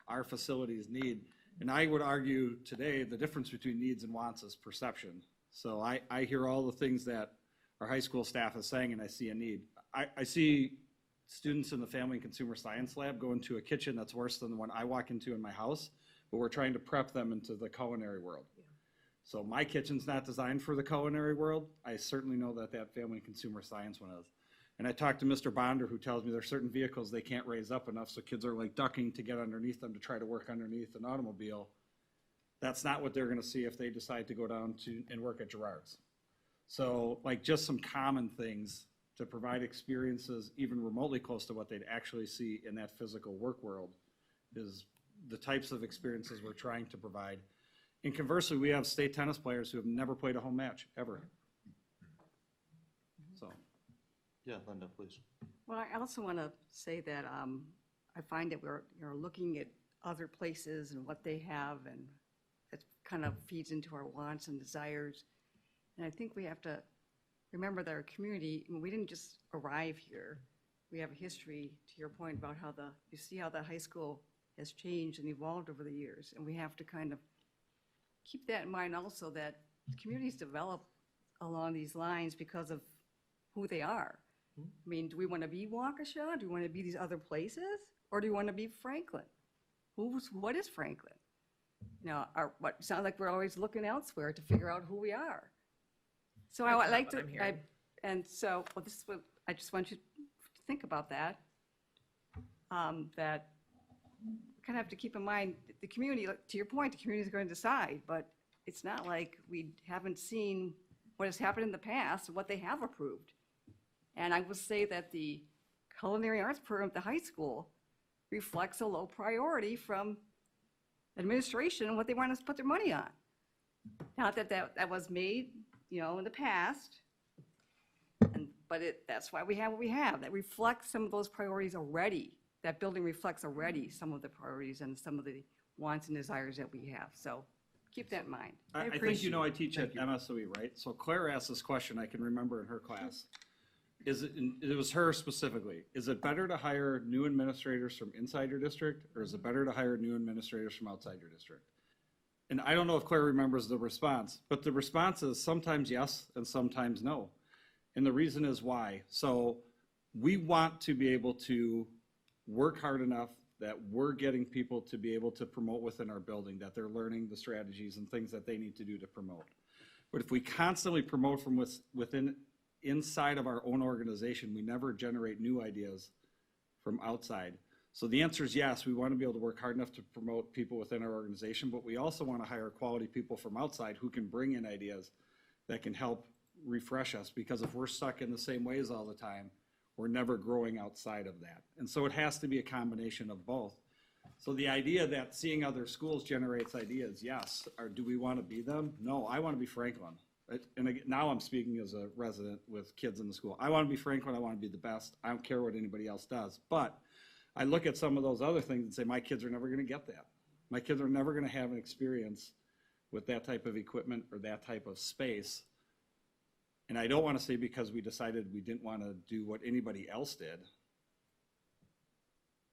our facilities need. And I would argue today the difference between needs and wants is perception. So I hear all the things that our high school staff is saying, and I see a need. I see students in the Family and Consumer Science Lab go into a kitchen that's worse than the one I walk into in my house, but we're trying to prep them into the culinary world. Yeah. So my kitchen's not designed for the culinary world. I certainly know that Family and Consumer Science one is. And I talked to Mr. Bonder, who tells me there's certain vehicles they can't raise up enough, so kids are like ducking to get underneath them to try to work underneath an automobile. That's not what they're going to see if they decide to go down to and work at Gerard's. So like just some common things to provide experiences even remotely close to what they'd actually see in that physical work world is the types of experiences we're trying to provide. And conversely, we have state tennis players who have never played a home match, ever. So. Yeah, Linda, please. Well, I also want to say that I find that we're looking at other places and what they have, and that kind of feeds into our wants and desires. And I think we have to remember that our community, we didn't just arrive here. We have a history, to your point about how you see how the high school has changed and evolved over the years. And we have to kind of keep that in mind also, that communities develop along these lines because of who they are. I mean, do we want to be Waukesha? Do we want to be these other places? Or do we want to be Franklin? What is Franklin? What sounds like we're always looking elsewhere to figure out who we are. So I would like to, this is what I just want you to think about that. That we kind of have to keep in mind the community. To your point, the community is going to decide, but it's not like we haven't seen what has happened in the past and what they have approved. And I will say that the culinary arts program at the high school reflects a low priority from administration and what they want us to put their money on. Not that was made, in the past, but that's why we have what we have. That reflects some of those priorities already. That building reflects already some of the priorities and some of the wants and desires that we have. So keep that in mind. I think I teach at MSOE, right? So Claire asked this question I can remember in her class. It was her specifically. Is it better to hire new administrators from inside your district, or is it better to hire new administrators from outside your district? And I don't know if Claire remembers the response, but the response is sometimes yes and sometimes no. And the reason is why. So we want to be able to work hard enough that we're getting people to be able to promote within our building, that they're learning the strategies and things that they need to do to promote. But if we constantly promote from within, inside of our own organization, we never generate new ideas from outside. So the answer is yes, we want to be able to work hard enough to promote people within our organization, but we also want to hire quality people from outside who can bring in ideas that can help refresh us, because if we're stuck in the same ways all the time, we're never growing outside of that. And so it has to be a combination of both. So the idea that seeing other schools generates ideas, yes. Or do we want to be them? No, I want to be Franklin. And again, now I'm speaking as a resident with kids in the school. I want to be Franklin. I want to be the best. I don't care what anybody else does. But I look at some of those other things and say, my kids are never going to get that. My kids are never going to have an experience with that type of equipment or that type of space. And I don't want to say because we decided we didn't want to do what anybody else did.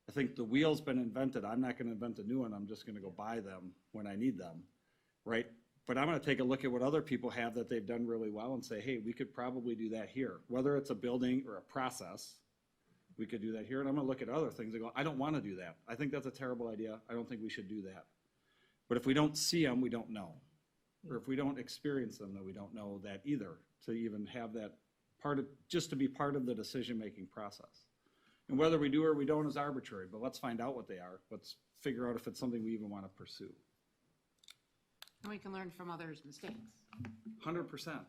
I think the wheel's been invented. I'm not going to invent a new one. I'm just going to go buy them when I need them, right? But I'm going to take a look at what other people have that they've done really well and say, hey, we could probably do that here. Whether it's a building or a process, we could do that here. And I'm going to look at other things and go, I don't want to do that. I think that's a terrible idea. I don't think we should do that. But if we don't see them, we don't know. Or if we don't experience them, then we don't know that either, to even have that part of, just to be part of the decision-making process. And whether we do or we don't is arbitrary, but let's find out what they are. Let's figure out if it's something we even want to pursue. And we can learn from others' mistakes. 100%.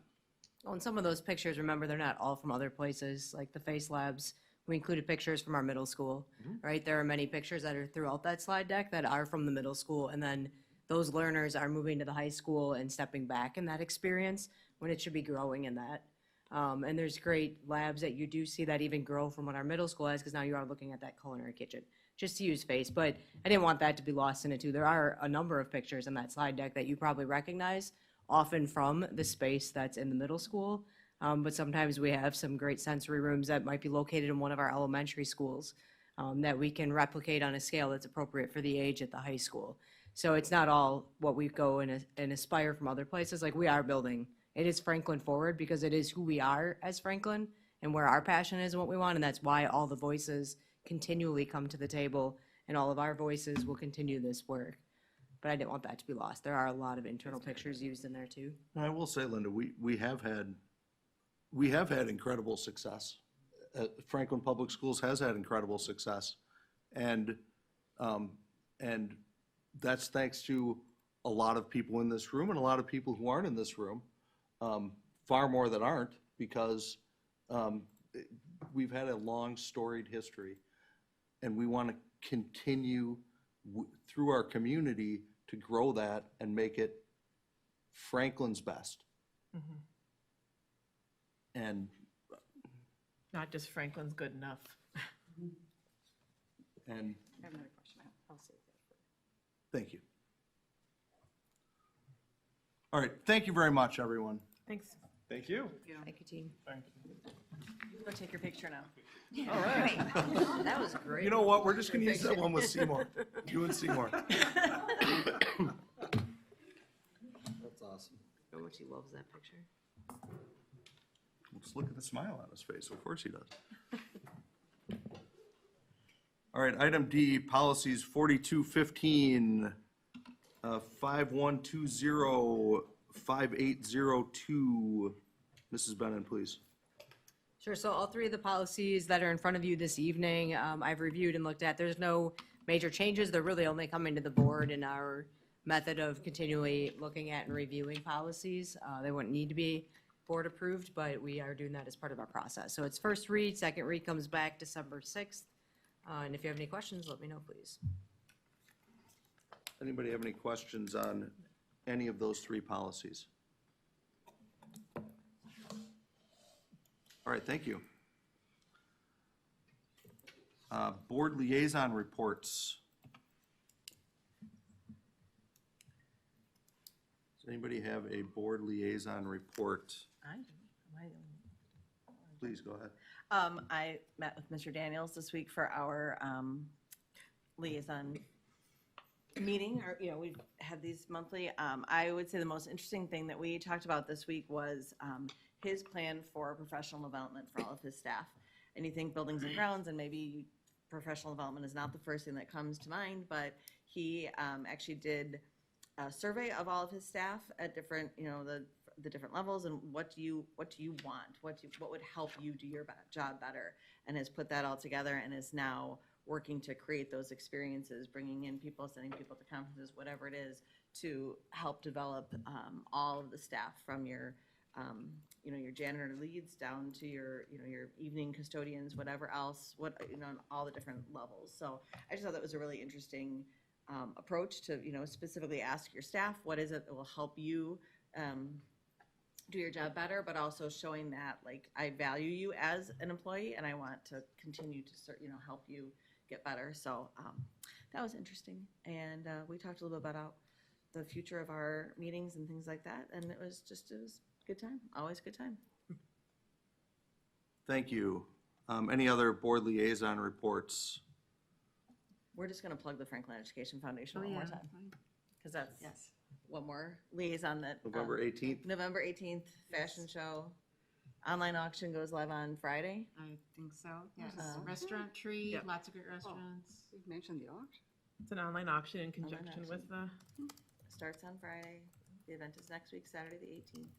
Well, and some of those pictures, remember, they're not all from other places, like the face labs. We included pictures from our middle school, right? There are many pictures that are throughout that slide deck that are from the middle school, and then those learners are moving to the high school and stepping back in that experience when it should be growing in that. And there's great labs that you do see that even grow from what our middle school has, because now you are looking at that culinary kitchen, just to use face. But I didn't want that to be lost in it too. There are a number of pictures in that slide deck that you probably recognize, often from the space that's in the middle school. But sometimes we have some great sensory rooms that might be located in one of our elementary schools that we can replicate on a scale that's appropriate for the age at the high school. So it's not all what we go and aspire from other places. Like, we are building. It is Franklin forward because it is who we are as Franklin and where our passion is and what we want. And that's why all the voices continually come to the table, and all of our voices will continue this work. But I didn't want that to be lost. There are a lot of internal pictures used in there too. I will say, Linda, we have had incredible success. Franklin Public Schools has had incredible success. And that's thanks to a lot of people in this room and a lot of people who aren't in this room, far more that aren't, because we've had a long storied history, and we want to continue through our community to grow that and make it Franklin's best. And Not just Franklin's good enough. and I have another question. I'll save that for. thank you. All right, thank you very much, everyone. Thanks. Thank you. Thank you, team. Thank you. Go take your picture now. All right. That was great. You know what? We're just going to use that one with Seymour. You and Seymour. That's awesome. How much he loves that picture. Just look at the smile on his face. Of course he does. All right, item D, policies 4215, 5120, 5802. Mrs. Bennon, please. Sure, so all three of the policies that are in front of you this evening, I've reviewed and looked at. There's no major changes. They're really only coming to the board in our method of continually looking at and reviewing policies. They wouldn't need to be board approved, but we are doing that as part of our process. So it's first read, second read comes back December 6th. And if you have any questions, let me know, please. Anybody have any questions on any of those three policies? All right, thank you. Board liaison reports. Does anybody have a board liaison report? I do. Please go ahead. I met with Mr. Daniels this week for our liaison meeting, or, we've had these monthly. I would say the most interesting thing that we talked about this week was his plan for professional development for all of his staff. and you think buildings and grounds, and maybe professional development is not the first thing that comes to mind, but he actually did a survey of all of his staff at different, the different levels, and what do you want? What would help you do your job better? And has put that all together and is now working to create those experiences, bringing in people, sending people to conferences, whatever it is, to help develop all of the staff from your your janitor leads down to your evening custodians, whatever else, on all the different levels. So I just thought that was a really interesting approach to, specifically ask your staff, what is it that will help you do your job better, but also showing that, like, I value you as an employee and I want to continue to help you get better. So that was interesting. And we talked a little bit about the future of our meetings and things like that. And it was good time, always good time. Thank you. Any other board liaison reports? We're just going to plug the Franklin Education Foundation one more time, because that's one more liaison that. November 18th? November 18th, fashion show. Online auction goes live on Friday. I think so, yes. Restaurant Tree, Yep. lots of great restaurants. You mentioned the auction. It's an online auction in conjunction with the. Starts on Friday. The event is next week, Saturday the 18th.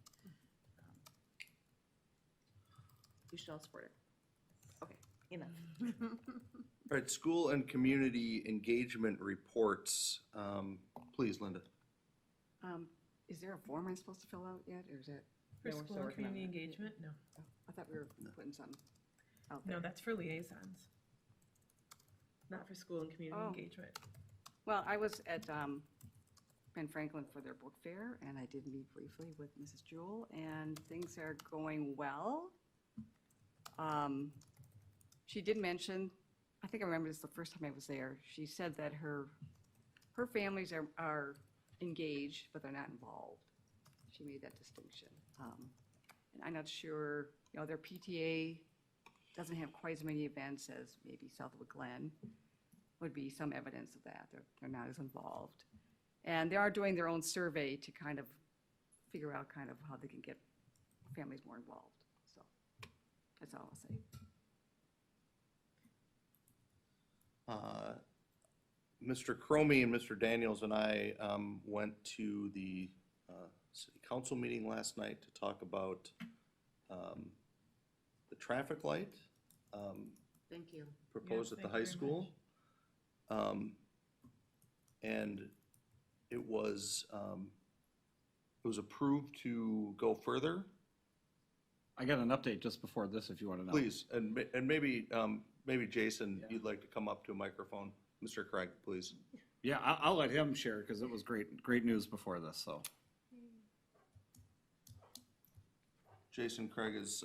You should all support it. Okay, enough. All right, school and community engagement reports. Please, Linda. Is there a form I'm supposed to fill out yet, or is it? For school and community engagement? No. I thought we were putting some out there. No, that's for liaisons. Not for school and community Oh. engagement. Well, I was at Ben Franklin for their book fair, and I did meet briefly with Mrs. Jewell, and things are going well. She did mention, I think I remember this the first time I was there, she said that her families are engaged, but they're not involved. She made that distinction. And I'm not sure, their PTA doesn't have quite as many events as maybe Southwood Glen. Would be some evidence of that. They're not as involved. And they are doing their own survey to kind of figure out kind of how they can get families more involved. So that's all I'll say. Mr. Cromie and Mr. Daniels and I went to the city council meeting last night to talk about the traffic light Thank you. proposed Yeah, at the thank high you very school. And it was approved to go further. I got an update just before this, if you want to know. Please, and maybe Jason, you'd like to come up to a microphone. Mr. Craig, please. Yeah, I'll let him share because it was great news before this, so. Jason Craig is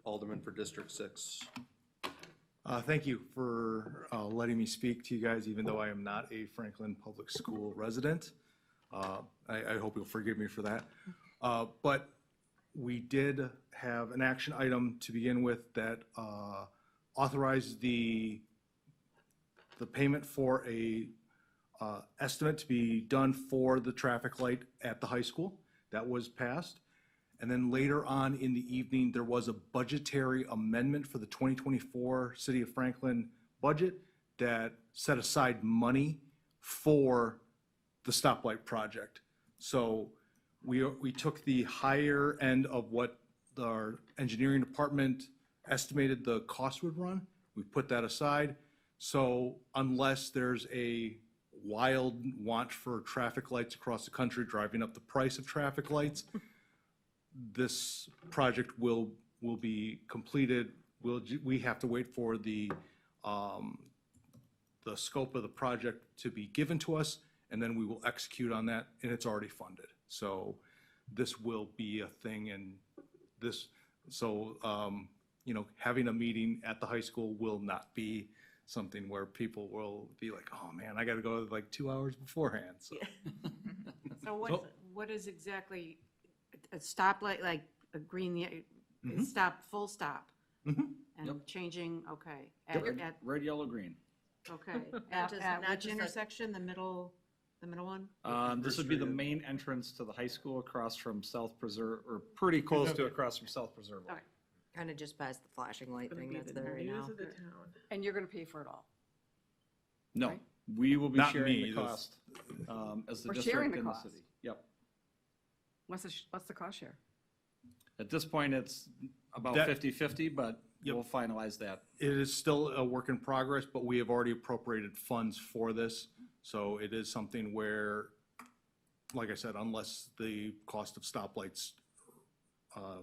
Alderman for District 6. Thank you for letting me speak to you guys, even though I am not a Franklin Public School resident. I hope you'll forgive me for that. But we did have an action item to begin with that authorized the payment for a estimate to be done for the traffic light at the high school. That was passed. And then later on in the evening, there was a budgetary amendment for the 2024 City of Franklin budget that set aside money for the stoplight project. So we took the higher end of what our engineering department estimated the cost would run. We put that aside. So unless there's a wild want for traffic lights across the country driving up the price of traffic lights, this project will be completed. We have to wait for the scope of the project to be given to us, and then we will execute on that, and it's already funded. So this will be a thing, and having a meeting at the high school will not be something where people will be like, oh man, I gotta go like 2 hours beforehand, so. So what is exactly a stoplight, like a green, Mhm. stop, full stop? Mhm. And Yep. changing, okay. Red, yellow, green. Okay. Not At just which a- intersection, the middle one? This would be the main entrance to the high school across from South Preserve, or pretty close to across from South Preserve. Okay. Kind of just past the flashing light Gonna thing be that's the there right news now. of the town. And you're going to pay for it all? No, Right? we will be Not sharing me, the the- cost as the We're sharing district the and the cost. city. Yep. What's the cost share? At this point, it's about That- 50/50, but Yep. we'll finalize that. It is still a work in progress, but we have already appropriated funds for this. So it is something where, like I said, unless the cost of stoplights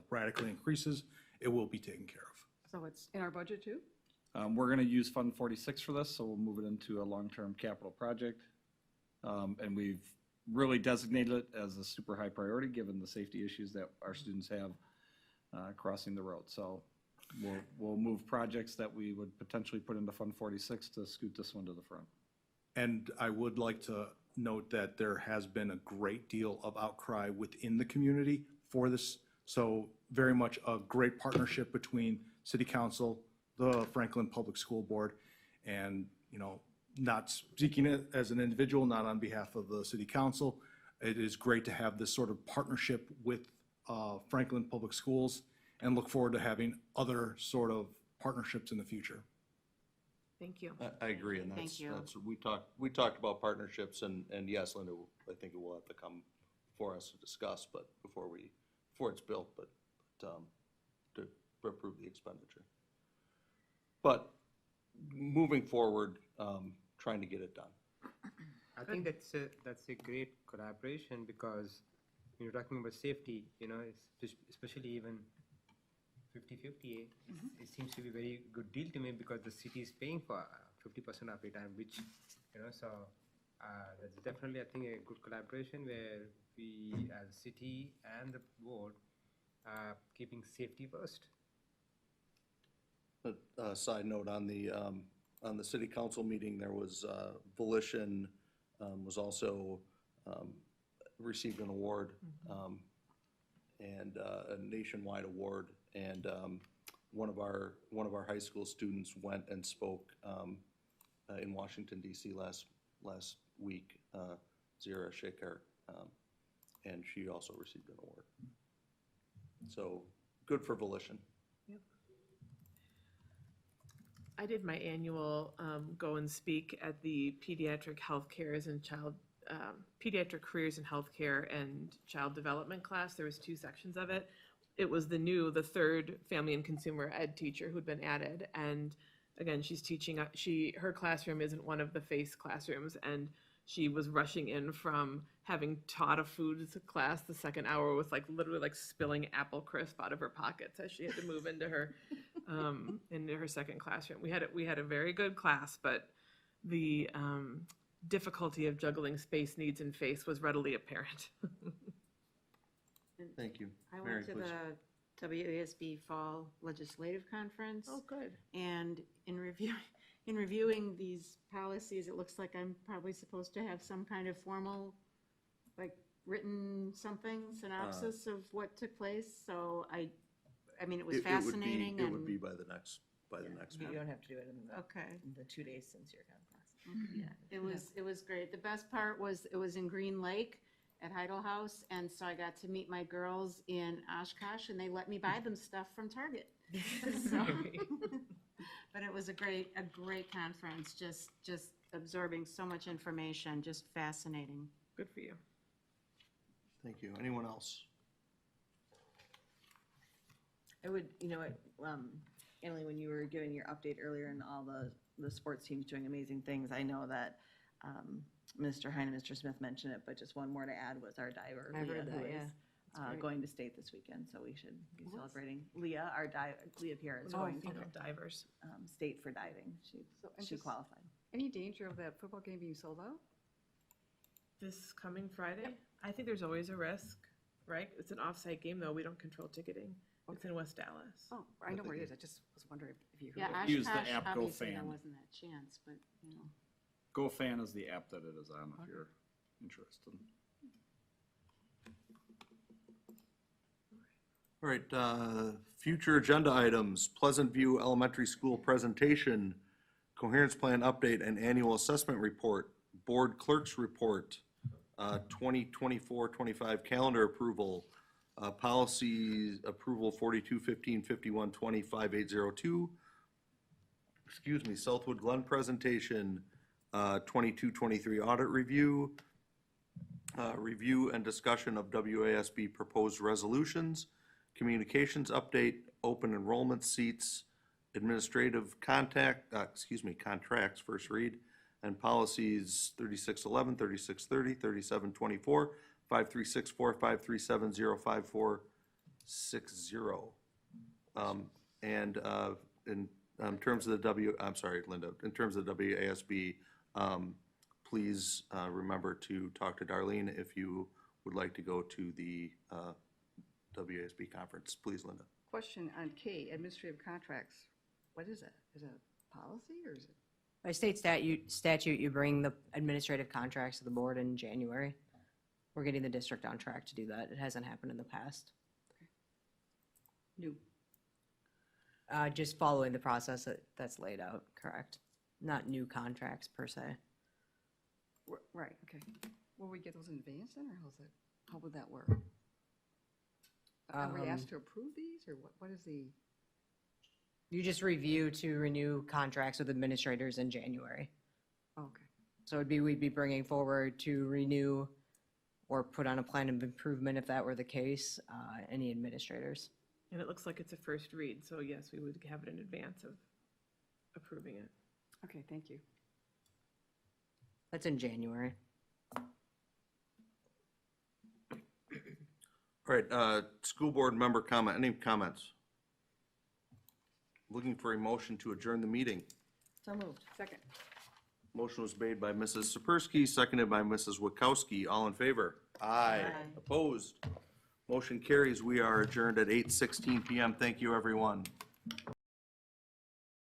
radically increases, it will be taken care of. So it's in our budget too? We're going to use Fund 46 for this, so we'll move it into a long-term capital project. And we've really designated it as a super high priority, given the safety issues that our students have crossing the road. So we'll move projects that we would potentially put into Fund 46 to scoot this one to the front. And I would like to note that there has been a great deal of outcry within the community for this. So very much a great partnership between City Council, the Franklin Public School Board, and, you know, not speaking it as an individual, not on behalf of the City Council. It is great to have this sort of partnership with Franklin Public Schools and look forward to having other sort of partnerships in the future. Thank you. I agree, and Thank you. that's, we talked about partnerships, and yes, Linda, I think it will have to come for us to discuss, but before it's built, but to approve the expenditure. But moving forward, trying to get it done. I think that's a great collaboration because when you're talking about safety, you know, especially even 50/50, it seems to be a very good deal to me because the city is paying for 50% of it, and which, you know, so that's definitely, I think, a good collaboration where we as a city and the board are keeping safety first. Side note, on the city council meeting, there was, Volition was also received an award, and a nationwide award, and one of our high school students went and spoke in Washington DC last week, Zira Shekhar, and she also received an award. So good for Volition. I did my annual go and speak at the Pediatric Healthcares and Pediatric Careers in Healthcare and Child Development class. There was 2 sections of it. It was the third family and consumer ed teacher who'd been added. And again, she's teaching, her classroom isn't one of the FACE classrooms, and she was rushing in from having taught a food class the second hour with literally spilling apple crisp out of her pockets as she had to move into her second classroom. We had a very good class, but the difficulty of juggling space needs and FACE was readily apparent. Thank you. I Mary, went to please. the WASB Fall Legislative Conference. Oh, good. And in reviewing these policies, it looks like I'm probably supposed to have some kind of formal, written synopsis of what took place. So I mean, it was fascinating. It would be by the next You meeting. don't have to do it in the 2 days since your conference. Yeah, it was great. The best part was it was in Green Lake at Heidel House, and so I got to meet my girls in Oshkosh, and they let me buy them stuff from Target. So, but it was a great conference, just absorbing so much information, just fascinating. Good for you. Thank you. Anyone else? I would, Emily, when you were giving your update earlier and all the sports teams doing amazing things, I know that Mr. Hein and Mr. Smith mentioned it, but just one more to add was our diver, I Leah, heard who that, yeah. is That's great. going to state this weekend, so we should be Who is? celebrating Leah, Leah Pierre is Oh, going to female divers. state for diving. And She just qualified. Any danger of that football game being sold out? This coming Friday? I think there's always a risk, right? It's an off-site game, though. We don't control ticketing. It's in West Dallas. Oh, I know where it is. I just was wondering if you heard. Yeah, of it. Use the Oshkosh, app obviously there GoFan. wasn't that chance, but, GoFan is the app that it is on if you're interested. All right, future agenda items, Pleasant View Elementary School presentation, coherence plan update and annual assessment report, board clerk's report, 2024-25 calendar approval, Policies approval 4215, 5120, 5802. Excuse me, Southwood Glen presentation, 2223 audit review. Review and discussion of WASB proposed resolutions, communications update, open enrollment seats, administrative contracts, first read, and policies 3611, 3630, 3724, 5364, 5370, 5460. And in terms of the I'm sorry, Linda, in terms of the WASB, please remember to talk to Darlene if you would like to go to the WASB conference. Please, Linda. Question on K, administrative contracts. What is that? Is it a policy or is it? By state statute, you bring the administrative contracts to the board in January. We're getting the district on track to do that. It hasn't happened in the past. New. Just following the process that's laid out, correct? Not new contracts per se. Right, okay. Will we get those in advance then, or how would that work? Are we asked to approve these, or what is the? You just review to renew contracts with administrators in January. Okay. So we'd be bringing forward to renew or put on a plan of improvement, if that were the case, any administrators. And it looks like it's a first read, so yes, we would have it in advance of approving it. Okay, thank you. That's in January. All right, school board member comment, any comments? Looking for a motion to adjourn the meeting. So moved. Second. Motion was made by Mrs. Sapersky, seconded by Mrs. Witkowski. All in favor? Aye. Opposed? Motion carries. We are adjourned at 8:16 PM. Thank you, everyone.